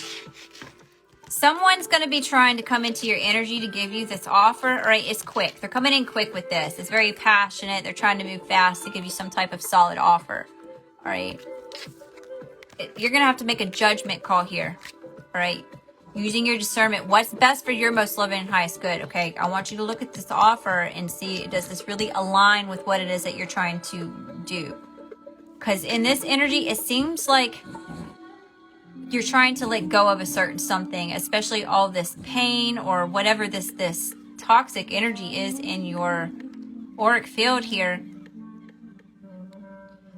Speaker 1: someone's going to be trying to come into your energy to give you this offer. All right, it's quick. They're coming in quick with this. It's very passionate. They're trying to move fast to give you some type of solid offer. All right. You're going to have to make a judgment call here. All right. Using your discernment. What's best for your most loving and highest good. Okay. I want you to look at this offer and see, does this really align with what it is that you're trying to do? Because in this energy, it seems like you're trying to let go of a certain something, especially all this pain or whatever this toxic energy is in your auric field here.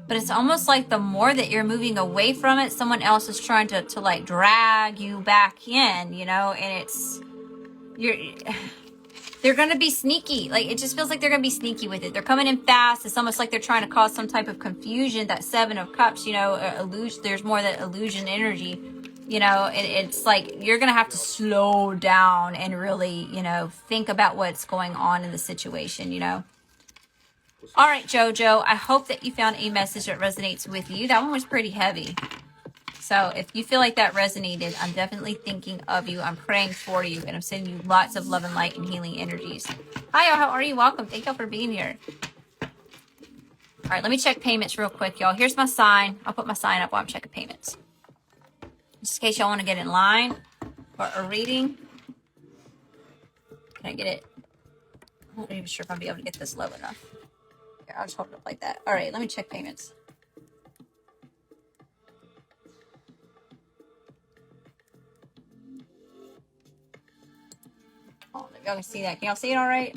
Speaker 1: But it's almost like the more that you're moving away from it, someone else is trying to like drag you back in, you know, and they're going to be sneaky. Like, it just feels like they're going to be sneaky with it. They're coming in fast. It's almost like they're trying to cause some type of confusion. That Seven of Cups, you know, illusion, there's more that illusion energy, you know, it's like you're going to have to slow down and really, you know, think about what's going on in the situation, you know. All right, JoJo, I hope that you found a message that resonates with you. That one was pretty heavy. So if you feel like that resonated, I'm definitely thinking of you. I'm praying for you, and I'm sending you lots of love and light and healing energies. Hi, y'all. How are you? Welcome. Thank y'all for being here. All right, let me check payments real quick, y'all. Here's my sign. I'll put my sign up while I'm checking payments. Just in case y'all want to get in line for a reading. Can I get it? I'm not even sure if I'll be able to get this low enough. Here, I'll just hold it up like that. All right, let me check payments. Oh, y'all can see that. Can y'all see it all right?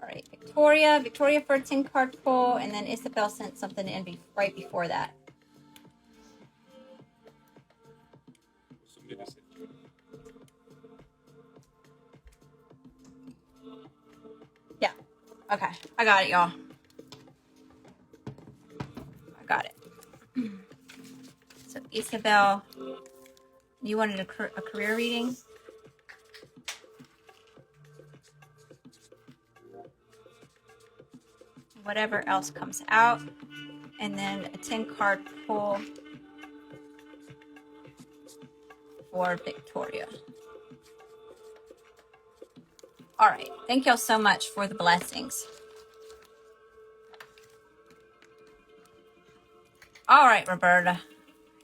Speaker 1: All right, Victoria for a 10-card pull, and then Isabel sent something in right before that. Yeah, okay, I got it, y'all. I got it. So Isabel, you wanted a career reading? Whatever else comes out, and then a 10-card pull for Victoria. All right, thank y'all so much for the blessings. All right, Roberta,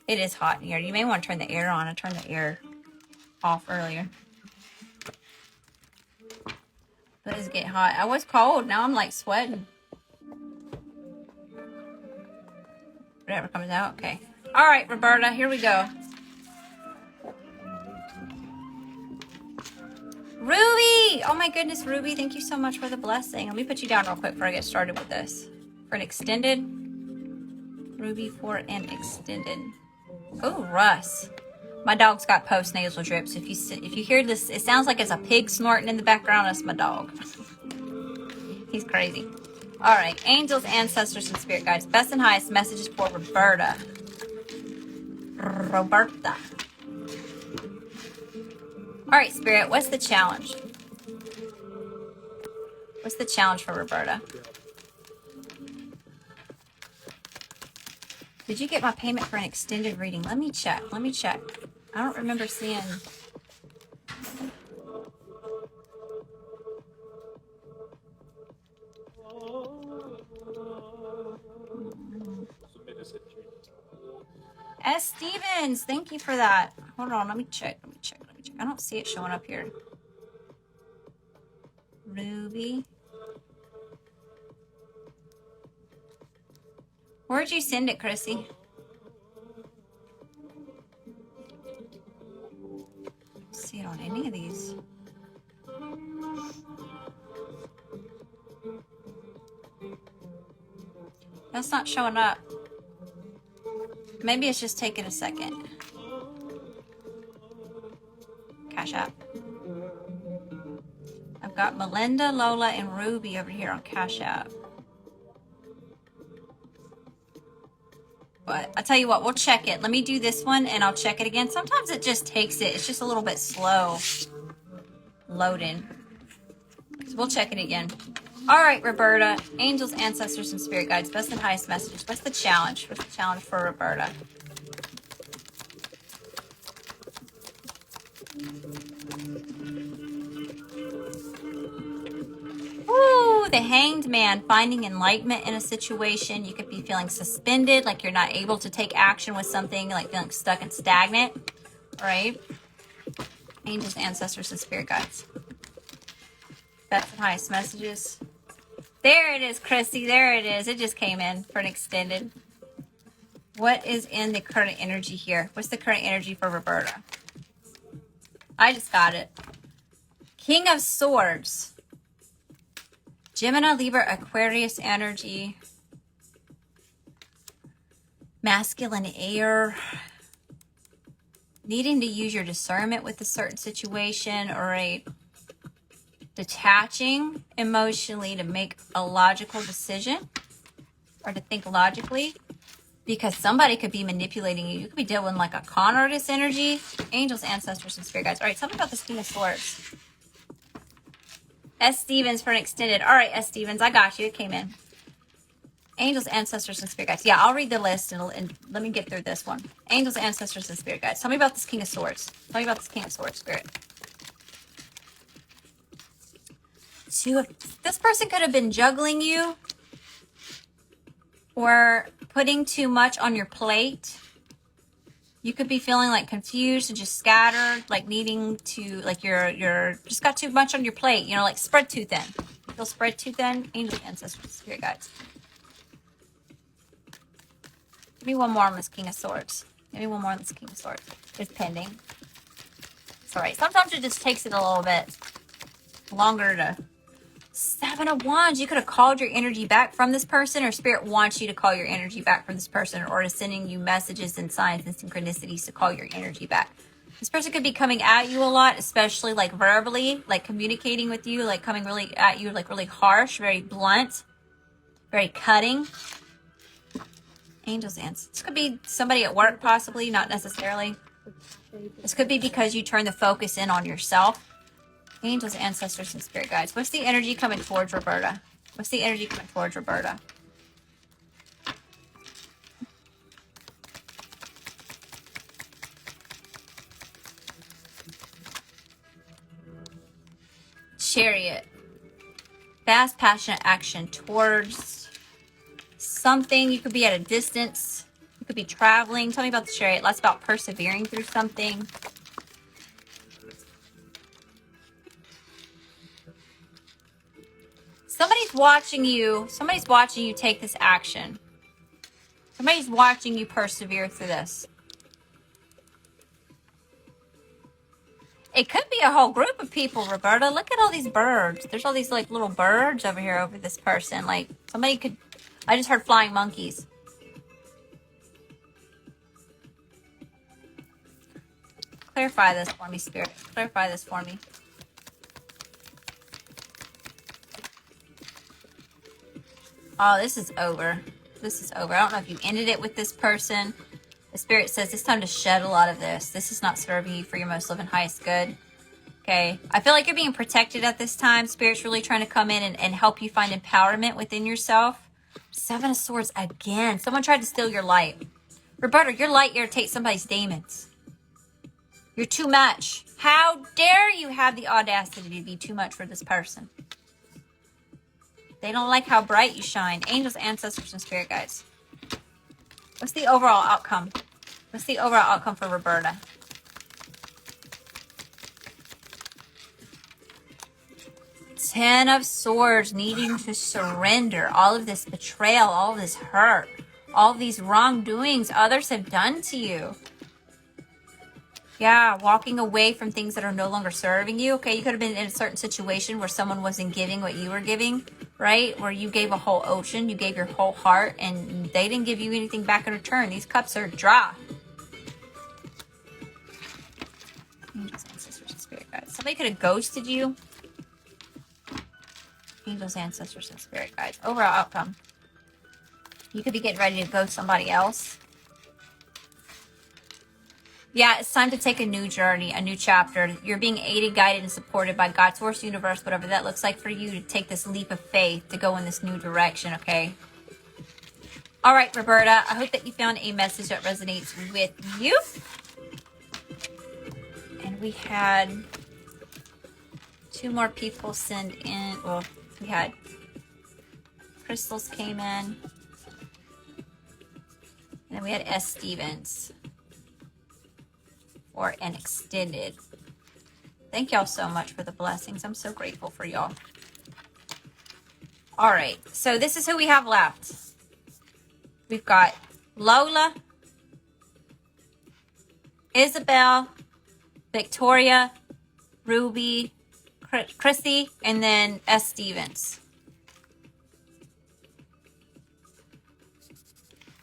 Speaker 1: it is hot in here. You may want to turn the air on. I turned the air off earlier. But it's getting hot. I was cold. Now I'm like sweating. Whatever comes out. Okay. All right, Roberta, here we go. Ruby! Oh my goodness, Ruby, thank you so much for the blessing. Let me put you down real quick before I get started with this. For an extended. Ruby for an extended. Oh, Russ. My dog's got post-nasal drips. If you hear this, it sounds like it's a pig snorting in the background. That's my dog. He's crazy. All right, angels, ancestors, and spirit guides. Best and highest messages for Roberta. Roberta. All right, spirit, what's the challenge? What's the challenge for Roberta? Did you get my payment for an extended reading? Let me check. Let me check. I don't remember seeing. S. Stevens, thank you for that. Hold on, let me check. Let me check. Let me check. I don't see it showing up here. Ruby. Where'd you send it, Chrissy? Don't see it on any of these. That's not showing up. Maybe it's just taking a second. Cash App. I've got Melinda, Lola, and Ruby over here on Cash App. But I tell you what, we'll check it. Let me do this one and I'll check it again. Sometimes it just takes it. It's just a little bit slow loading. So we'll check it again. All right, Roberta. Angels, ancestors, and spirit guides. Best and highest messages. What's the challenge? What's the challenge for Roberta? Ooh, the Hanged Man. Finding enlightenment in a situation. You could be feeling suspended, like you're not able to take action with something, like feeling stuck and stagnant. All right. Angels, ancestors, and spirit guides. Best and highest messages. There it is, Chrissy. There it is. It just came in for an extended. What is in the current energy here? What's the current energy for Roberta? I just got it. King of Swords. Gemini, Libra, Aquarius energy. Masculine air. Needing to use your discernment with a certain situation, or a detaching emotionally to make a logical decision or to think logically, because somebody could be manipulating you. You could be dealing like a con artist energy. Angels, ancestors, and spirit guides. All right, tell me about this King of Swords. S. Stevens for an extended. All right, S. Stevens, I got you. It came in. Angels, ancestors, and spirit guides. Yeah, I'll read the list and let me get through this one. Angels, ancestors, and spirit guides. Tell me about this King of Swords. Tell me about this King of Swords, spirit. This person could have been juggling you or putting too much on your plate. You could be feeling like confused and just scattered, like needing to, like you're just got too much on your plate, you know, like spread too thin. You feel spread too thin? Angels, ancestors, spirit guides. Give me one more on this King of Swords. Give me one more on this King of Swords. It's pending. It's all right. Sometimes it just takes it a little bit longer to... Seven of Wands. You could have called your energy back from this person, or Spirit wants you to call your energy back from this person, or is sending you messages and signs and synchronicities to call your energy back. This person could be coming at you a lot, especially like verbally, like communicating with you, like coming really at you, like really harsh, very blunt, very cutting. Angels, ants. This could be somebody at work, possibly, not necessarily. This could be because you turn the focus in on yourself. Angels, ancestors, and spirit guides. What's the energy coming towards Roberta? What's the energy coming towards Roberta? Chariot. Fast, passionate action towards something. You could be at a distance. You could be traveling. Tell me about the Chariot. That's about persevering through something. Somebody's watching you. Somebody's watching you take this action. Somebody's watching you persevere through this. It could be a whole group of people, Roberta. Look at all these birds. There's all these like little birds over here over this person. Like somebody could... I just heard flying monkeys. Clarify this for me, Spirit. Clarify this for me. Oh, this is over. This is over. I don't know if you ended it with this person. The Spirit says it's time to shed a lot of this. This is not serving you for your most living highest good. Okay. I feel like you're being protected at this time. Spirit's really trying to come in and help you find empowerment within yourself. 7 of Swords again. Someone tried to steal your light. Roberta, your light irritates somebody's demons. You're too much. How dare you have the audacity to be too much for this person? They don't like how bright you shine. Angels, ancestors, and spirit guides. What's the overall outcome? What's the overall outcome for Roberta? Ten of Swords, needing to surrender. All of this betrayal, all of this hurt, all of these wrongdoings others have done to you. Yeah, walking away from things that are no longer serving you. Okay, you could have been in a certain situation where someone wasn't giving what you were giving, right? Where you gave a whole ocean, you gave your whole heart, and they didn't give you anything back in return. These cups are dry. Angels, ancestors, and spirit guides. Somebody could have ghosted you. Angels, ancestors, and spirit guides. Overall outcome. You could be getting ready to ghost somebody else. Yeah, it's time to take a new journey, a new chapter. You're being aided, guided, and supported by God, source, universe, whatever that looks like for you, to take this leap of faith to go in this new direction, okay? All right, Roberta, I hope that you found a message that resonates with you. And we had 2 more people send in. Well, we had Crystals came in. And then we had S. Stevens. Or an extended. Thank y'all so much for the blessings. I'm so grateful for y'all. All right. So this is who we have left. We've got Lola, Isabel, Victoria, Ruby, Chrissy, and then S. Stevens.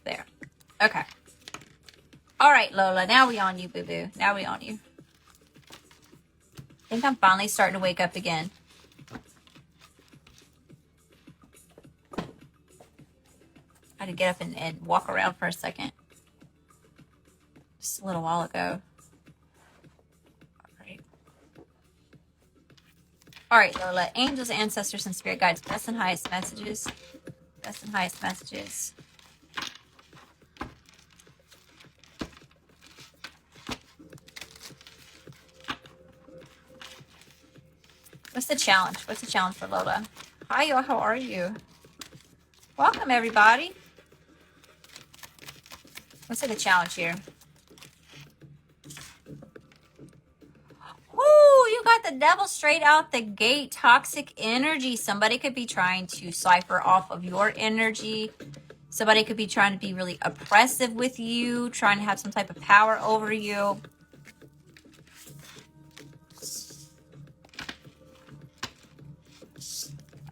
Speaker 1: There. Okay. All right, Lola, now we on you, boo-boo. Now we on you. I think I'm finally starting to wake up again. I had to get up and walk around for a second. Just a little while ago. All right. All right, Lola. Angels, ancestors, and spirit guides. Best and highest messages. Best and highest messages. What's the challenge? What's the challenge for Lola? Hi, y'all. How are you? Welcome, everybody. What's the challenge here? Ooh, you got the devil straight out the gate. Toxic energy. Somebody could be trying to cipher off of your energy. Somebody could be trying to be really oppressive with you, trying to have some type of power over you.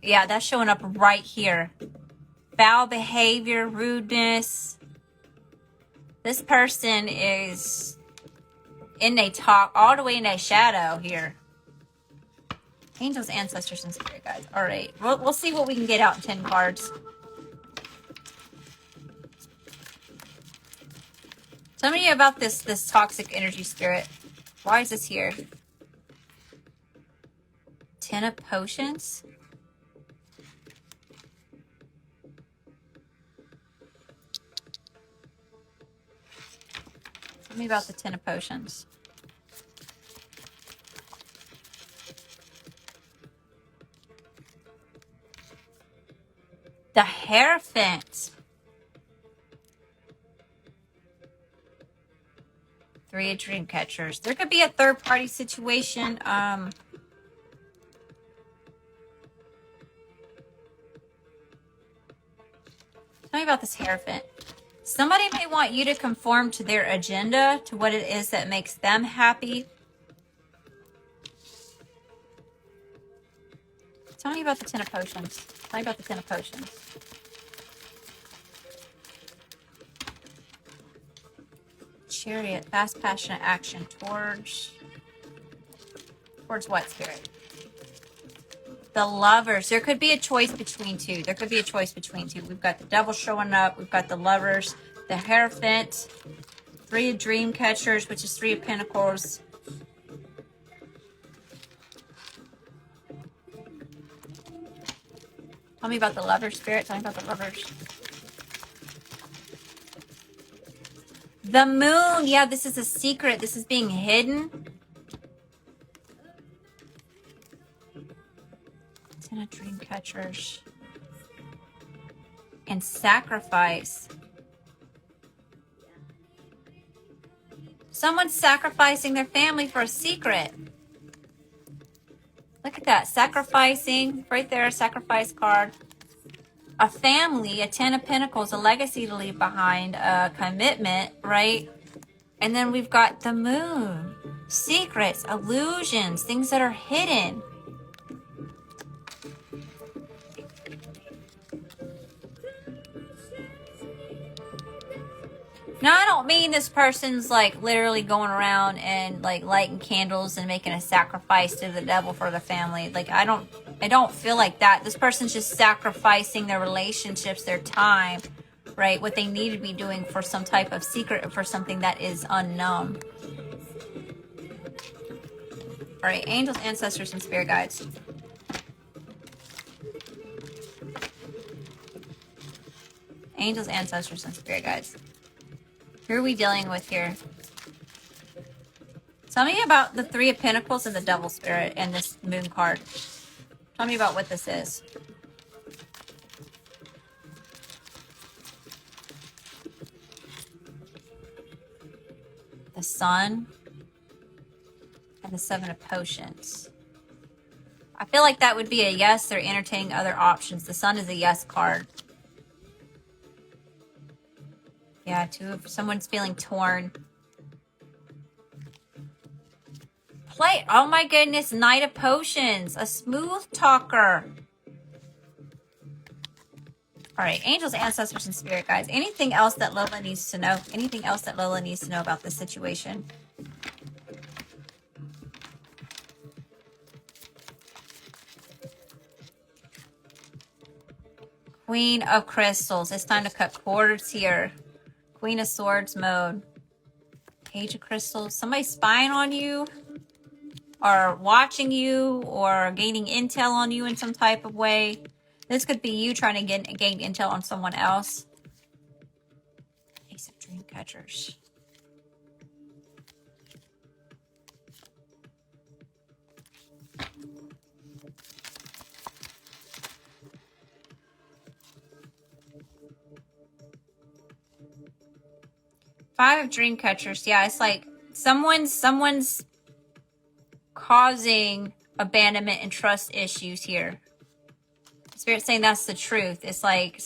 Speaker 1: Yeah, that's showing up right here. Foul behavior, rudeness. This person is in a talk, all the way in a shadow here. Angels, ancestors, and spirit guides. All right, we'll see what we can get out in 10 cards. Tell me about this toxic energy spirit. Why is this here? 10 of potions. Tell me about the 10 of potions. The Hierophant. 3 of dream catchers. There could be a third party situation. Tell me about this Hierophant. Somebody may want you to conform to their agenda, to what it is that makes them happy. Tell me about the 10 of potions. Tell me about the 10 of potions. Chariot. Fast, passionate action. Towards what, Spirit? The Lovers. There could be a choice between two. There could be a choice between two. We've got the Devil showing up. We've got the Lovers. The Hierophant. 3 of Dream Catchers, which is 3 of Pentacles. Tell me about the Lovers, Spirit. Tell me about the Lovers. The Moon. Yeah, this is a secret. This is being hidden. 10 of Dream Catchers. And Sacrifice. Someone's sacrificing their family for a secret. Look at that. Sacrificing. Right there, a sacrifice card. A family, a 10 of Pentacles, a legacy to leave behind, a commitment, right? And then we've got the Moon. Secrets, illusions, things that are hidden. Now, I don't mean this person's like literally going around and like lighting candles and making a sacrifice to the devil for the family. Like, I don't feel like that. This person's just sacrificing their relationships, their time, right? What they need to be doing for some type of secret, for something that is unknown. All right, angels, ancestors, and spirit guides. Angels, ancestors, and spirit guides. Who are we dealing with here? Tell me about the 3 of Pentacles and the Devil Spirit and this Moon card. Tell me about what this is. The Sun and the 7 of Potions. I feel like that would be a yes. They're entertaining other options. The Sun is a yes card. Yeah, someone's feeling torn. Oh my goodness, Knight of Potions, a smooth talker. All right, angels, ancestors, and spirit guides. Anything else that Lola needs to know? Anything else that Lola needs to know about this situation? Queen of Crystals. It's time to cut cords here. Queen of Swords mode. Page of Crystals. Somebody spying on you, or watching you, or gaining intel on you in some type of way. This could be you trying to gain intel on someone else. Ace of Dream Catchers. Five of Dream Catchers. Yeah, it's like someone's causing abandonment and trust issues here. Spirit's saying that's the truth. It's like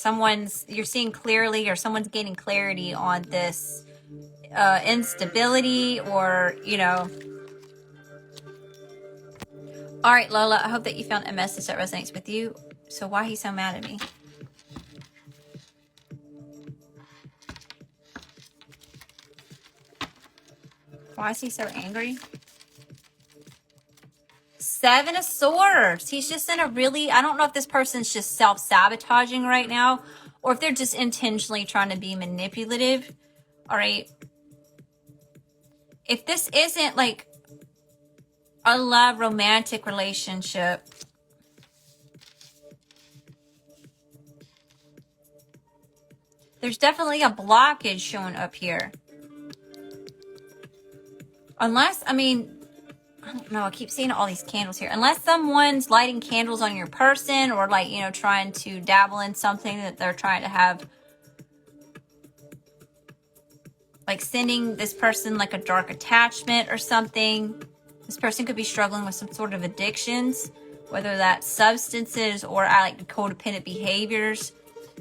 Speaker 1: you're seeing clearly, or someone's gaining clarity on this instability, or, you know. All right, Lola, I hope that you found a message that resonates with you. So why he's so mad at me? Why is he so angry? 7 of Swords. He's just in a really, I don't know if this person's just self-sabotaging right now, or if they're just intentionally trying to be manipulative. All right. If this isn't like a love romantic relationship, there's definitely a blockage showing up here. Unless, I mean, I don't know, I keep seeing all these candles here. Unless someone's lighting candles on your person, or like, you know, trying to dabble in something that they're trying to have, like sending this person like a dark attachment or something. This person could be struggling with some sort of addictions, whether that's substances or like codependent behaviors.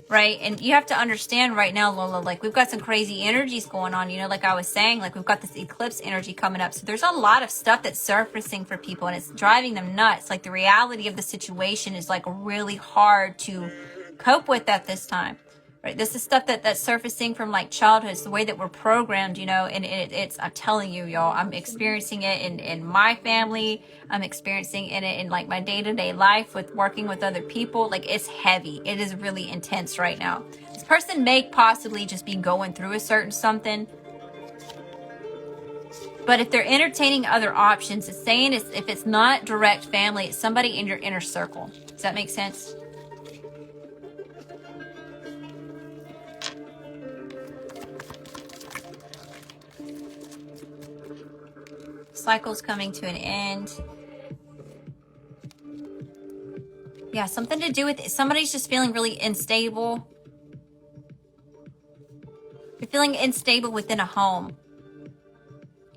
Speaker 1: Right? And you have to understand right now, Lola, like we've got some crazy energies going on, you know, like I was saying, like we've got this eclipse energy coming up. So there's a lot of stuff that's surfacing for people, and it's driving them nuts. Like the reality of the situation is like really hard to cope with at this time. right? This is stuff that's surfacing from like childhood. It's the way that we're programmed, you know, and it's, I'm telling you, y'all, I'm experiencing it in my family. I'm experiencing it in like my day-to-day life with working with other people. Like, it's heavy. It is really intense right now. This person may possibly just be going through a certain something. But if they're entertaining other options, it's saying if it's not direct family, it's somebody in your inner circle. Does that make sense? Cycle's coming to an end. Yeah, something to do with it. Somebody's just feeling really unstable. You're feeling unstable within a home.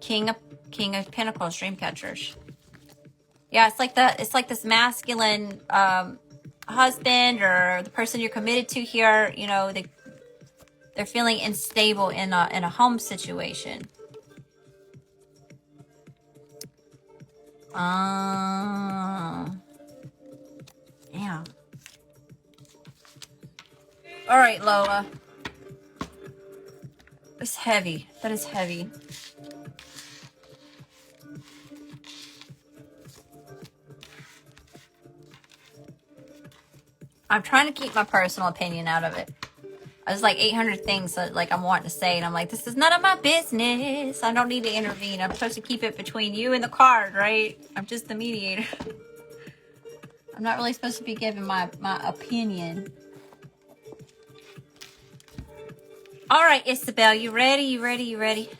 Speaker 1: King of Pentacles, dream catchers. Yeah, it's like this masculine husband or the person you're committed to here. You know, they're feeling unstable in a home situation. Yeah. All right, Lola. It's heavy. That is heavy. I'm trying to keep my personal opinion out of it. There's like 800 things that like I'm wanting to say, and I'm like, this is none of my business. I don't need to intervene. I'm supposed to keep it between you and the card, right? I'm just the mediator. I'm not really supposed to be giving my opinion. All right, Isabel, you ready? You ready? You ready?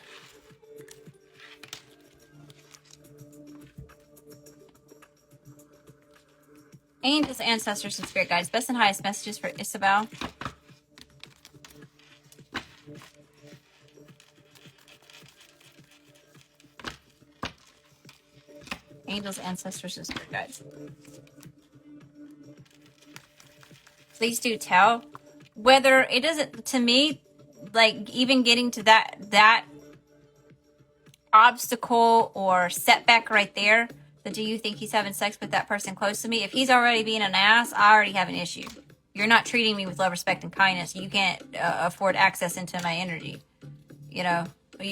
Speaker 1: Angels, ancestors, and spirit guides. Best and highest messages for Isabel. Angels, ancestors, and spirit guides. Please do tell. Whether it doesn't, to me, like even getting to that obstacle or setback right there, that do you think he's having sex with that person close to me? If he's already being an ass, I already have an issue. You're not treating me with love, respect, and kindness. You can't afford access into my energy. You know,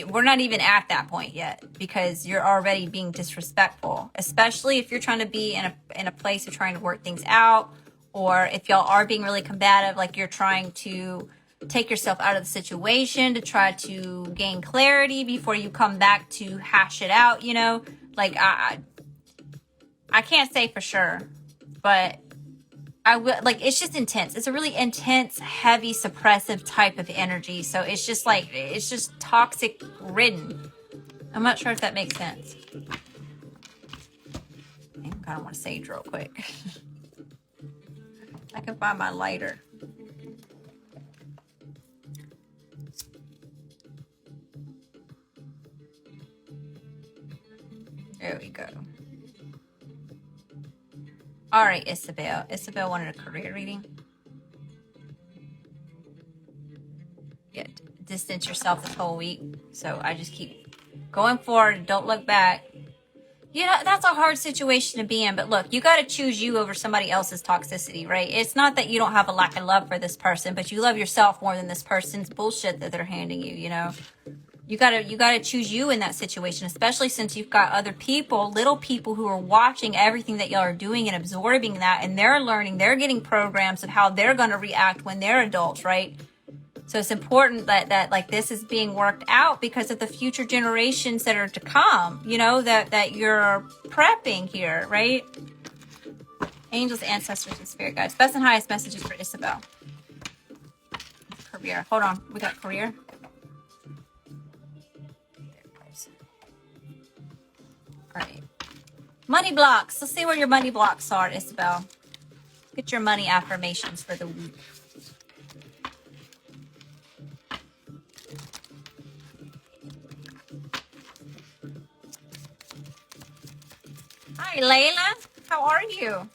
Speaker 1: we're not even at that point yet because you're already being disrespectful, especially if you're trying to be in a place of trying to work things out, or if y'all are being really combative, like you're trying to take yourself out of the situation to try to gain clarity before you come back to hash it out, you know? Like, I can't say for sure, but I will, like, it's just intense. It's a really intense, heavy, suppressive type of energy. So it's just like, it's just toxic ridden. I'm not sure if that makes sense. I kind of want to sage real quick. I can find my lighter. There we go. All right, Isabel. Isabel wanted a career reading. Yeah, distance yourself this whole week. So I just keep going forward. Don't look back. You know, that's a hard situation to be in. But look, you got to choose you over somebody else's toxicity, right? It's not that you don't have a lack of love for this person, but you love yourself more than this person's bullshit that they're handing you, you know? You gotta choose you in that situation, especially since you've got other people, little people who are watching everything that y'all are doing and absorbing that, and they're learning, they're getting programs of how they're gonna react when they're adults, right? So it's important that like this is being worked out because of the future generations that are to come, you know, that you're prepping here, right? Angels, ancestors, and spirit guides. Best and highest messages for Isabel. Career. Hold on. We got career. All right. Money blocks. Let's see where your money blocks are, Isabel. Get your money affirmations for the week. Hi, Layla. How are you?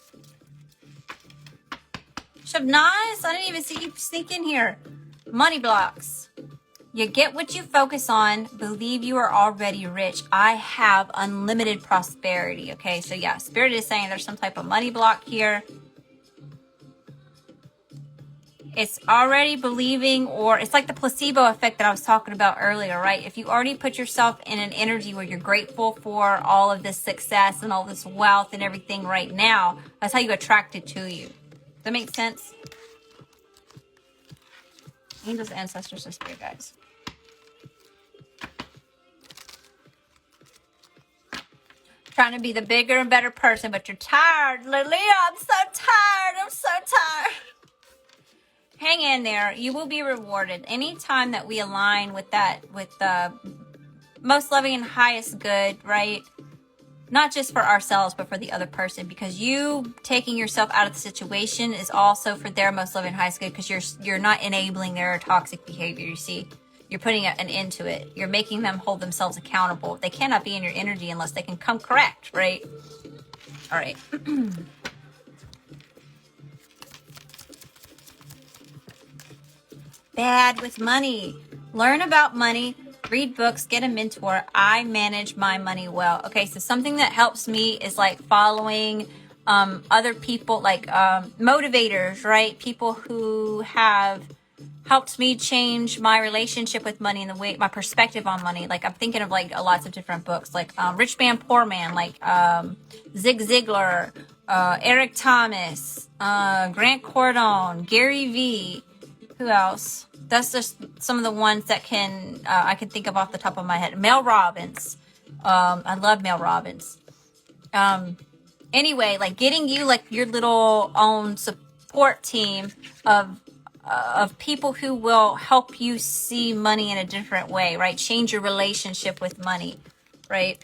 Speaker 1: Shabnaz, I didn't even see you sneak in here. Money blocks. You get what you focus on. Believe you are already rich. I have unlimited prosperity. Okay, so yeah, Spirit is saying there's some type of money block here. It's already believing, or it's like the placebo effect that I was talking about earlier, right? If you already put yourself in an energy where you're grateful for all of this success and all this wealth and everything right now, that's how you attract it to you. Does that make sense? Angels, ancestors, and spirit guides. Trying to be the bigger and better person, but you're tired. Lily, I'm so tired. I'm so tired. Hang in there. You will be rewarded. Anytime that we align with that, with the most loving and highest good, right? Not just for ourselves, but for the other person. Because you taking yourself out of the situation is also for their most loving and highest good, because you're not enabling their toxic behavior, you see. You're putting an end to it. You're making them hold themselves accountable. They cannot be in your energy unless they can come correct, right? All right. Bad with money. Learn about money. Read books. Get a mentor. I manage my money well. Okay, so something that helps me is like following other people, like motivators, right? People who have helped me change my relationship with money and the way, my perspective on money. Like I'm thinking of like lots of different books, like Rich Man, Poor Man, like Zig Ziglar, Eric Thomas, Grant Cardone, Gary Vee. Who else? That's just some of the ones that I can think of off the top of my head. Mel Robbins. I love Mel Robbins. Anyway, like getting you like your little own support team of people who will help you see money in a different way, right? Change your relationship with money, right?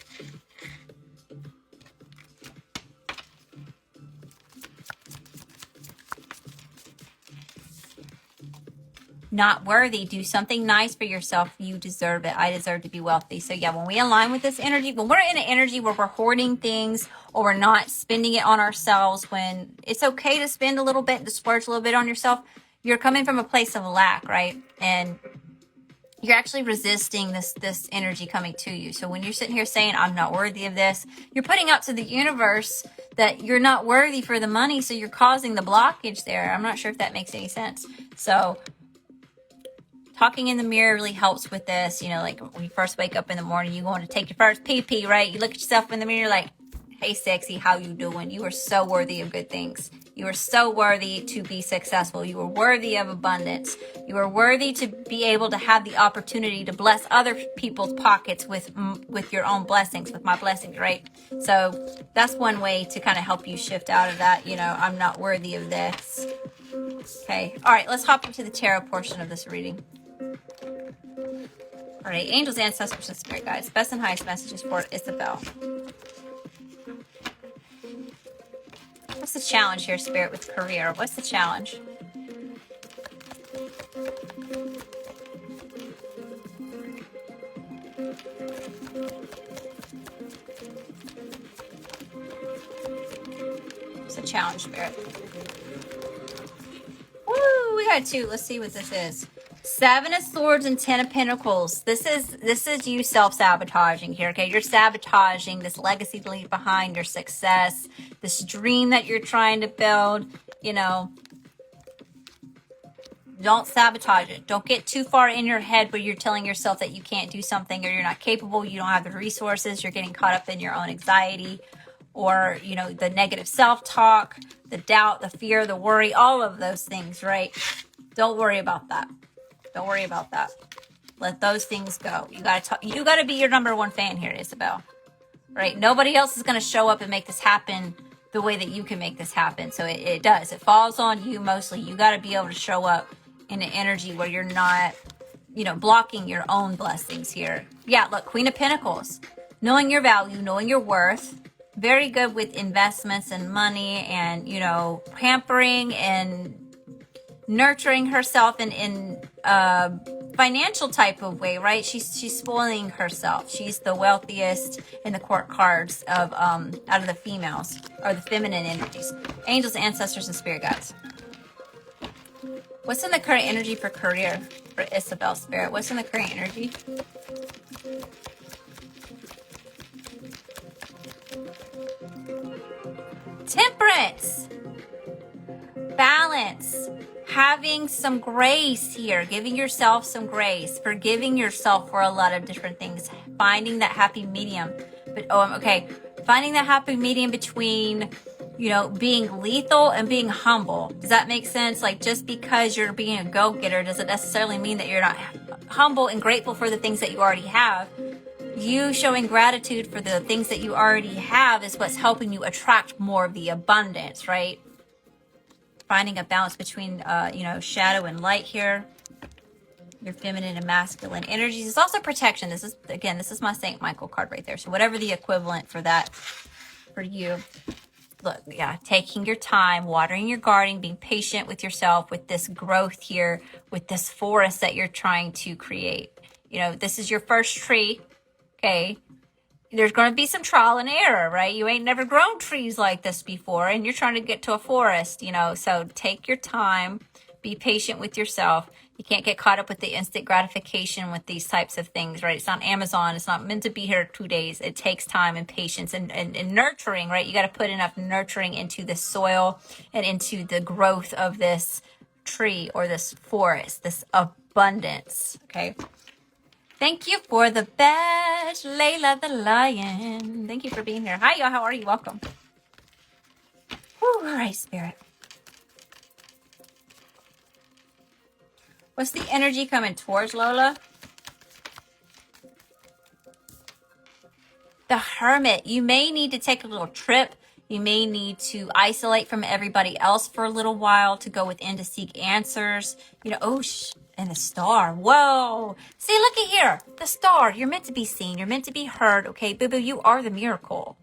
Speaker 1: Not worthy. Do something nice for yourself. You deserve it. I deserve to be wealthy. So yeah, when we align with this energy, when we're in an energy where we're hoarding things or we're not spending it on ourselves, when it's okay to spend a little bit, to splurge a little bit on yourself, you're coming from a place of lack, right? And you're actually resisting this energy coming to you. So when you're sitting here saying, I'm not worthy of this, you're putting out to the universe that you're not worthy for the money. So you're causing the blockage there. I'm not sure if that makes any sense. So talking in the mirror really helps with this. You know, like when you first wake up in the morning, you want to take your first pee-pee, right? You look at yourself in the mirror like, hey, sexy, how you doing? You are so worthy of good things. You are so worthy to be successful. You are worthy of abundance. You are worthy to be able to have the opportunity to bless other people's pockets with your own blessings, with my blessings, right? So that's one way to kind of help you shift out of that, you know, I'm not worthy of this. Okay. All right, let's hop into the tarot portion of this reading. All right, angels, ancestors, and spirit guides. Best and highest messages for Isabel. What's the challenge here, Spirit, with career? What's the challenge? What's the challenge, Spirit? Woo, we got two. Let's see what this is. 7 of Swords and 10 of Pentacles. This is you self-sabotaging here, okay? You're sabotaging this legacy to leave behind, your success, this dream that you're trying to build, you know. Don't sabotage it. Don't get too far in your head where you're telling yourself that you can't do something or you're not capable, you don't have the resources, you're getting caught up in your own anxiety or, you know, the negative self-talk, the doubt, the fear, the worry, all of those things, right? Don't worry about that. Don't worry about that. Let those things go. You gotta be your number one fan here, Isabel. Right? Nobody else is gonna show up and make this happen the way that you can make this happen. So it does. It falls on you mostly. You gotta be able to show up in an energy where you're not, you know, blocking your own blessings here. Yeah, look, Queen of Pentacles. Knowing your value, knowing your worth. Very good with investments and money and, you know, pampering and nurturing herself in a financial type of way, right? She's spoiling herself. She's the wealthiest in the court cards of out of the females or the feminine energies. Angels, ancestors, and spirit guides. What's in the current energy for career for Isabel, Spirit? What's in the current energy? Temperance. Balance. having some grace here, giving yourself some grace, forgiving yourself for a lot of different things, finding that happy medium. But okay, finding that happy medium between, you know, being lethal and being humble. Does that make sense? Like, just because you're being a go-getter doesn't necessarily mean that you're not humble and grateful for the things that you already have. You showing gratitude for the things that you already have is what's helping you attract more of the abundance, right? Finding a balance between, you know, shadow and light here. Your feminine and masculine energies. It's also protection. This is, again, this is my Saint Michael card right there. So whatever the equivalent for that for you. Look, yeah, taking your time, watering your garden, being patient with yourself, with this growth here, with this forest that you're trying to create. You know, this is your first tree, okay? There's going to be some trial and error, right? You ain't never grown trees like this before, and you're trying to get to a forest, you know? So take your time, be patient with yourself. You can't get caught up with the instant gratification with these types of things, right? It's not Amazon. It's not meant to be here 2 days. It takes time and patience and nurturing, right? You got to put enough nurturing into the soil and into the growth of this tree or this forest, this abundance, okay? Thank you for the badge, Layla the Lion. Thank you for being here. Hi, y'all. How are you? Welcome. Whew, all right, Spirit. What's the energy coming towards Lola? The Hermit. You may need to take a little trip. You may need to isolate from everybody else for a little while to go within to seek answers. You know, and the star. Whoa. See, looky here. The star. You're meant to be seen. You're meant to be heard. Okay, boo-boo, you are the miracle.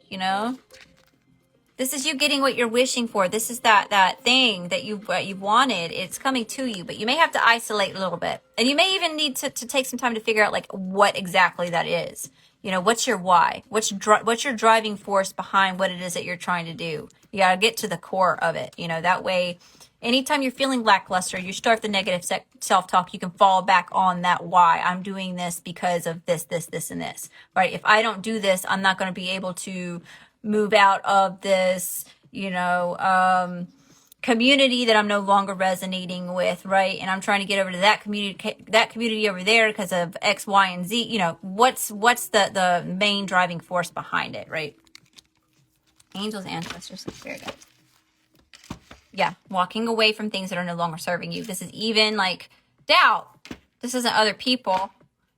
Speaker 1: You know? This is you getting what you're wishing for. This is that thing that you've wanted. It's coming to you, but you may have to isolate a little bit. And you may even need to take some time to figure out, like, what exactly that is. You know, what's your why? What's your driving force behind what it is that you're trying to do? You got to get to the core of it. You know, that way, anytime you're feeling lackluster, you start the negative self-talk, you can fall back on that why. I'm doing this because of this, and this. Right? If I don't do this, I'm not going to be able to move out of this, you know, community that I'm no longer resonating with, right? And I'm trying to get over to that community over there because of X, Y, and Z. You know, what's the main driving force behind it, right? Angels, ancestors, and spirit guides. Yeah, walking away from things that are no longer serving you. This is even like doubt. This isn't other people.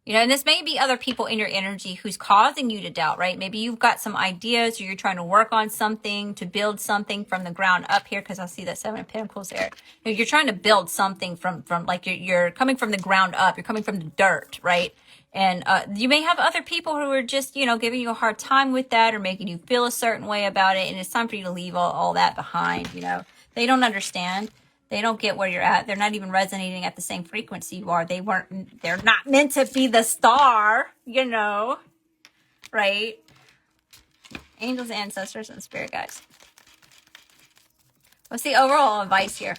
Speaker 1: You know, and this may be other people in your energy who's causing you to doubt, right? Maybe you've got some ideas or you're trying to work on something to build something from the ground up here, because I see that 7 of Pentacles there. You know, you're trying to build something from like you're coming from the ground up. You're coming from the dirt, right? And you may have other people who are just, you know, giving you a hard time with that or making you feel a certain way about it. And it's time for you to leave all that behind, you know. They don't understand. They don't get where you're at. They're not even resonating at the same frequency you are. They're not meant to be the star, you know, right? Angels, ancestors, and spirit guides. What's the overall advice here?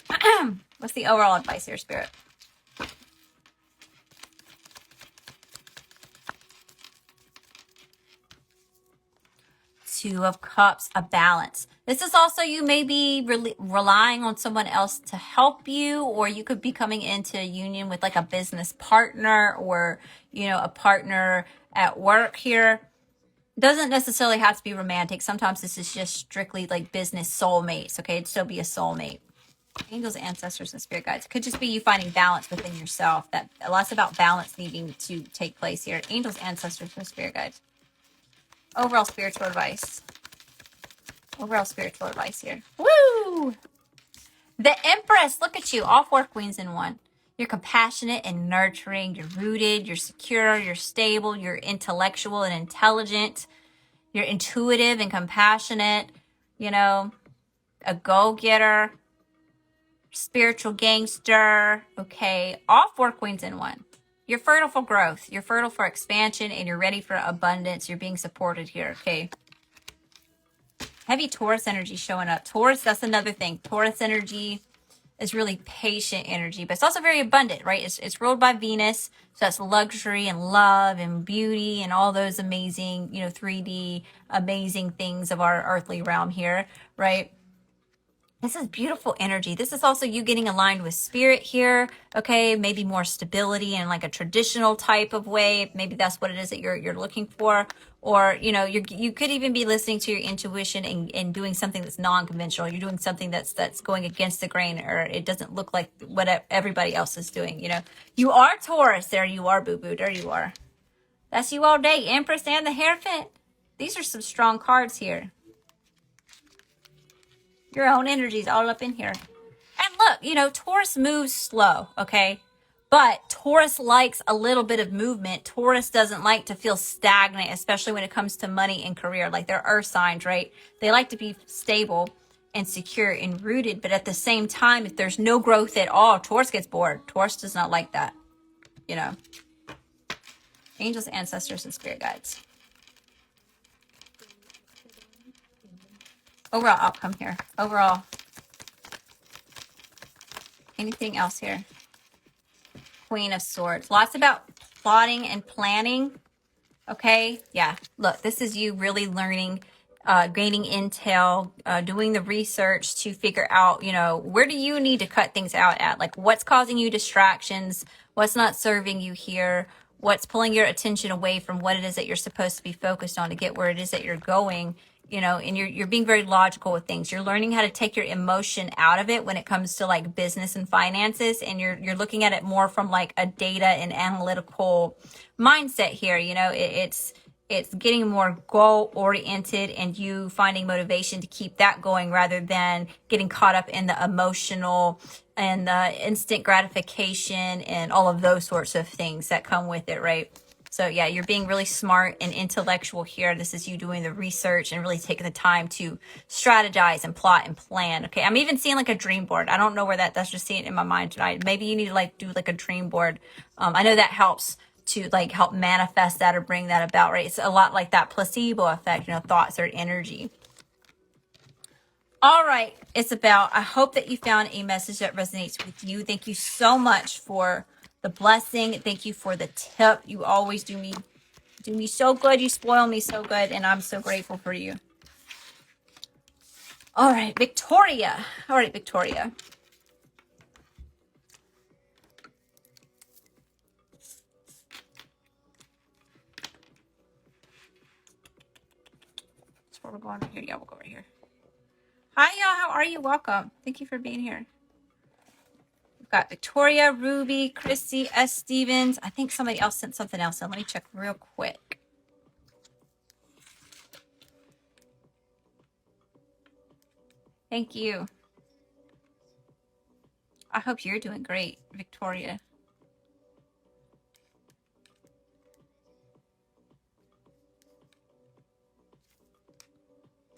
Speaker 1: What's the overall advice here, Spirit? Two of Cups, a balance. This is also, you may be relying on someone else to help you, or you could be coming into a union with like a business partner or, you know, a partner at work here. Doesn't necessarily have to be romantic. Sometimes this is just strictly like business soulmates, okay? It'd still be a soulmate. Angels, ancestors, and spirit guides. It could just be you finding balance within yourself. That lots about balance needing to take place here. Angels, ancestors, and spirit guides. Overall spiritual advice. Overall spiritual advice here. Woo! The Empress. Look at you. All 4 queens in one. You're compassionate and nurturing. You're rooted. You're secure. You're stable. You're intellectual and intelligent. You're intuitive and compassionate. You know, a go-getter. Spiritual gangster. Okay. All 4 queens in one. You're fertile for growth. You're fertile for expansion. And you're ready for abundance. You're being supported here. Okay. Heavy Taurus energy showing up. Taurus, that's another thing. Taurus energy is really patient energy, but it's also very abundant, right? It's ruled by Venus. So that's luxury and love and beauty and all those amazing, you know, 3D amazing things of our earthly realm here, right? This is beautiful energy. This is also you getting aligned with spirit here. Okay, maybe more stability in like a traditional type of way. Maybe that's what it is that you're looking for. Or, you know, you could even be listening to your intuition and doing something that's non-conventional. You're doing something that's going against the grain, or it doesn't look like what everybody else is doing. You know, you are Taurus. There you are, boo-boo. There you are. That's you all day, Empress and the Hierophant. These are some strong cards here. Your own energy's all up in here. And look, you know, Taurus moves slow, okay? But Taurus likes a little bit of movement. Taurus doesn't like to feel stagnant, especially when it comes to money and career. Like they're earth signs, right? They like to be stable and secure and rooted. But at the same time, if there's no growth at all, Taurus gets bored. Taurus does not like that, you know? Angels, ancestors, and spirit guides. Overall outcome here. Overall. Anything else here? Queen of Swords. Lots about plotting and planning. Okay. Yeah. Look, this is you really learning, gaining intel, doing the research to figure out, you know, where do you need to cut things out at? Like what's causing you distractions? What's not serving you here? What's pulling your attention away from what it is that you're supposed to be focused on to get where it is that you're going? You know, and you're being very logical with things. You're learning how to take your emotion out of it when it comes to like business and finances, and you're looking at it more from like a data and analytical mindset here. You know, it's getting more goal oriented and you finding motivation to keep that going rather than getting caught up in the emotional and the instant gratification and all of those sorts of things that come with it, right? So yeah, you're being really smart and intellectual here. This is you doing the research and really taking the time to strategize and plot and plan. Okay, I'm even seeing like a dream board. I don't know where that's just seeing it in my mind tonight. Maybe you need to like do like a dream board. I know that helps to like help manifest that or bring that about, right? It's a lot like that placebo effect, you know, thoughts or energy. All right, Isabel, I hope that you found a message that resonates with you. Thank you so much for the blessing. Thank you for the tip. You always do me so good. You spoil me so good, and I'm so grateful for you. All right, Victoria. All right, Victoria. That's where we're going right here. Yeah, we'll go right here. Hi, y'all. How are you? Welcome. Thank you for being here. We've got Victoria, Ruby, Chrissy, S. Stevens. I think somebody else sent something else in. Let me check real quick. Thank you. I hope you're doing great, Victoria.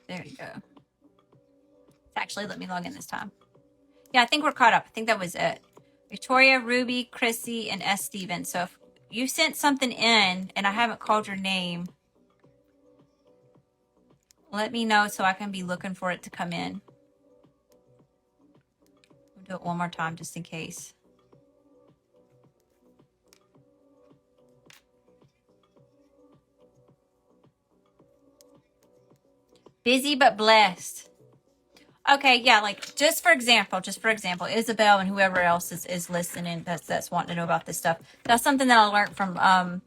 Speaker 1: There you go. Actually, let me log in this time. Yeah, I think we're caught up. I think that was it. Victoria, Ruby, Chrissy, and S. Stevens. So if you sent something in and I haven't called your name, let me know so I can be looking for it to come in. We'll do it one more time just in case. Busy but blessed. Okay, yeah, like just for example, Isabel and whoever else is listening that's wanting to know about this stuff. That's something that I learned from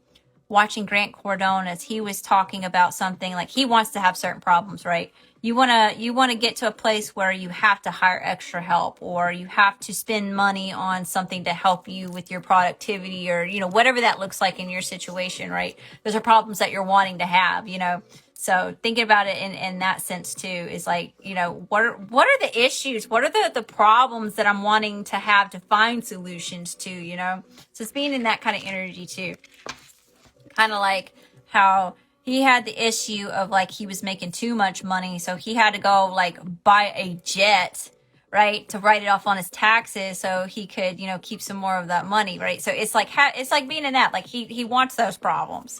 Speaker 1: watching Grant Cardone as he was talking about something like he wants to have certain problems, right? You wanna get to a place where you have to hire extra help or you have to spend money on something to help you with your productivity or, you know, whatever that looks like in your situation, right? Those are problems that you're wanting to have, you know. So thinking about it in that sense too is like, you know, what are the issues? What are the problems that I'm wanting to have to find solutions to, you know? So it's being in that kind of energy too. Kind of like how he had the issue of like he was making too much money. So he had to go like buy a jet, right? To write it off on his taxes so he could, you know, keep some more of that money, right? So it's like being in that, like he wants those problems.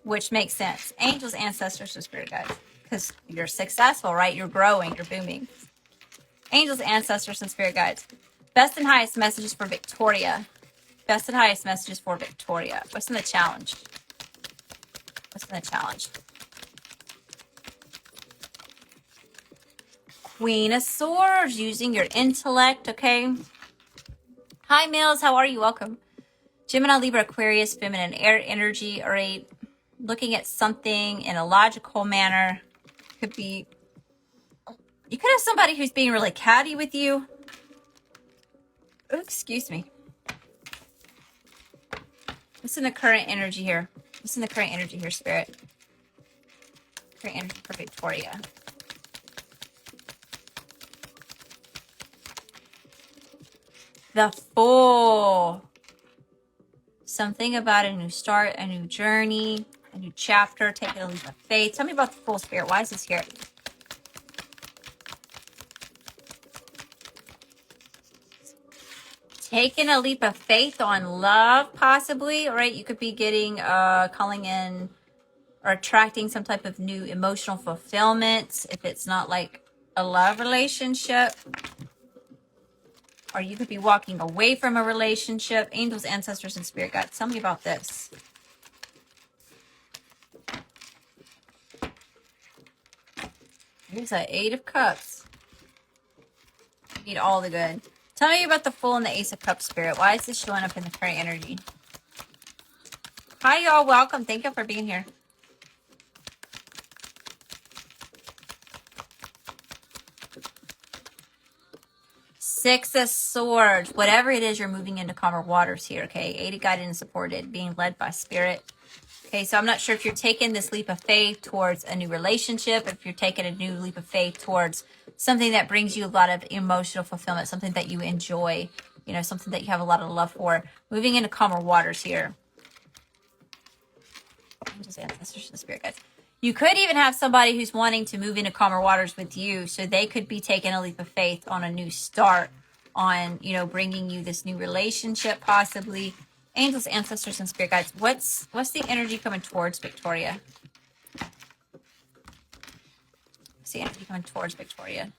Speaker 1: Which makes sense. Angels, ancestors, and spirit guides. Because you're successful, right? You're growing. You're booming. Angels, ancestors, and spirit guides. Best and highest messages for Victoria. Best and highest messages for Victoria. What's in the challenge? What's in the challenge? Queen of Swords, using your intellect, okay? Hi, Mills. How are you? Welcome. Gemini, Libra, Aquarius, feminine air energy. All right. Looking at something in a logical manner. Could be, you could have somebody who's being really catty with you. Oh, excuse me. What's in the current energy here? What's in the current energy here, Spirit? Current energy for Victoria. The Fool. Something about a new start, a new journey, a new chapter, taking a leap of faith. Tell me about the Fool, Spirit. Why is this here? Taking a leap of faith on love, possibly. All right, you could be getting, calling in or attracting some type of new emotional fulfillment if it's not like a love relationship. Or you could be walking away from a relationship. Angels, ancestors, and spirit guides. Tell me about this. Here's an 8 of Cups. You need all the good. Tell me about the Fool and the Ace of Cups, Spirit. Why is this showing up in the current energy? Hi, y'all. Welcome. Thank you for being here. Six of Swords. Whatever it is, you're moving into calmer waters here, okay? Aided, guided, and supported. Being led by Spirit. Okay, so I'm not sure if you're taking this leap of faith towards a new relationship, if you're taking a new leap of faith towards something that brings you a lot of emotional fulfillment, something that you enjoy, you know, something that you have a lot of love for. Moving into calmer waters here. Angels, ancestors, and spirit guides. You could even have somebody who's wanting to move into calmer waters with you, so they could be taking a leap of faith on a new start, on, you know, bringing you this new relationship, possibly. Angels, ancestors, and spirit guides. What's the energy coming towards Victoria? What's the energy coming towards Victoria?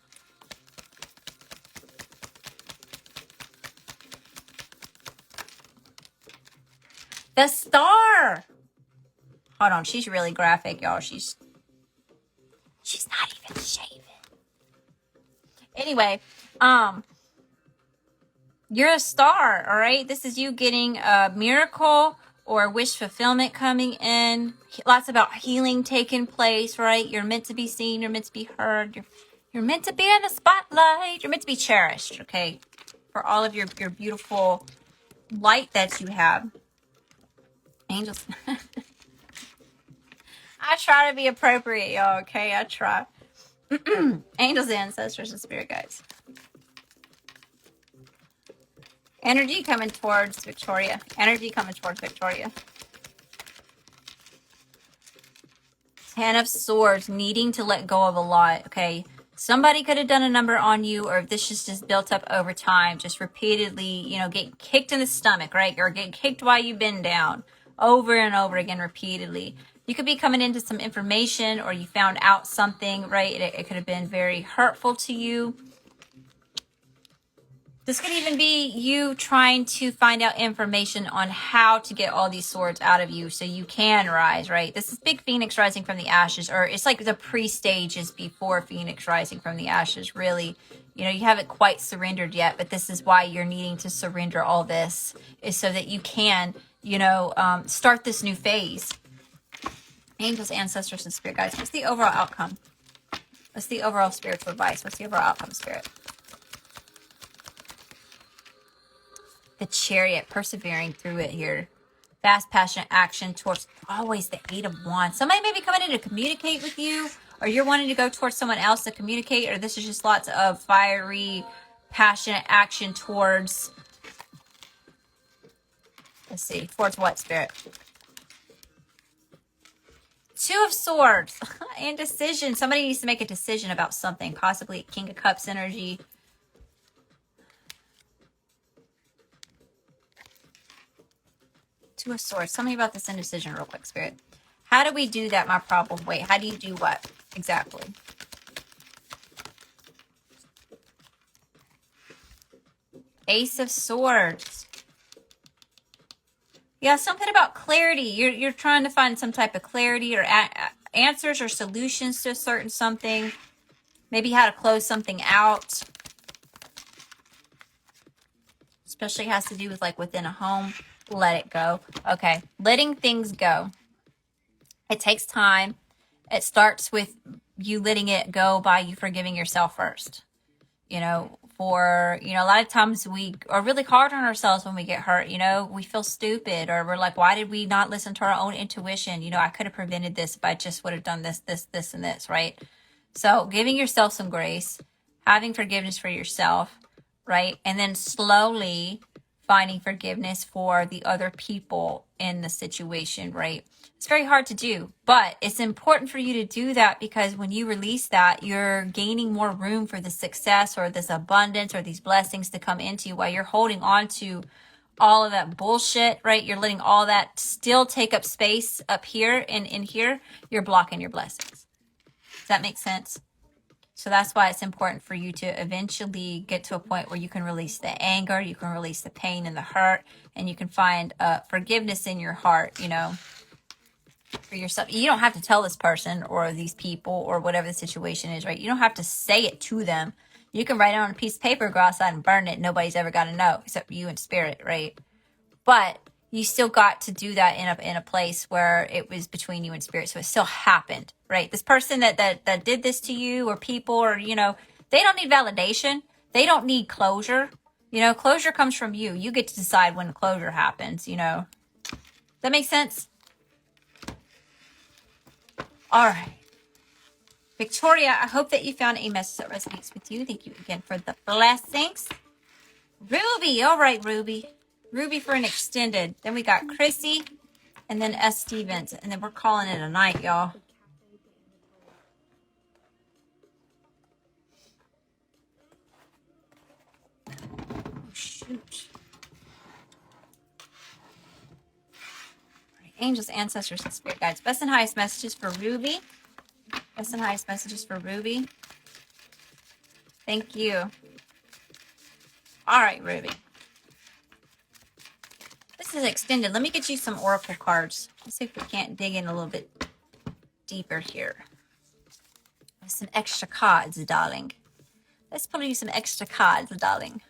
Speaker 1: The Star. Hold on, she's really graphic, y'all. She's not even shaven. Anyway, you're a star, all right? This is you getting a miracle or wish fulfillment coming in. Lots about healing taking place, right? You're meant to be seen. You're meant to be heard. You're meant to be in the spotlight. You're meant to be cherished, okay? For all of your beautiful light that you have. Angels. I try to be appropriate, y'all, okay? I try. Angels, ancestors, and spirit guides. Energy coming towards Victoria. Energy coming towards Victoria. 10 of Swords, needing to let go of a lot, okay? Somebody could have done a number on you, or if this is just built up over time, just repeatedly, you know, getting kicked in the stomach, right? Or getting kicked while you've been down over and over again, repeatedly. You could be coming into some information, or you found out something, right? It could have been very hurtful to you. This could even be you trying to find out information on how to get all these swords out of you so you can rise, right? This is big Phoenix rising from the ashes, or it's like the pre-stages before Phoenix rising from the ashes, really. You know, you haven't quite surrendered yet, but this is why you're needing to surrender all this, is so that you can, you know, start this new phase. Angels, ancestors, and spirit guides. What's the overall outcome? What's the overall spiritual advice? What's the overall outcome, Spirit? The Chariot, persevering through it here. Fast, passionate action towards always the 8 of Wands. Somebody may be coming in to communicate with you, or you're wanting to go towards someone else to communicate, or this is just lots of fiery, passionate action towards, let's see, towards what, Spirit? 2 of Swords. Indecision. Somebody needs to make a decision about something, possibly King of Cups energy. Two of Swords. Tell me about this indecision real quick, Spirit. How do we do that, my problem? Wait, how do you do what? Exactly. Ace of Swords. Yeah, something about clarity. You're trying to find some type of clarity or answers or solutions to a certain something. Maybe how to close something out. Especially has to do with like within a home. Let it go. Okay. Letting things go. It takes time. It starts with you letting it go by you forgiving yourself first. You know, a lot of times we are really hard on ourselves when we get hurt. You know, we feel stupid, or we're like, why did we not listen to our own intuition? You know, I could have prevented this if I just would have done this, and this, right? So giving yourself some grace, having forgiveness for yourself, right? And then slowly finding forgiveness for the other people in the situation, right? It's very hard to do, but it's important for you to do that, because when you release that, you're gaining more room for the success or this abundance or these blessings to come into you, while you're holding on to all of that bullshit, right? You're letting all that still take up space up here, and in here, you're blocking your blessings. Does that make sense? So that's why it's important for you to eventually get to a point where you can release the anger, you can release the pain and the hurt, and you can find forgiveness in your heart, you know, for yourself. You don't have to tell this person or these people or whatever the situation is, right? You don't have to say it to them. You can write it on a piece of paper, go outside and burn it. Nobody's ever got to know except you and spirit, right? But you still got to do that in a place where it was between you and spirit. So it still happened, right? This person that did this to you, or people, or, you know, they don't need validation. They don't need closure. You know, closure comes from you. You get to decide when the closure happens, you know. Does that make sense? All right. Victoria, I hope that you found a message that resonates with you. Thank you again for the blessings. Ruby. All right, Ruby. Ruby for an extended. Then we got Chrissy, and then S. Stevens. And then we're calling it a night, y'all. Oh, shoot. Right. Angels, ancestors, and spirit guides. Best and highest messages for Ruby. Best and highest messages for Ruby. Thank you. All right, Ruby. This is extended. Let me get you some oracle cards. Let's see if we can't dig in a little bit deeper here. Some extra cards, darling. Let's pull you some extra cards, darling.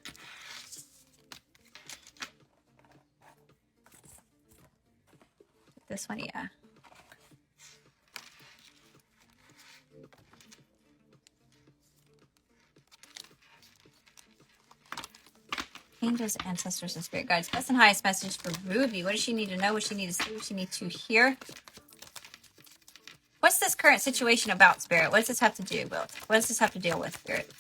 Speaker 1: This one, yeah. Angels, ancestors, and spirit guides. Best and highest message for Ruby. What does she need to know? What does she need to see? What does she need to hear? What's this current situation about, Spirit? What does this have to do with? What does this have to deal with, Spirit?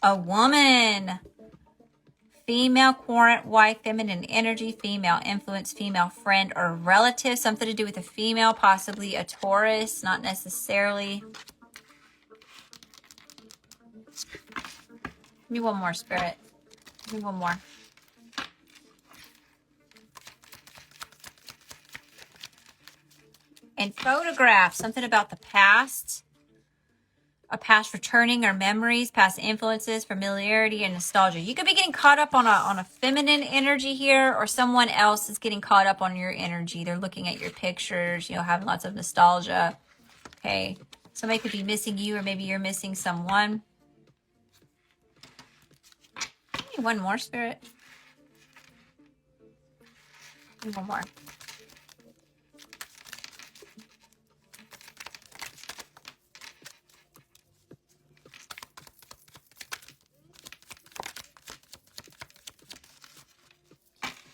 Speaker 1: A woman. Female, current, wife, feminine energy, female influence, female friend or relative. Something to do with a female, possibly a Taurus, not necessarily. Give me one more, Spirit. Give me one more. And photograph, something about the past. A past returning or memories, past influences, familiarity, and nostalgia. You could be getting caught up on a feminine energy here, or someone else is getting caught up on your energy. They're looking at your pictures, you know, having lots of nostalgia. Okay. Somebody could be missing you, or maybe you're missing someone. Give me one more, Spirit. Give me one more.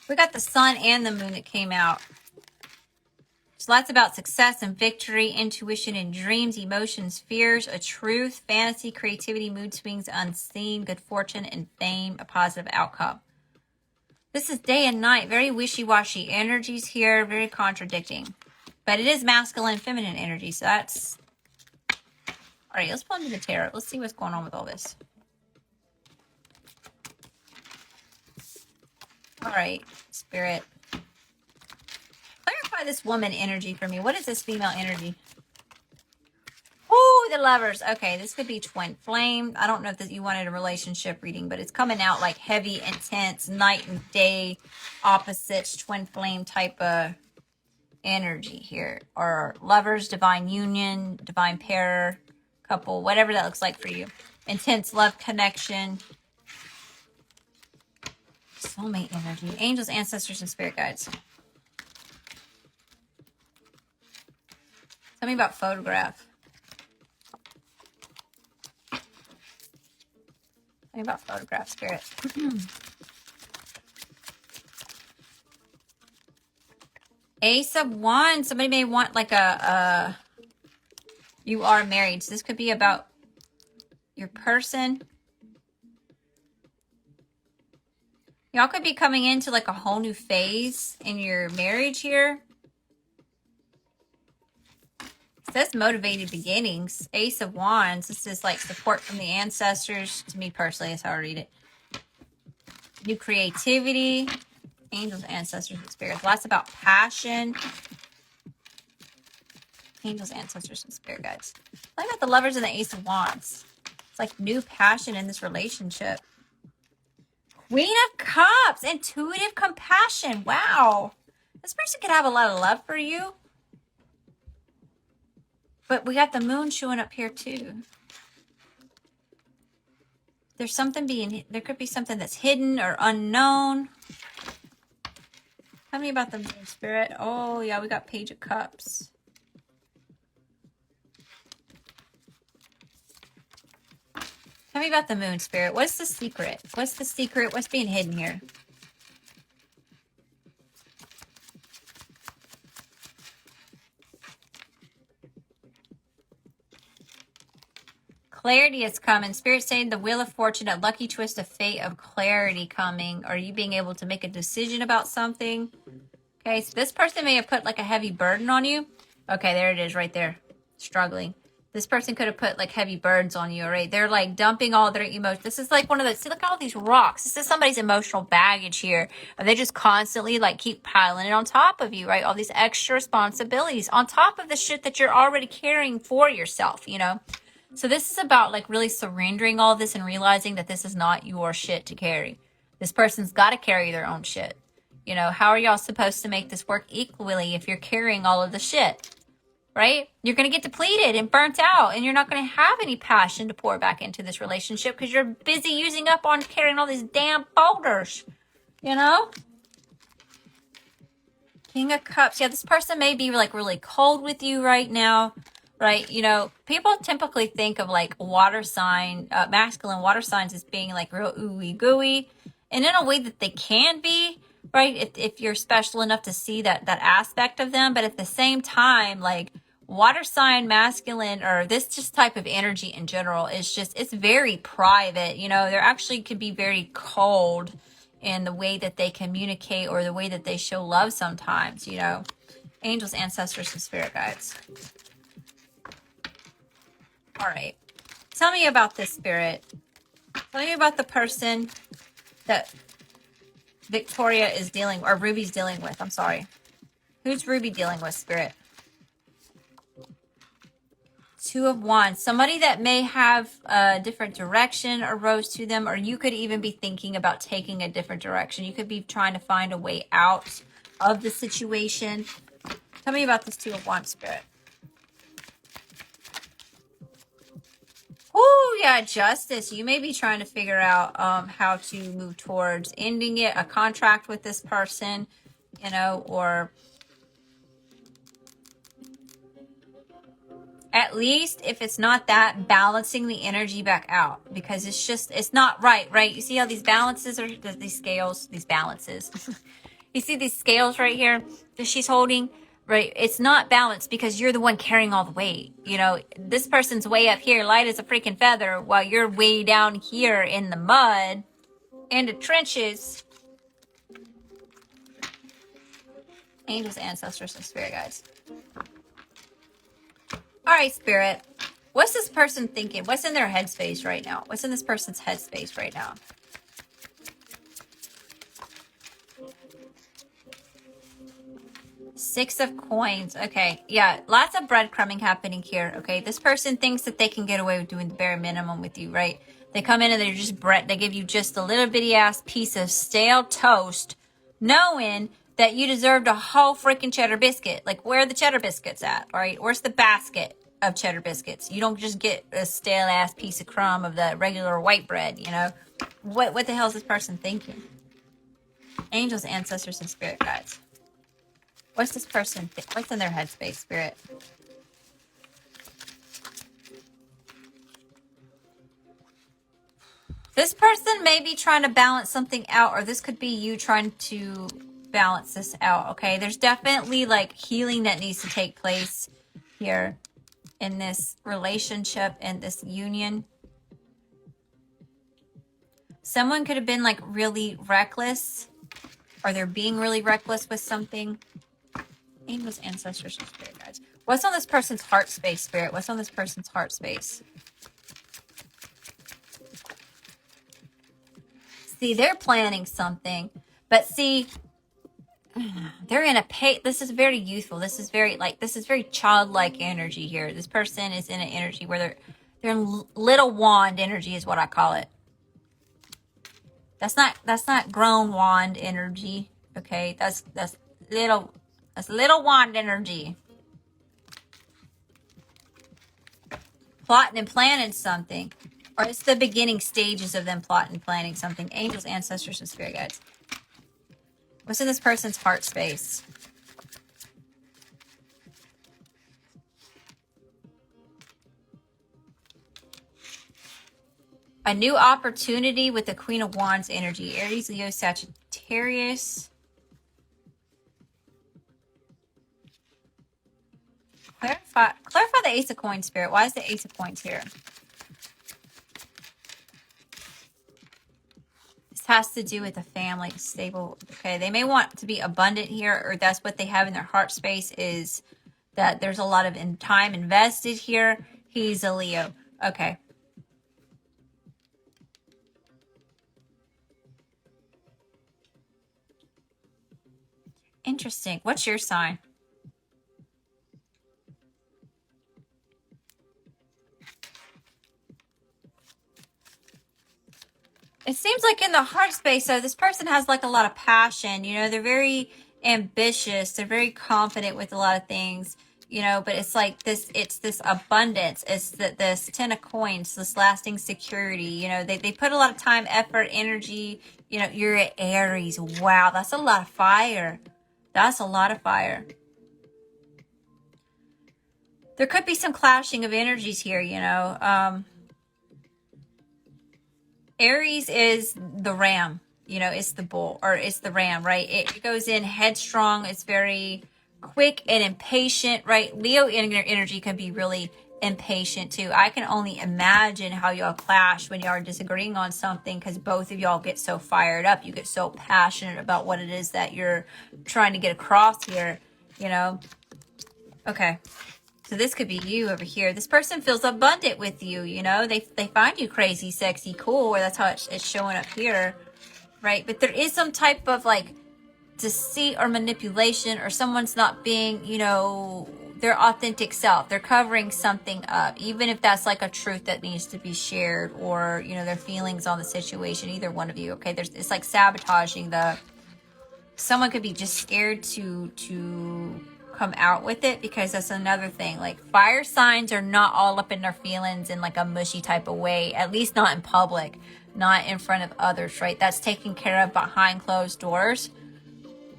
Speaker 1: We got the sun and the moon that came out. So lots about success and victory, intuition and dreams, emotions, fears, a truth, fantasy, creativity, mood swings, unseen, good fortune, and fame, a positive outcome. This is day and night, very wishy-washy energies here, very contradicting. But it is masculine and feminine energy, so that's... All right, let's pull into the tarot. Let's see what's going on with all this. All right, Spirit. Clarify this woman energy for me. What is this female energy? Oh, the Lovers. Okay, this could be twin flame. I don't know if you wanted a relationship reading, but it's coming out like heavy, intense, night and day, opposites, twin flame type of energy here. Or lovers, divine union, divine pair, couple, whatever that looks like for you. Intense love connection. Soulmate energy. Angels, ancestors, and spirit guides. Tell me about photograph. Tell me about photograph, spirit. Ace of Wands. Somebody may want like you are married. So this could be about your person. Y'all could be coming into like a whole new phase in your marriage here. It says motivated beginnings. Ace of Wands. This is like support from the ancestors. To me personally, that's how I read it. New creativity. Angels, ancestors, and spirits. Lots about passion. Angels, ancestors, and spirit guides. Tell me about the lovers and the Ace of Wands. It's like new passion in this relationship. Queen of Cups. Intuitive compassion. Wow. This person could have a lot of love for you. But we got the moon showing up here too. There's something there could be something that's hidden or unknown. Tell me about the moon, spirit. Oh yeah, we got Page of Cups. Tell me about the moon, spirit. What's the secret? What's the secret? What's being hidden here? Clarity is coming. Spirit saying the wheel of fortune, a lucky twist of fate of clarity coming. Are you being able to make a decision about something? Okay, so this person may have put like a heavy burden on you. Okay, there it is right there. Struggling. This person could have put like heavy burdens on you, all right? They're like dumping all their emotions. This is like one of those, see, look at all these rocks. This is somebody's emotional baggage here. And they just constantly like keep piling it on top of you, right? All these extra responsibilities on top of the shit that you're already carrying for yourself, you know? So this is about like really surrendering all this and realizing that this is not your shit to carry. This person's got to carry their own shit. You know, how are y'all supposed to make this work equally if you're carrying all of the shit? Right? You're going to get depleted and burnt out, and you're not going to have any passion to pour back into this relationship because you're busy using up on carrying all these damn boulders. You know? King of Cups. Yeah, this person may be like really cold with you right now. Right? You know, people typically think of like water sign, masculine water signs as being like real ooey gooey. And in a way that they can be, right? If you're special enough to see that aspect of them. But at the same time, like water sign masculine or this just type of energy in general is just, it's very private. You know, they're actually could be very cold in the way that they communicate or the way that they show love sometimes, you know. Angels, ancestors, and spirit guides. All right. Tell me about this, spirit. Tell me about the person that Victoria is dealing, or Ruby's dealing with. I'm sorry. Who's Ruby dealing with, spirit? Two of Wands. Somebody that may have a different direction arose to them, or you could even be thinking about taking a different direction. You could be trying to find a way out of the situation. Tell me about this Two of Wands, spirit. Oh, yeah, justice. You may be trying to figure out how to move towards ending it, a contract with this person, you know, or at least if it's not that, balancing the energy back out because it's just, it's not right, right? You see how these balances are, these scales, these balances. You see these scales right here that she's holding? Right, it's not balanced because you're the one carrying all the weight. You know, this person's way up here, light as a freaking feather, while you're way down here in the mud, in the trenches. Angels, ancestors, and spirit guides. All right, spirit. What's this person thinking? What's in their headspace right now? What's in this person's headspace right now? Six of Coins. Okay. Yeah. Lots of breadcrumbing happening here. Okay. This person thinks that they can get away with doing the bare minimum with you, right? They come in and they're just they give you just a little bitty ass piece of stale toast, knowing that you deserved a whole freaking cheddar biscuit. Like, where are the cheddar biscuits at? All right, where's the basket of cheddar biscuits? You don't just get a stale ass piece of crumb of the regular white bread, you know? What the hell is this person thinking? Angels, ancestors, and spirit guides. What's this person what's in their headspace, spirit? This person may be trying to balance something out, or this could be you trying to balance this out, okay? There's definitely like healing that needs to take place here in this relationship and this union. Someone could have been like really reckless, or they're being really reckless with something. Angels, ancestors, and spirit guides. What's on this person's heart space, spirit? What's on this person's heart space? See, they're planning something, but see, they're in a this is very youthful. This is very childlike energy here. This person is in an energy where they're in little wand energy is what I call it. That's not grown wand energy. Okay, that's little wand energy. Plotting and planning something. Or it's the beginning stages of them plotting and planning something. Angels, ancestors, and spirit guides. What's in this person's heart space? A new opportunity with the Queen of Wands energy. Aries, Leo, Sagittarius. Clarify the Ace of Coins, spirit. Why is the Ace of Coins here? Has to do with a family, stable. Okay, they may want to be abundant here, or that's what they have in their heart space, is that there's a lot of time invested here. He's a Leo. Okay. Interesting. What's your sign? It seems like in the heart space, so this person has like a lot of passion. You know, they're very ambitious. They're very confident with a lot of things, you know, but it's like this, it's this abundance. It's this 10 of coins, this lasting security. You know, they put a lot of time, effort, energy. You know, you're at Aries. Wow, that's a lot of fire. That's a lot of fire. There could be some clashing of energies here, you know. Aries is the ram, you know, it's the bull, or it's the ram, right? It goes in headstrong. It's very quick and impatient, right? Leo energy can be really impatient too. I can only imagine how y'all clash when y'all are disagreeing on something, because both of y'all get so fired up. You get so passionate about what it is that you're trying to get across here, you know? Okay. So this could be you over here. This person feels abundant with you, you know. They find you crazy, sexy, cool, or that's how it's showing up here, right? But there is some type of like deceit or manipulation, or someone's not being, you know, their authentic self. They're covering something up, even if that's like a truth that needs to be shared, or, you know, their feelings on the situation. Either one of you, okay? It's like sabotaging someone could be just scared to come out with it, because that's another thing. Like, fire signs are not all up in their feelings in like a mushy type of way, at least not in public, not in front of others, right? That's taken care of behind closed doors.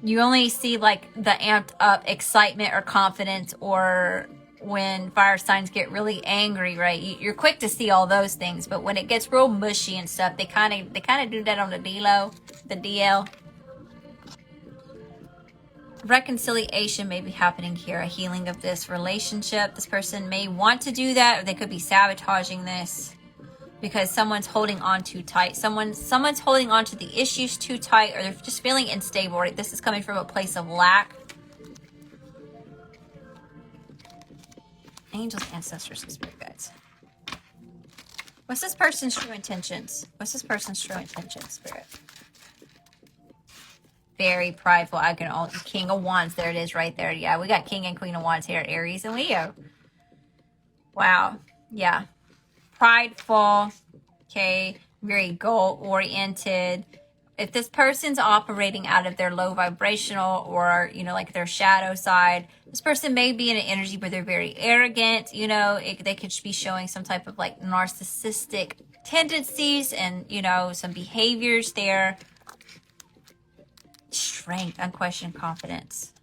Speaker 1: You only see like the amped up excitement or confidence, or when fire signs get really angry, right? You're quick to see all those things, but when it gets real mushy and stuff, they kind of do that on the DL. Reconciliation may be happening here, a healing of this relationship. This person may want to do that, or they could be sabotaging this because someone's holding on too tight. Someone's holding on to the issues too tight, or they're just feeling unstable, right? This is coming from a place of lack. Angels, ancestors, and spirit guides. What's this person's true intentions? What's this person's true intentions, spirit? Very prideful. I can only King of Wands. There it is, right there. Yeah, we got King and Queen of Wands here, Aries and Leo. Wow. Yeah. Prideful. Okay. Very goal oriented. if this person's operating out of their low vibrational or, you know, like their shadow side, this person may be in an energy where they're very arrogant, you know, they could be showing some type of like narcissistic tendencies and, you know, some behaviors there. Strength, unquestioned confidence.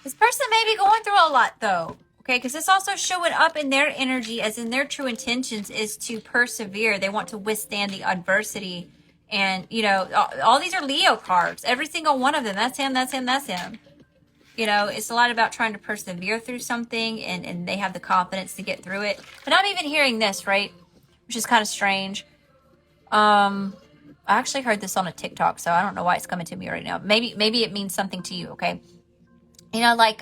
Speaker 1: This person may be going through a lot though. Okay, because it's also showing up in their energy as in their true intentions is to persevere. They want to withstand the adversity. And, you know, all these are Leo cards. Every single one of them. That's him, that's him, that's him. You know, it's a lot about trying to persevere through something. And they have the confidence to get through it. But I'm even hearing this, right? Which is kind of strange. I actually heard this on a TikTok. So I don't know why it's coming to me right now. Maybe it means something to you, okay? You know, like,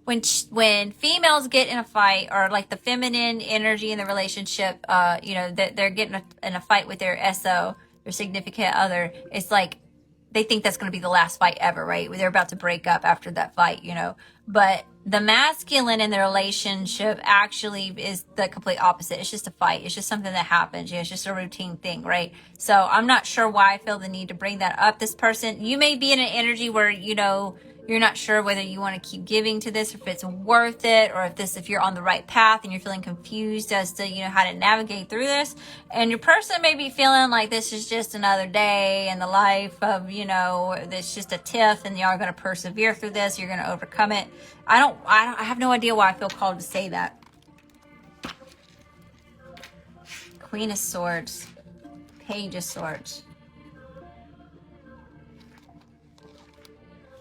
Speaker 1: when females get in a fight, or like the feminine energy in the relationship, you know, that they're getting in a fight with their SO, their significant other, it's like they think that's going to be the last fight ever, right? They're about to break up after that fight, you know. But the masculine in the relationship actually is the complete opposite. It's just a fight. It's just something that happens. Yeah, it's just a routine thing, right? So I'm not sure why I feel the need to bring that up. This person, you may be in an energy where, you know, you're not sure whether you want to keep giving to this, or if it's worth it, or if you're on the right path and you're feeling confused as to, you know, how to navigate through this. And your person may be feeling like this is just another day in the life of, you know, it's just a tiff and y'all are going to persevere through this. You're going to overcome it. I have no idea why I feel called to say that. Queen of Swords, Page of Swords.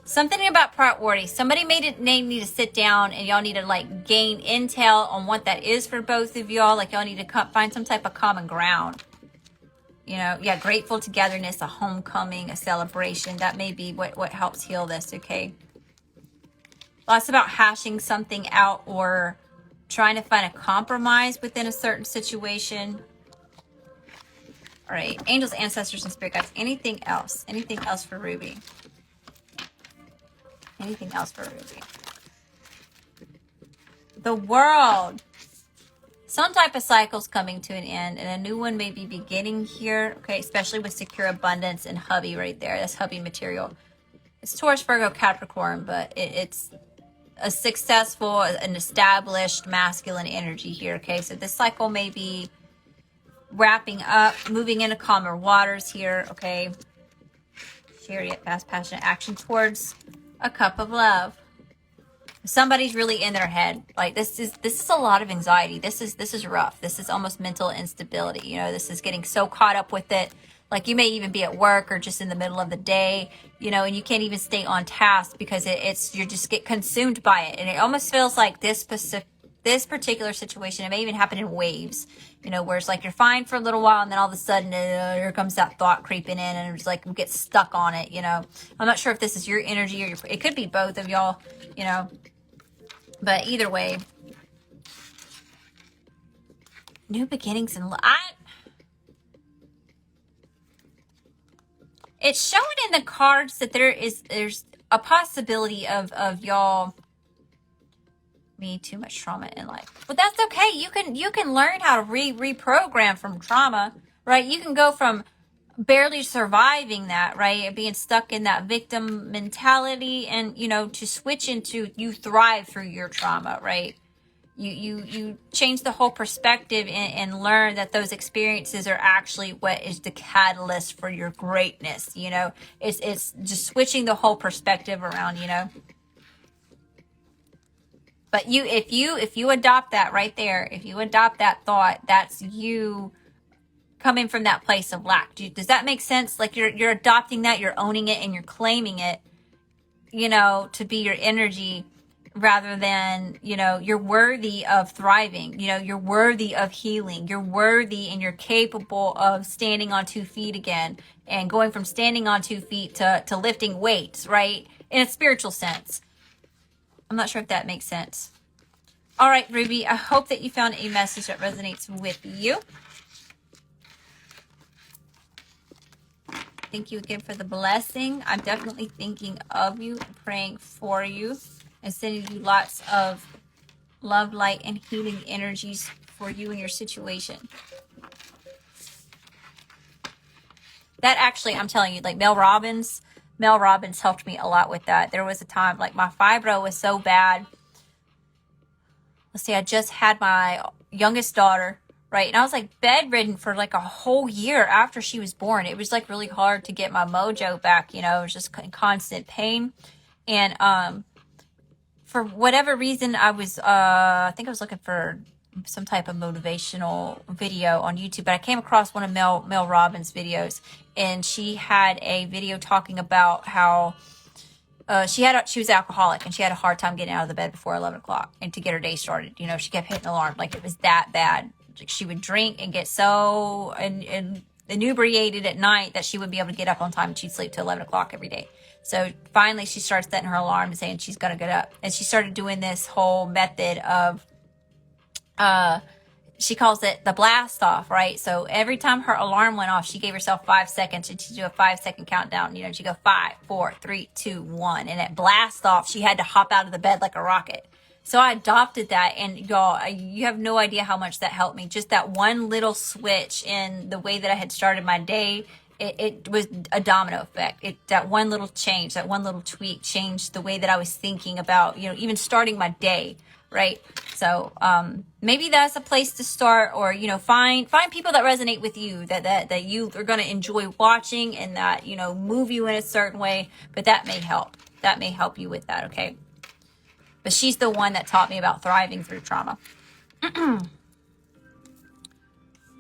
Speaker 1: Something about priority. Somebody may need to sit down and y'all need to like gain intel on what that is for both of y'all. Like y'all need to find some type of common ground. You know, yeah, grateful togetherness, a homecoming, a celebration. That may be what helps heal this, okay? Lots about hashing something out or trying to find a compromise within a certain situation. All right, angels, ancestors, and spirit guides. Anything else? Anything else for Ruby? Anything else for Ruby? The World. Some type of cycle's coming to an end and a new one may be beginning here. Okay, especially with secure abundance and hubby right there. That's hubby material. It's Taurus, Virgo, Capricorn, but it's a successful, an established masculine energy here. Okay, so this cycle may be wrapping up, moving into calmer waters here. Okay. Chariot, fast, passionate action towards a cup of love. Somebody's really in their head. Like this is a lot of anxiety. This is rough. This is almost mental instability. You know, this is getting so caught up with it. Like you may even be at work or just in the middle of the day, you know, and you can't even stay on task because you just get consumed by it. And it almost feels like this particular situation, it may even happen in waves, you know, where it's like you're fine for a little while and then all of a sudden here comes that thought creeping in and it's like you get stuck on it, you know. I'm not sure if this is your energy or it could be both of y'all, you know. But either way, new beginnings and it's showing in the cards that there's a possibility of y'all too much trauma in life. But that's okay. You can learn how to reprogram from trauma, right? You can go from barely surviving that, right, and being stuck in that victim mentality, and you know, to switch into you thrive through your trauma, right? You change the whole perspective and learn that those experiences are actually what is the catalyst for your greatness. You know, it's just switching the whole perspective around, you know. But if you adopt that right there, if you adopt that thought, that's you coming from that place of lack. Does that make sense? Like you're adopting that, you're owning it, and you're claiming it, you know, to be your energy, rather than, you know, you're worthy of thriving. You know, you're worthy of healing. You're worthy and you're capable of standing on 2 feet again and going from standing on 2 feet to lifting weights, right? In a spiritual sense. I'm not sure if that makes sense. All right, Ruby, I hope that you found a message that resonates with you. Thank you again for the blessing. I'm definitely thinking of you, praying for you, and sending you lots of love, light, and healing energies for you and your situation. That actually, I'm telling you, like Mel Robbins helped me a lot with that. There was a time, like my fibro was so bad. Let's see, I just had my youngest daughter, right? And I was like bedridden for like a whole year after she was born. It was like really hard to get my mojo back, you know, it was just in constant pain. And for whatever reason, I think I was looking for some type of motivational video on YouTube, but I came across one of Mel Robbins videos, and she had a video talking about how she was alcoholic and she had a hard time getting out of the bed before 11 o'clock and to get her day started. You know, she kept hitting the alarm. Like it was that bad. Like she would drink and get so inebriated at night that she wouldn't be able to get up on time, and she'd sleep till 11 o'clock every day. So finally she started setting her alarm and saying she's going to get up. And she started doing this whole method of, she calls it the blast off, right? So every time her alarm went off, she gave herself 5 seconds, and she'd do a 5-second countdown. You know, she'd go 5, 4, 3, 2, 1. And at blast off, she had to hop out of the bed like a rocket. So I adopted that, and y'all, you have no idea how much that helped me. Just that one little switch in the way that I had started my day, it was a domino effect. That one little change, that one little tweak changed the way that I was thinking about, you know, even starting my day. Right. So, maybe that's a place to start, or, you know, find people that resonate with you, that you are going to enjoy watching, and that, you know, move you in a certain way, but that may help you with that. Okay. But she's the one that taught me about thriving through trauma.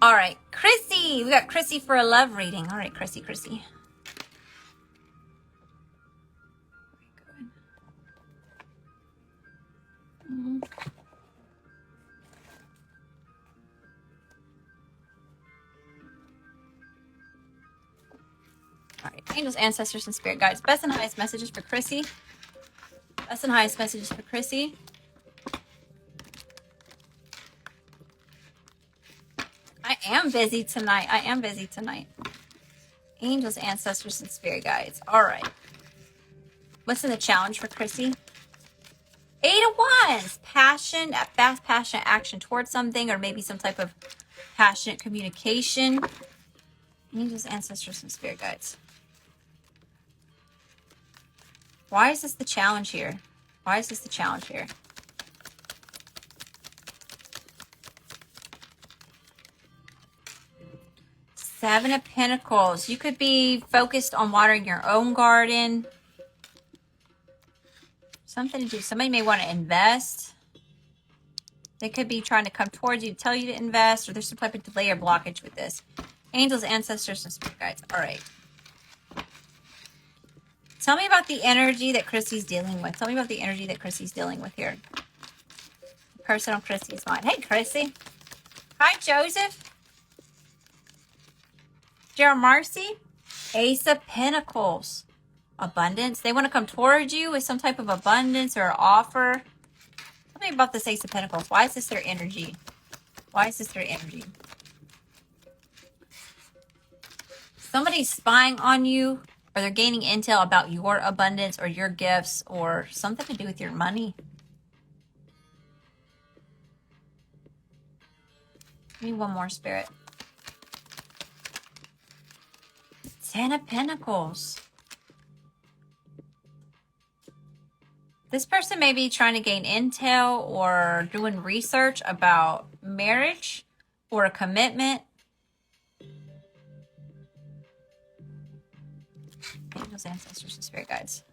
Speaker 1: All right. Chrissy, we got Chrissy for a love reading. All right, Chrissy. All right, angels, ancestors, and spirit guides. Best and highest messages for Chrissy. Best and highest messages for Chrissy. I am busy tonight. Angels, ancestors, and spirit guides. All right. What's in the challenge for Chrissy? 8 of Wands. Passion, fast, passionate action towards something, or maybe some type of passionate communication. Angels, ancestors, and spirit guides. Why is this the challenge here? Seven of Pentacles. You could be focused on watering your own garden. Something to do. Somebody may want to invest. They could be trying to come towards you, tell you to invest, or there's some type of delay or blockage with this. Angels, ancestors, and spirit guides. All right. Tell me about the energy that Chrissy's dealing with. Here. The person on Chrissy's mind. Hey, Chrissy. Hi, Joseph. Marcy. Ace of Pentacles. Abundance. They want to come towards you with some type of abundance or offer. Tell me about this Ace of Pentacles. Why is this their energy? Somebody's spying on you, or they're gaining intel about your abundance or your gifts, or something to do with your money. Give me one more, Spirit. 10 of Pentacles. This person may be trying to gain intel or doing research about marriage or a commitment. Angels, ancestors, and spirit guides.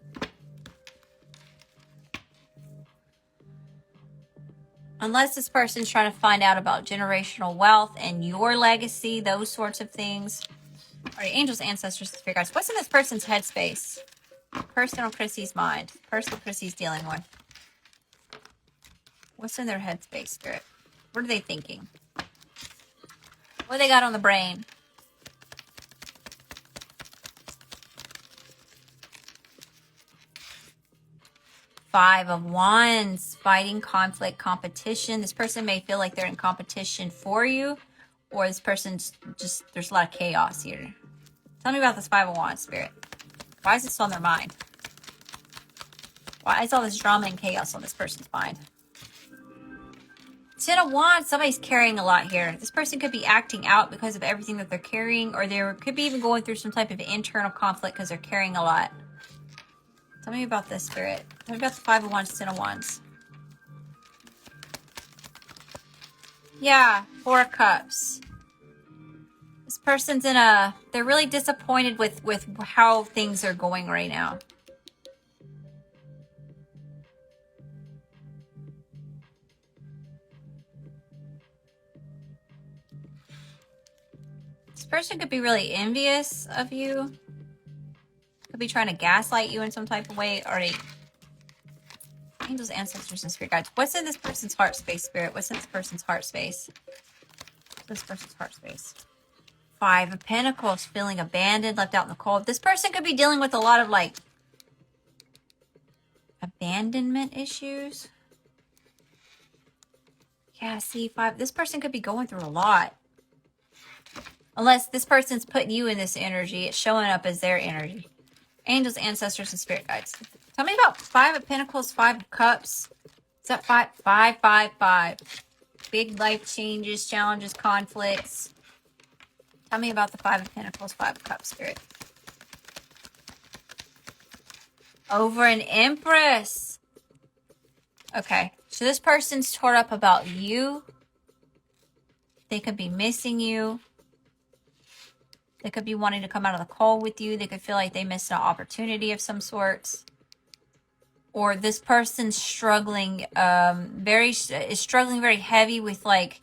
Speaker 1: Unless this person's trying to find out about generational wealth and your legacy, those sorts of things. All right, angels, ancestors, and spirit guides. What's in this person's headspace? Person on Chrissy's mind. Person Chrissy's dealing with. What's in their headspace, Spirit? What are they thinking? What do they got on the brain? Five of Wands. Fighting, conflict, competition. This person may feel like they're in competition for you, or this person's just, there's a lot of chaos here. Tell me about this Five of Wands, Spirit. Why is this on their mind? Why is all this drama and chaos on this person's mind? Ten of Wands, somebody's carrying a lot here. This person could be acting out because of everything that they're carrying, or they could be even going through some type of internal conflict because they're carrying a lot. Tell me about this, Spirit. Tell me about the Five of Wands, Ten of Wands. Yeah, Four of Cups. This person's in a... They're really disappointed with how things are going right now. This person could be really envious of you. Could be trying to gaslight you in some type of way. Already. Angels, ancestors, and spirit guides. What's in this person's heart space, Spirit? What's in this person's heart space? This person's heart space. Five of Pentacles, feeling abandoned, left out in the cold. This person could be dealing with a lot of like abandonment issues. Yeah, see, five. This person could be going through a lot. Unless this person's putting you in this energy, it's showing up as their energy. Angels, ancestors, and spirit guides. Tell me about Five of Pentacles, Five of Cups. Is that five? Five, five, five. Big life changes, challenges, conflicts. Tell me about the Five of Pentacles, Five of Cups, Spirit. Over an Empress. Okay, so this person's tore up about you. They could be missing you. They could be wanting to come out of the cold with you. They could feel like they missed an opportunity of some sorts. Or this person's struggling, is struggling very heavy with like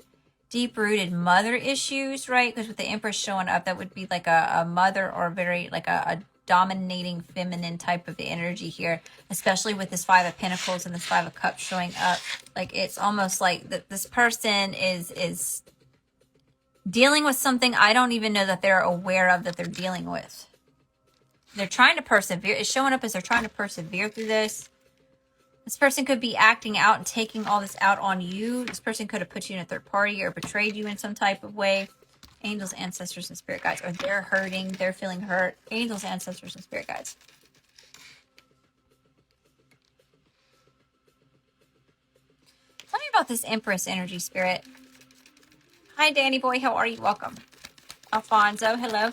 Speaker 1: deep-rooted mother issues, right? Because with the Empress showing up, that would be like a mother or very like a dominating feminine type of energy here, especially with this Five of Pentacles and this Five of Cups showing up. Like it's almost like that this person is dealing with something I don't even know that they're aware of that they're dealing with. They're trying to persevere. It's showing up as they're trying to persevere through this. This person could be acting out and taking all this out on you. This person could have put you in a third party or betrayed you in some type of way. Angels, ancestors, and spirit guides. Or they're hurting. They're feeling hurt. Angels, ancestors, and spirit guides. Tell me about this Empress energy, Spirit. Hi, Danny boy. How are you? Welcome. Alfonso, hello.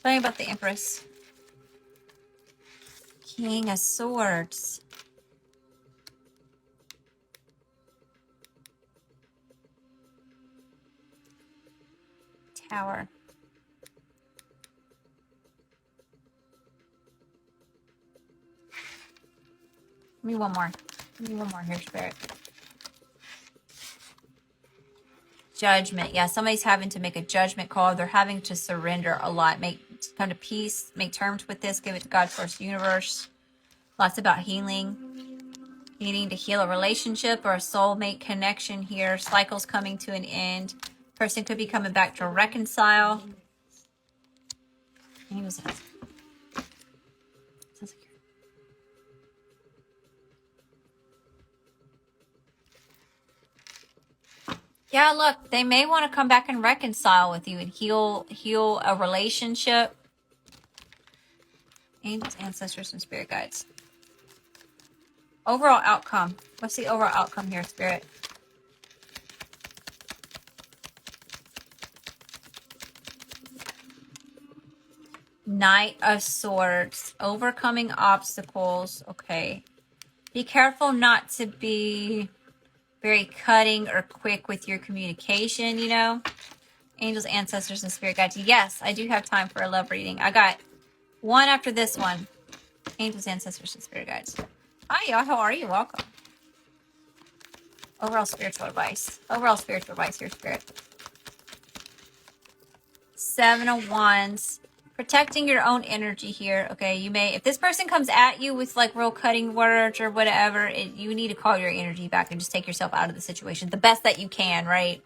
Speaker 1: Tell me about the Empress. King of Swords. Tower. Give me one more. Give me one more here, Spirit. Judgment. Yeah, somebody's having to make a judgment call. They're having to surrender a lot. Come to peace. Make terms with this. Give it to God, Source, Universe. Lots about healing. Needing to heal a relationship or a soulmate connection here. Cycles coming to an end. Person could be coming back to reconcile. Yeah, look, they may want to come back and reconcile with you and heal a relationship. Angels, ancestors, and spirit guides. Overall outcome. What's the overall outcome here, Spirit? Knight of Swords. Overcoming obstacles. Okay. Be careful not to be very cutting or quick with your communication, you know. Angels, ancestors, and spirit guides. Yes, I do have time for a love reading. I got one after this one. Angels, ancestors, and spirit guides. Hi, y'all. How are you? Welcome. Overall spiritual advice. Overall spiritual advice here, Spirit. Seven of Wands. Protecting your own energy here. Okay, you may, if this person comes at you with like real cutting words or whatever, you need to call your energy back and just take yourself out of the situation the best that you can, right?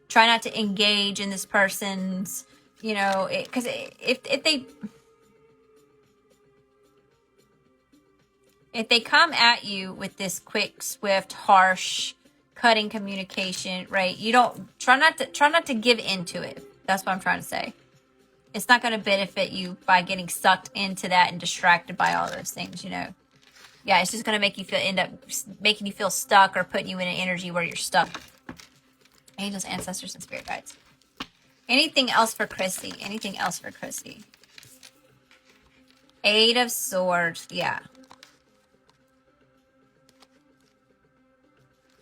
Speaker 1: Try not to engage in this person's, you know, because if they come at you with this quick, swift, harsh, cutting communication, right? You don't try not to give into it. That's what I'm trying to say. It's not going to benefit you by getting sucked into that and distracted by all those things, you know. Yeah, it's just going to make you end up making you feel stuck or putting you in an energy where you're stuck. Angels, ancestors, and spirit guides. Anything else for Chrissy? Anything else for Chrissy? Eight of Swords. Yeah.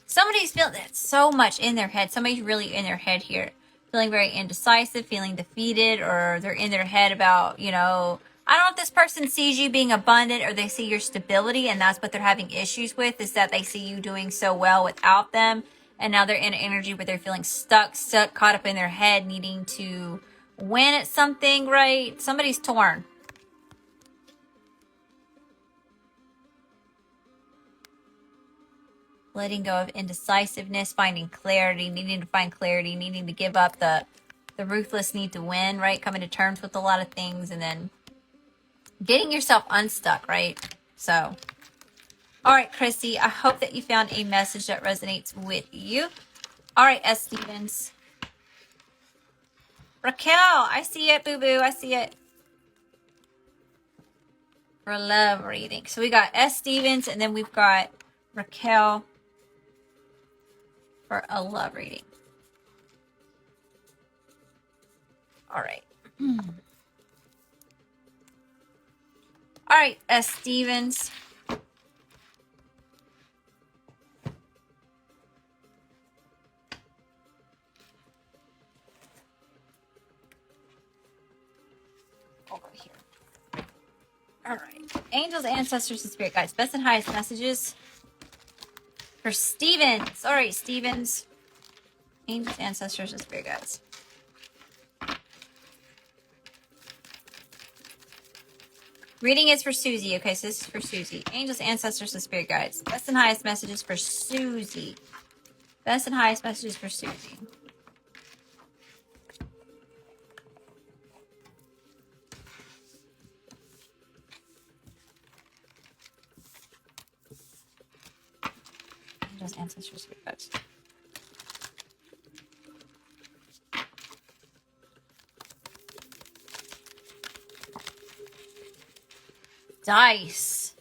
Speaker 1: Somebody's feeling so much in their head. Somebody's really in their head here. Feeling very indecisive, feeling defeated, or they're in their head about, you know, I don't know if this person sees you being abundant or they see your stability and that's what they're having issues with, is that they see you doing so well without them. And now they're in energy where they're feeling stuck, caught up in their head, needing to win at something, right? Somebody's torn. Letting go of indecisiveness, finding clarity, needing to find clarity, needing to give up the ruthless need to win, right? Coming to terms with a lot of things and then getting yourself unstuck, right? So, all right, Chrissy, I hope that you found a message that resonates with you. All right, S. Stevens. Raquel, I see it, boo-boo. I see it. For love reading. So we got S. Stevens and then we've got Raquel for a love reading. All right. All right, S. Stevens. Over here. All right. Angels, ancestors, and spirit guides. Best and highest messages for Stevens. All right, Stevens. Angels, ancestors, and spirit guides. Reading is for Susie. Okay, so this is for Susie. Angels, ancestors, and spirit guides. Best and highest messages for Susie. Best and highest messages for Susie. Angels, ancestors, spirit guides. Dice.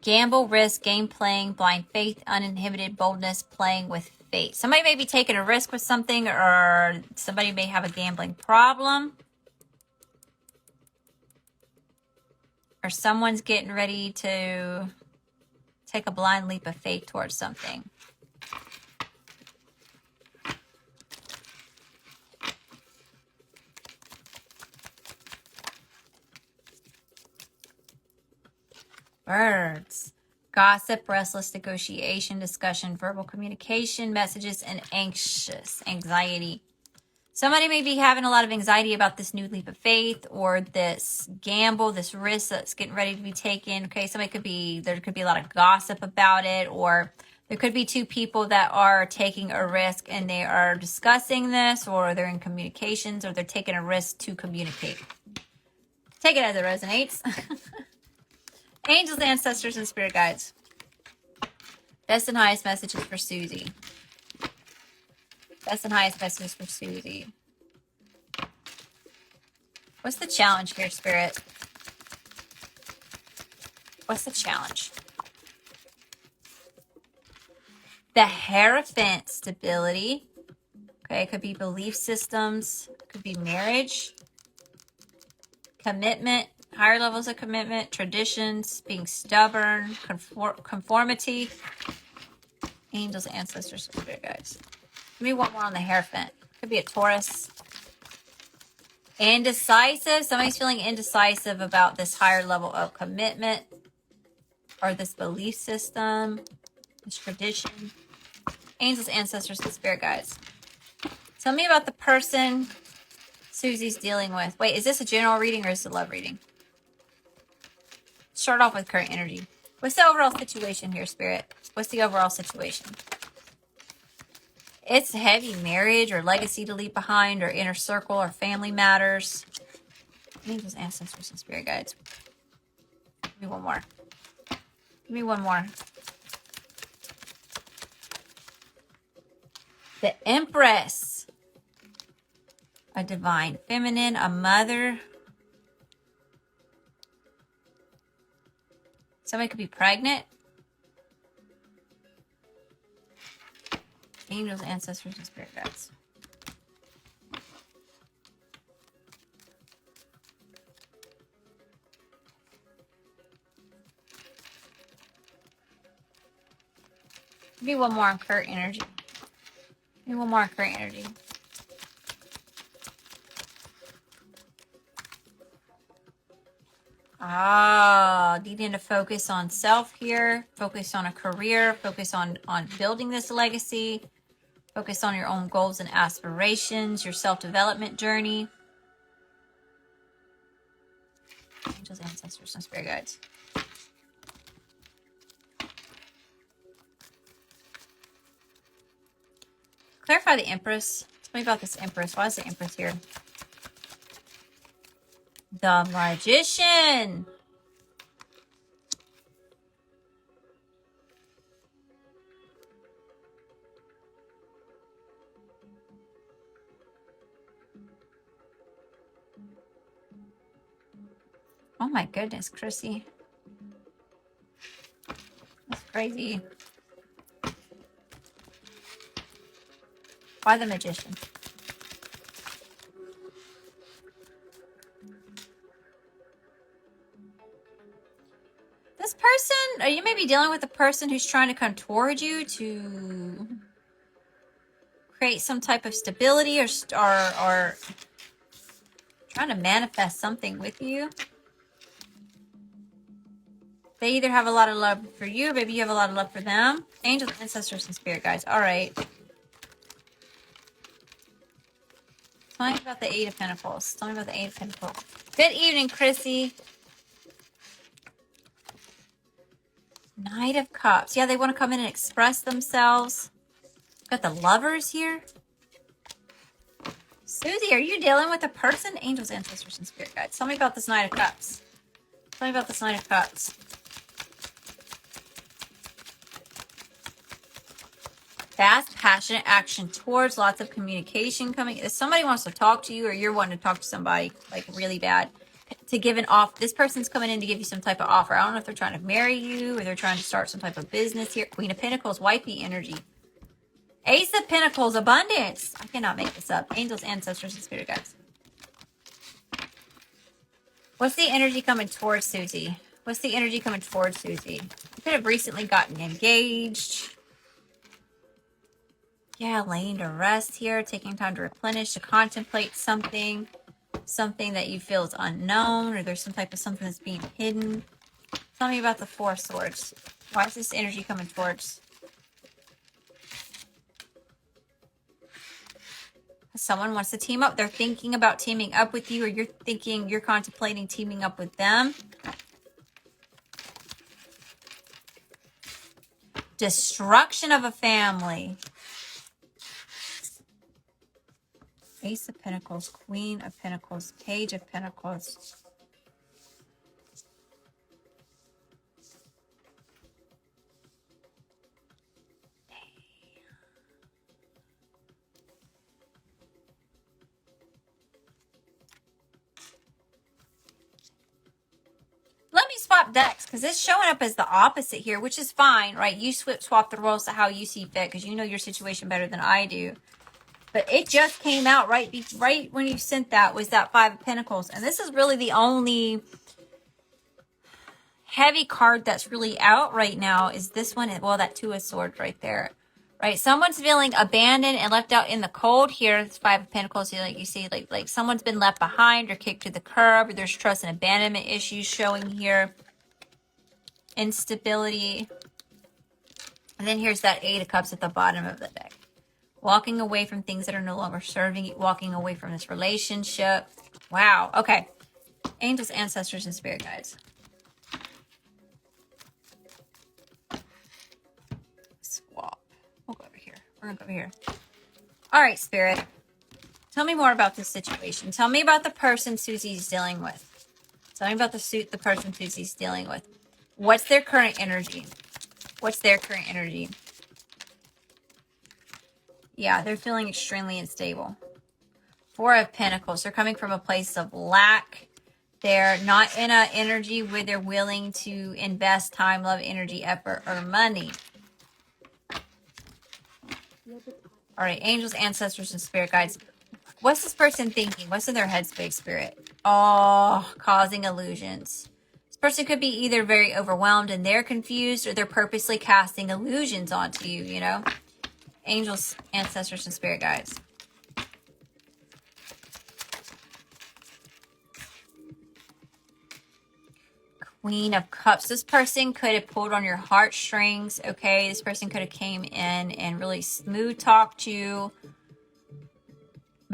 Speaker 1: Gamble, risk, game playing, blind faith, uninhibited boldness, playing with fate. Somebody may be taking a risk with something, or somebody may have a gambling problem. Or someone's getting ready to take a blind leap of faith towards something. Birds. Gossip, restless negotiation, discussion, verbal communication, messages, and anxiety. Somebody may be having a lot of anxiety about this new leap of faith or this gamble, this risk that's getting ready to be taken. Okay, there could be a lot of gossip about it, or there could be two people that are taking a risk and they are discussing this, or they're in communications, or they're taking a risk to communicate. Take it as it resonates. Angels, ancestors, and spirit guides. Best and highest messages for Susie. Best and highest messages for Susie. What's the challenge here, Spirit? What's the challenge? The Hierophant, stability. Okay, it could be belief systems. It could be marriage. Commitment. Higher levels of commitment. Traditions. Being stubborn. Conformity. Angels, ancestors, and spirit guides. Give me one more on the Hierophant. Could be a Taurus. Indecisive. Somebody's feeling indecisive about this higher level of commitment or this belief system, this tradition. Angels, ancestors, and spirit guides. Tell me about the person Susie's dealing with. Wait, is this a general reading or is it a love reading? Start off with current energy. What's the overall situation here, Spirit? What's the overall situation? It's heavy marriage or legacy to leave behind or inner circle or family matters. Angels, ancestors, and spirit guides. Give me one more. Give me one more. The Empress. A divine feminine, a mother. Somebody could be pregnant. Angels, ancestors, and spirit guides. Maybe one more on current energy. Maybe one more on current energy. Needing to focus on self here, focus on a career, focus on building this legacy, focus on your own goals and aspirations, your self-development journey. Angels, ancestors, and spirit guides. Clarify the Empress. Tell me about this Empress. Why is the Empress here? The Magician. Oh my goodness, Chrissy. That's crazy. Why the Magician? This person, or you may be dealing with a person who's trying to come toward you to create some type of stability or trying to manifest something with you. They either have a lot of love for you, or maybe you have a lot of love for them. Angels, ancestors, and spirit guides. All right. Tell me about the Eight of Pentacles. Tell me about the Eight of Pentacles. Good evening, Chrissy. Knight of Cups. Yeah, they want to come in and express themselves. Got the Lovers here. Susie, are you dealing with a person? Angels, ancestors, and spirit guides. Tell me about this Knight of Cups. Tell me about this Knight of Cups. Fast, passionate action towards, lots of communication coming. If somebody wants to talk to you or you're wanting to talk to somebody like really bad to give an offer, this person's coming in to give you some type of offer. I don't know if they're trying to marry you or they're trying to start some type of business here. Queen of Pentacles, wifey energy. Ace of Pentacles, abundance. I cannot make this up. Angels, ancestors, and spirit guides. What's the energy coming towards Susie? What's the energy coming towards Susie? You could have recently gotten engaged. Yeah, laying to rest here, taking time to replenish, to contemplate something that you feel is unknown, or there's some type of something that's being hidden. Tell me about the Four of Swords. Why is this energy coming towards? Someone wants to team up. They're thinking about teaming up with you, or you're contemplating teaming up with them. Destruction of a family. Ace of Pentacles, Queen of Pentacles, Page of Pentacles. Let me swap decks because it's showing up as the opposite here, which is fine, right? You swap the roles to how you see fit because you know your situation better than I do. But it just came out right when you sent that was that Five of Pentacles. And this is really the only heavy card that's really out right now is this one. Well, that Two of Swords right there. Right? Someone's feeling abandoned and left out in the cold here. It's Five of Pentacles. Like you see, like someone's been left behind or kicked to the curb. Or there's trust and abandonment issues showing here. Instability. And then here's that Eight of Cups at the bottom of the deck. Walking away from things that are no longer serving you. Walking away from this relationship. Wow. Okay. Angels, ancestors, and spirit guides. Swap. We'll go over here. We're going to go over here. All right, spirit. Tell me more about this situation. Tell me about the person Susie's dealing with. Tell me about the person Susie's dealing with. What's their current energy? What's their current energy? Yeah, they're feeling extremely unstable. Four of Pentacles. They're coming from a place of lack. They're not in an energy where they're willing to invest time, love, energy, effort, or money. All right, angels, ancestors, and spirit guides. What's this person thinking? What's in their headspace, spirit? Oh, causing illusions. This person could be either very overwhelmed and they're confused, or they're purposely casting illusions onto you, you know? Angels, ancestors, and spirit guides. Queen of Cups. This person could have pulled on your heartstrings, okay? This person could have came in and really smooth talked you.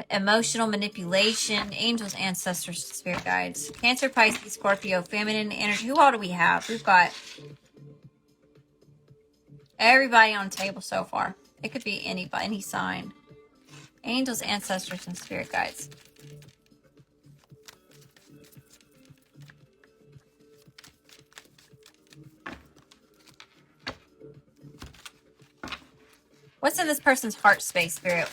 Speaker 1: Emotional manipulation. Angels, ancestors, spirit guides. Cancer, Pisces, Scorpio, feminine energy. Who all do we have? We've got everybody on the table so far. It could be anybody, any sign. Angels, ancestors, and spirit guides. What's in this person's heart space, spirit?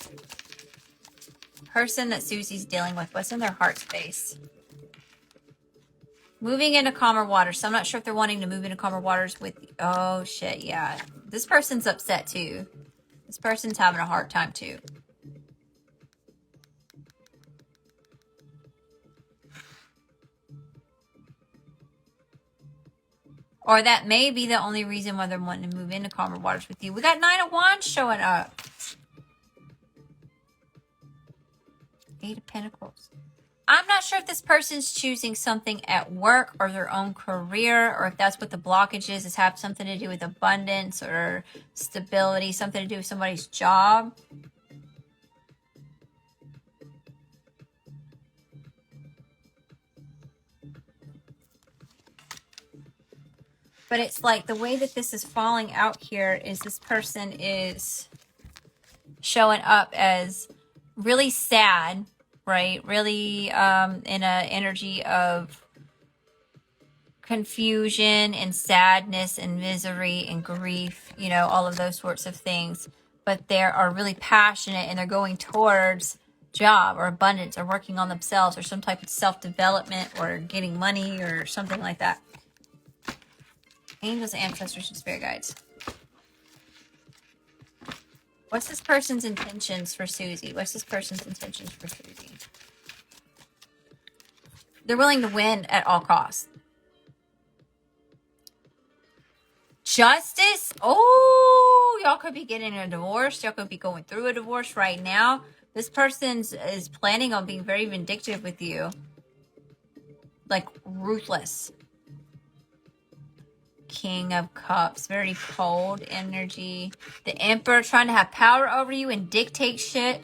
Speaker 1: Person that Susie's dealing with. What's in their heart space? Moving into calmer waters. So I'm not sure if they're wanting to move into calmer waters with... Oh, shit, yeah. This person's upset, too. This person's having a hard time, too. Or that may be the only reason why they're wanting to move into calmer waters with you. We got 9 of Wands showing up. 8 of Pentacles. I'm not sure if this person's choosing something at work or their own career, or if that's what the blockage is have something to do with abundance or stability, something to do with somebody's job. But it's like the way that this is falling out here is this person is showing up as really sad, right? Really in an energy of confusion and sadness and misery and grief, you know, all of those sorts of things. But they are really passionate and they're going towards job or abundance or working on themselves or some type of self-development or getting money or something like that. Angels, ancestors, and spirit guides. What's this person's intentions for Susie? What's this person's intentions for Susie? They're willing to win at all costs. Justice. Oh, y'all could be getting a divorce. Y'all could be going through a divorce right now. This person is planning on being very vindictive with you. Like ruthless. King of Cups, very cold energy. The Emperor trying to have power over you and dictate shit.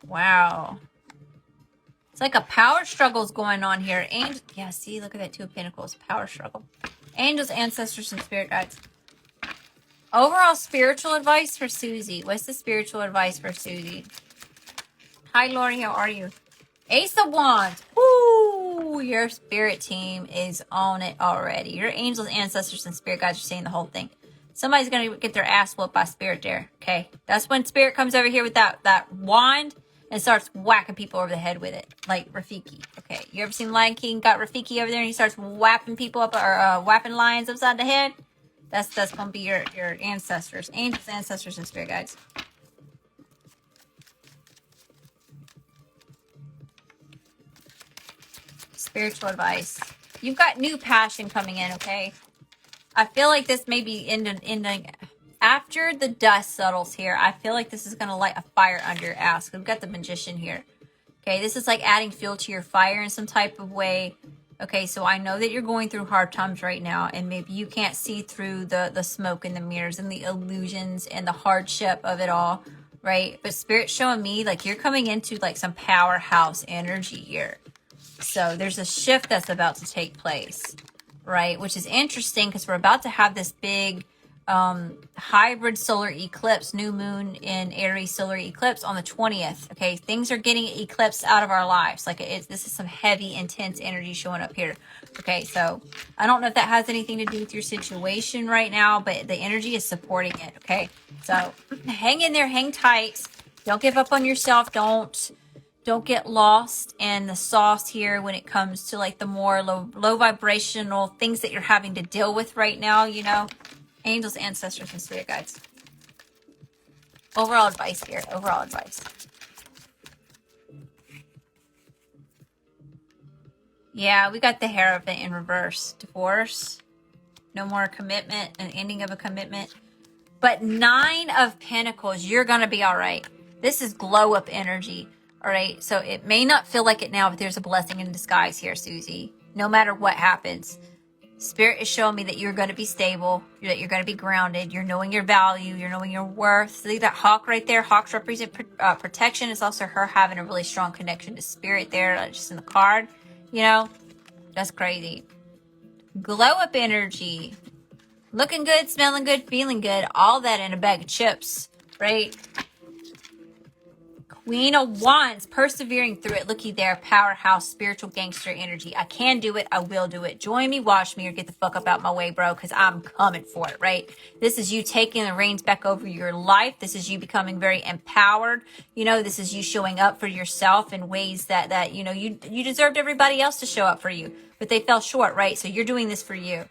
Speaker 1: Wow. It's like a power struggle's going on here. Yeah, see, look at that 2 of Pentacles. Power struggle. Angels, ancestors, and spirit guides. Overall spiritual advice for Susie. What's the spiritual advice for Susie? Hi, Lori. How are you? Ace of Wands. Woo! Your spirit team is on it already. Your angels, ancestors, and spirit guides are seeing the whole thing. Somebody's going to get their ass whooped by spirit there. Okay? That's when spirit comes over here with that wand and starts whacking people over the head with it. Like Rafiki. Okay? You ever seen Lion King got Rafiki over there and he starts whapping people up or whapping lions upside the head? That's going to be your ancestors. Angels, ancestors, and spirit guides. Spiritual advice. You've got new passion coming in, okay? I feel like this may be ending after the dust settles here. I feel like this is going to light a fire under your ass. We've got the Magician here. Okay, this is like adding fuel to your fire in some type of way. Okay, so I know that you're going through hard times right now, and maybe you can't see through the smoke and the mirrors and the illusions and the hardship of it all, right? But Spirit's showing me like you're coming into like some powerhouse energy here. So there's a shift that's about to take place, right? Which is interesting because we're about to have this big hybrid solar eclipse, new moon in Aries solar eclipse on the 20th. Okay, things are getting eclipsed out of our lives. Like this is some heavy, intense energy showing up here. Okay, so I don't know if that has anything to do with your situation right now, but the energy is supporting it. Okay, so hang in there, hang tight. Don't give up on yourself. Don't get lost in the sauce here when it comes to like the more low vibrational things that you're having to deal with right now, you know. Angels, ancestors, and spirit guides. Overall advice, Spirit. Overall advice. Yeah, we got the Hierophant in reverse. Divorce. No more commitment. An ending of a commitment. But 9 of Pentacles. You're going to be all right. This is glow up energy. All right. So it may not feel like it now, but there's a blessing in disguise here, Susie. No matter what happens. Spirit is showing me that you're going to be stable, that you're going to be grounded, you're knowing your value, you're knowing your worth. See that hawk right there? Hawks represent protection. It's also her having a really strong connection to spirit there, just in the card. You know, that's crazy. Glow up energy. Looking good, smelling good, feeling good. All that in a bag of chips, right? Queen of Wands, persevering through it. Looky there, powerhouse, spiritual gangster energy. I can do it. I will do it. Join me, watch me, or get the fuck up out my way, bro, because I'm coming for it, right? This is you taking the reins back over your life. This is you becoming very empowered. You know, this is you showing up for yourself in ways that you know, you deserved everybody else to show up for you, but they fell short, right? So you're doing this for you.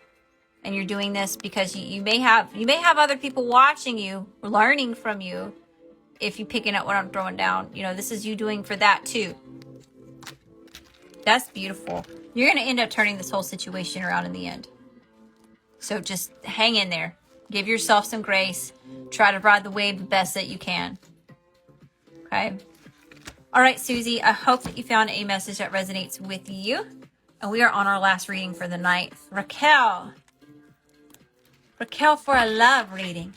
Speaker 1: And you're doing this because you may have other people watching you, learning from you. If you picking up what I'm throwing down, you know, this is you doing for that too. That's beautiful. You're going to end up turning this whole situation around in the end. So just hang in there. Give yourself some grace. Try to ride the wave the best that you can. Okay. All right, Susie, I hope that you found a message that resonates with you. And we are on our last reading for the night. Raquel for a love reading.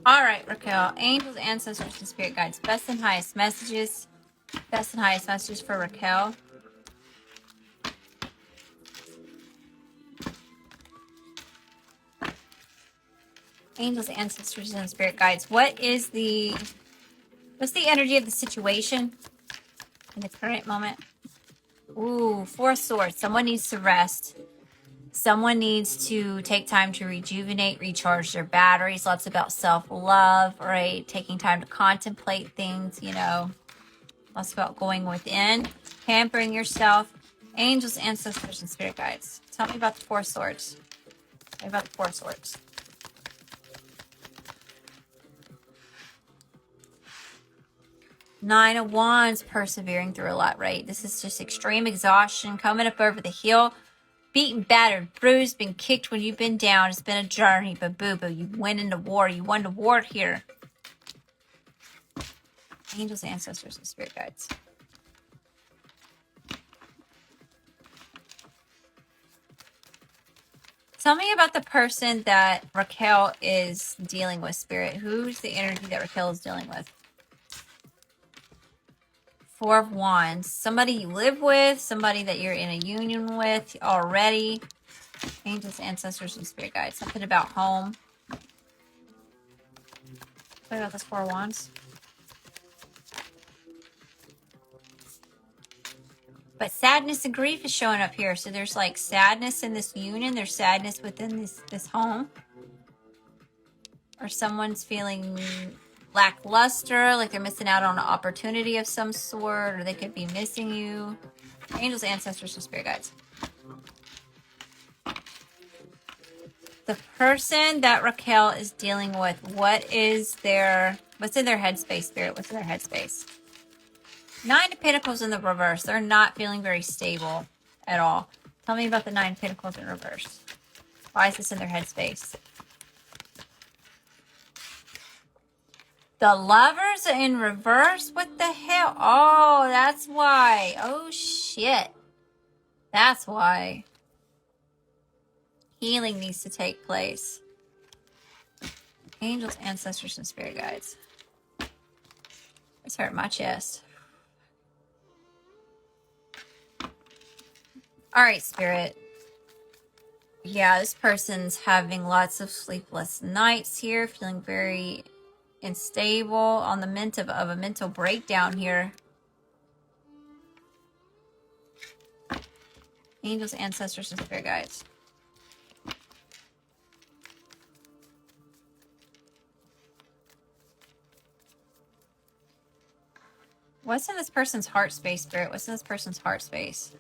Speaker 1: All right, Raquel. Angels, ancestors, and spirit guides. Best and highest messages. Best and highest messages for Raquel. Angels, ancestors, and spirit guides. What's the energy of the situation in the current moment? Ooh, 4 of Swords. Someone needs to rest. Someone needs to take time to rejuvenate, recharge their batteries. Lots about self-love, right? Taking time to contemplate things, you know. Lots about going within, pampering yourself. Angels, ancestors, and spirit guides. Tell me about the 4 of Swords. Tell me about the 4 of Swords. Nine of Wands, persevering through a lot, right? This is just extreme exhaustion, coming up over the hill. Beaten, battered, bruised, been kicked when you've been down. It's been a journey, but boo-boo, you went into war. You won the war here. Angels, ancestors, and spirit guides. Tell me about the person that Raquel is dealing with, Spirit. Who's the energy that Raquel is dealing with? 4 of Wands. Somebody you live with, somebody that you're in a union with already. Angels, ancestors, and spirit guides. Something about home. What about this 4 of Wands? But sadness and grief is showing up here. So there's like sadness in this union. There's sadness within this home. Or someone's feeling lackluster, like they're missing out on an opportunity of some sort, or they could be missing you. Angels, ancestors, and spirit guides. The person that Raquel is dealing with, what's in their headspace, Spirit? What's in their headspace? 9 of Pentacles in the reverse. They're not feeling very stable at all. Tell me about the 9 of Pentacles in reverse. Why is this in their headspace? The Lovers in reverse? What the hell? Oh, that's why. Oh, shit. That's why. Healing needs to take place. Angels, ancestors, and spirit guides. It's hurting my chest. All right, spirit. Yeah, this person's having lots of sleepless nights here, feeling very unstable, on the mint of a mental breakdown here. Angels, ancestors, and spirit guides. What's in this person's heart space, spirit? What's in this person's heart space?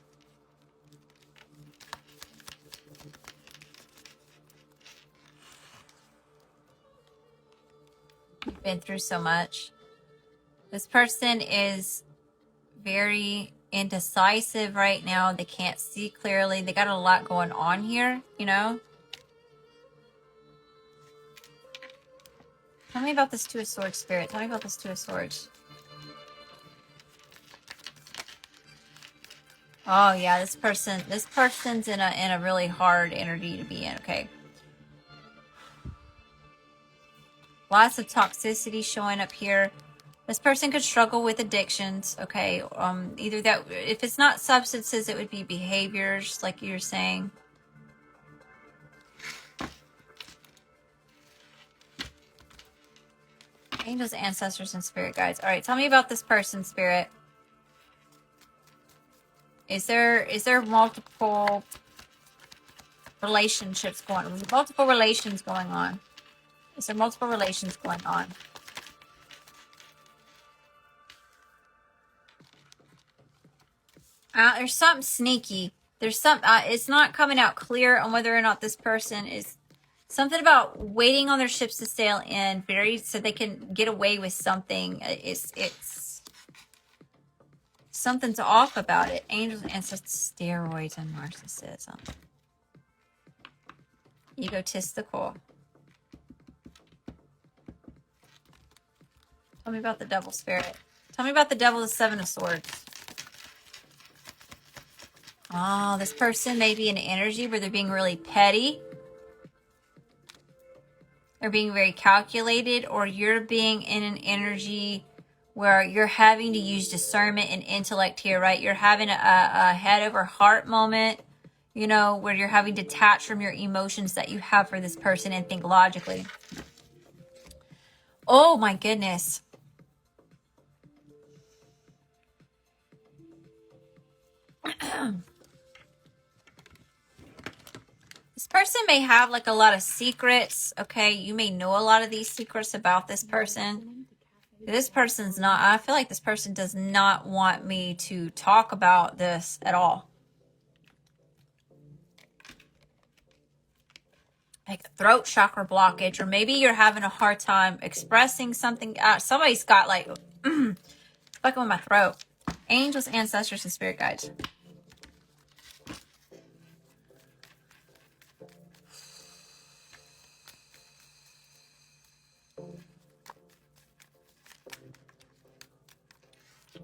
Speaker 1: You've been through so much. This person is very indecisive right now. They can't see clearly. They got a lot going on here, you know? Tell me about this Two of Swords, spirit. Tell me about this Two of Swords. Oh yeah, this person's in a really hard energy to be in, okay? Lots of toxicity showing up here. This person could struggle with addictions, okay? Either that, if it's not substances, it would be behaviors, like you're saying. Angels, ancestors, and spirit guides. All right, tell me about this person, spirit. Is there multiple relationships going on? Multiple relations going on? Is there multiple relations going on? There's something sneaky. There's some. It's not coming out clear on whether or not this person is something about waiting on their ships to sail in, so they can get away with something. It's something's off about it. Angels, ancestors, steroids, and narcissism. Egotistical. Tell me about the devil, spirit. Tell me about the devil, the Seven of Swords. Oh, this person may be in an energy where they're being really petty. They're being very calculated, or you're being in an energy where you're having to use discernment and intellect here, right? You're having a head over heart moment, you know, where you're having to detach from your emotions that you have for this person and think logically. Oh my goodness. This person may have like a lot of secrets, okay? You may know a lot of these secrets about this person. This person's not, I feel like this person does not want me to talk about this at all. Like throat chakra blockage, or maybe you're having a hard time expressing something. Somebody's got like, fucking with my throat. Angels, ancestors, and spirit guides.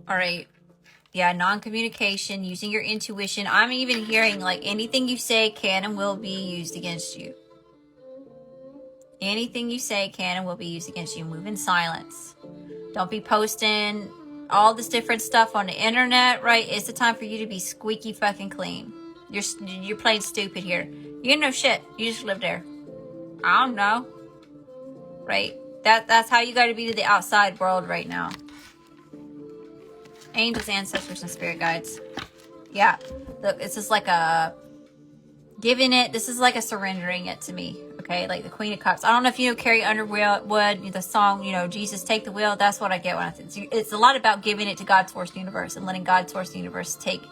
Speaker 1: All right. Yeah, non-communication, using your intuition. I'm even hearing like anything you say can and will be used against you. Anything you say can and will be used against you. Move in silence. Don't be posting all this different stuff on the internet, right? It's the time for you to be squeaky fucking clean. You're playing stupid here. You didn't know shit. You just live there. I don't know. Right? That's how you got to be to the outside world right now. Angels, ancestors, and spirit guides. Yeah. Look, this is like a giving it. This is like a surrendering it to me. Okay. Like the Queen of Cups. I don't know if you know Carrie Underwood, the song, you know, Jesus Take the Wheel. That's what I get when I think it's a lot about giving it to God's source universe and letting God's source universe take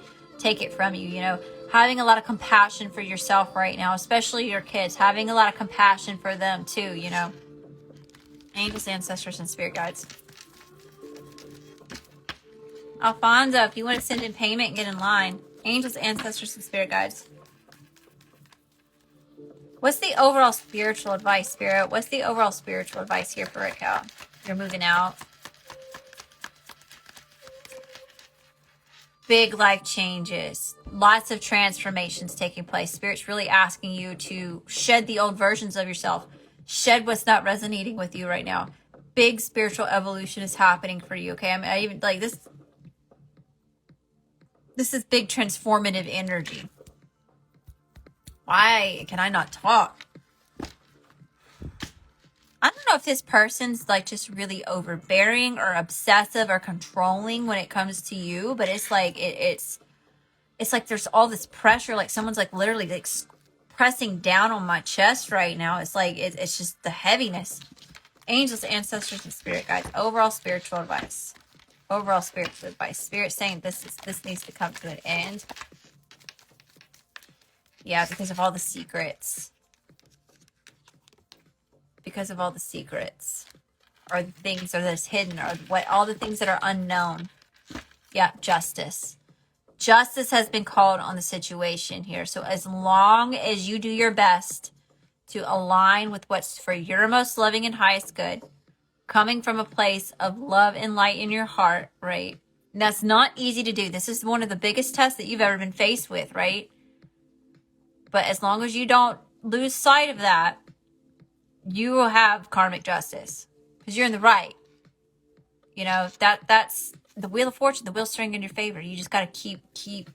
Speaker 1: it from you, you know, having a lot of compassion for yourself right now, especially your kids, having a lot of compassion for them too, you know. Angels, ancestors, and spirit guides. Alfonso, if you want to send in payment, get in line. Angels, ancestors, and spirit guides. What's the overall spiritual advice, Spirit? What's the overall spiritual advice here for Raquel? You're moving out. Big life changes. Lots of transformations taking place. Spirit's really asking you to shed the old versions of yourself. Shed what's not resonating with you right now. Big spiritual evolution is happening for you, okay? I mean, I even like this. This is big transformative energy. Why can I not talk? I don't know if this person's like just really overbearing or obsessive or controlling when it comes to you, but it's like it's like there's all this pressure, like someone's like literally like pressing down on my chest right now. It's like it's just the heaviness. Angels, ancestors, and spirit guides. Overall spiritual advice. Overall spiritual advice. Spirit saying this needs to come to an end. Yeah, because of all the secrets. Because of all the secrets. Or the things that is hidden. Or what all the things that are unknown. Yeah, justice. Justice has been called on the situation here. So as long as you do your best to align with what's for your most loving and highest good, coming from a place of love and light in your heart, right? And that's not easy to do. This is one of the biggest tests that you've ever been faced with, right? But as long as you don't lose sight of that, you will have karmic justice because you're in the right. You know, that's the wheel of fortune, the wheel string in your favor. You just got to keep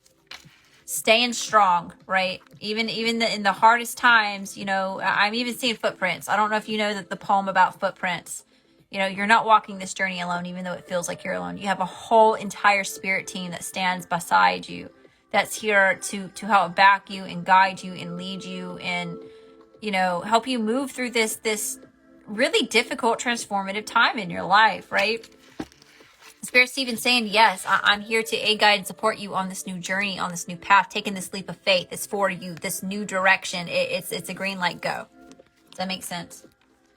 Speaker 1: staying strong, right? Even in the hardest times, you know, I'm even seeing footprints. I don't know if you know that the poem about footprints. You know, you're not walking this journey alone, even though it feels like you're alone. You have a whole entire spirit team that stands beside you, that's here to help back you and guide you and lead you and, you know, help you move through this really difficult transformative time in your life, right? Spirit's even saying, yes, I'm here to aid, guide, and support you on this new journey, on this new path, taking this leap of faith. It's for you, this new direction. It's a green light, go. Does that make sense?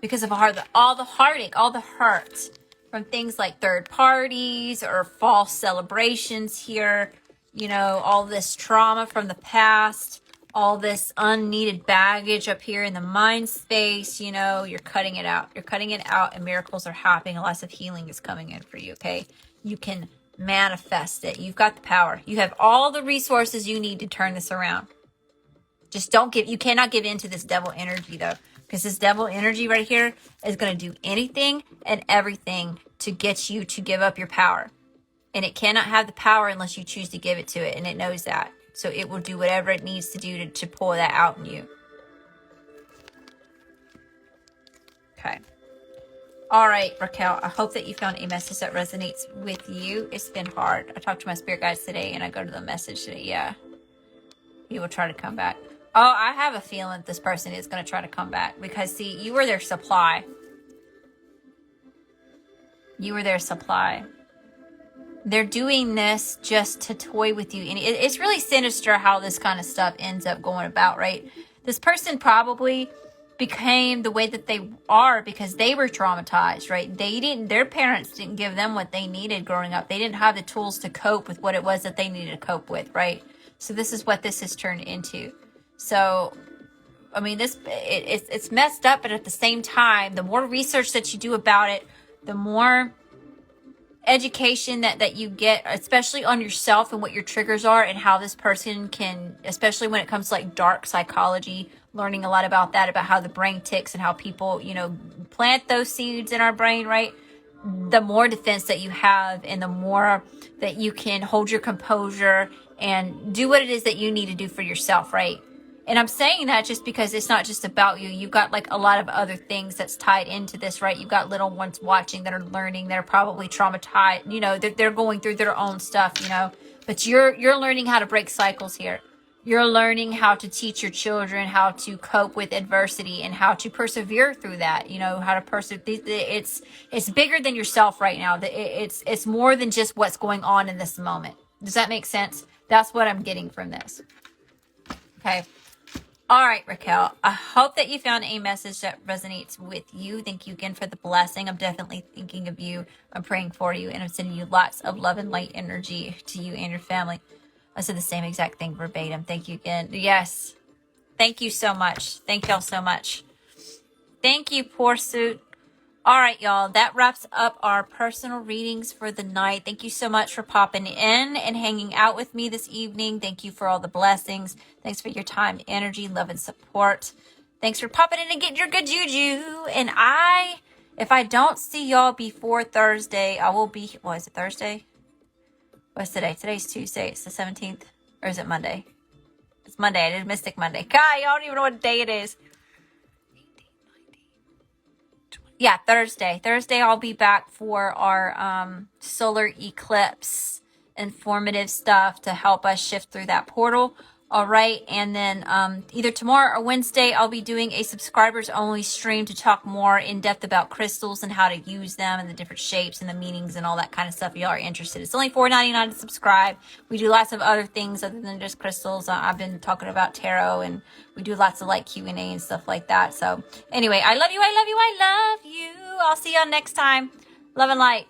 Speaker 1: Because of all the heartache, all the hurt from things like third parties or false celebrations here, you know, all this trauma from the past, all this unneeded baggage up here in the mind space, you know, you're cutting it out. You're cutting it out and miracles are happening. Lots of healing is coming in for you, okay? You can manifest it. You've got the power. You have all the resources you need to turn this around. Just you cannot give in to this devil energy though. Because this devil energy right here is going to do anything and everything to get you to give up your power. And it cannot have the power unless you choose to give it to it. And it knows that. So it will do whatever it needs to do to pull that out in you. Okay. All right, Raquel. I hope that you found a message that resonates with you. It's been hard. I talked to my spirit guides today and I go to the message today. Yeah. He will try to come back. Oh, I have a feeling this person is going to try to come back because, see, you were their supply. You were their supply. They're doing this just to toy with you. And it's really sinister how this kind of stuff ends up going about, right? This person probably became the way that they are because they were traumatized, right? Their parents didn't give them what they needed growing up. They didn't have the tools to cope with what it was that they needed to cope with, right? So this is what this has turned into. So, I mean, it's messed up, but at the same time, the more research that you do about it, the more education that you get, especially on yourself and what your triggers are and how this person can, especially when it comes to like dark psychology, learning a lot about that, about how the brain ticks and how people, you know, plant those seeds in our brain, right? The more defense that you have and the more that you can hold your composure and do what it is that you need to do for yourself, right? And I'm saying that just because it's not just about you. You've got like a lot of other things that's tied into this, right? You've got little ones watching that are learning, that are probably traumatized, you know, they're going through their own stuff, you know, but you're learning how to break cycles here. You're learning how to teach your children how to cope with adversity and how to persevere through that, you know, how to persevere. It's bigger than yourself right now. It's more than just what's going on in this moment. Does that make sense? That's what I'm getting from this. Okay. All right, Raquel, I hope that you found a message that resonates with you. Thank you again for the blessing. I'm definitely thinking of you. I'm praying for you, and I'm sending you lots of love and light energy to you and your family. I said the same exact thing verbatim. Thank you again. Yes. Thank you so much. Thank y'all so much. Thank you, Poor Suit. All right, y'all, that wraps up our personal readings for the night. Thank you so much for popping in and hanging out with me this evening. Thank you for all the blessings. Thanks for your time, energy, love, and support. Thanks for popping in and getting your good juju. And if I don't see y'all before Thursday, I will be, what is it, Thursday? What's today? Today's Tuesday. It's the 17th. Or is it Monday? It's Monday. I did Mystic Monday. God, y'all don't even know what day it is. Yeah, Thursday. Thursday I'll be back for our solar eclipse informative stuff to help us shift through that portal. All right, and then either tomorrow or Wednesday I'll be doing a subscribers only stream to talk more in depth about crystals and how to use them and the different shapes and the meanings and all that kind of stuff if y'all are interested. It's only $4.99 to subscribe. We do lots of other things other than just crystals. I've been talking about tarot, and we do lots of like Q&A and stuff like that. So anyway, I love you, I love you, I love you. I'll see y'all next time. Love and light.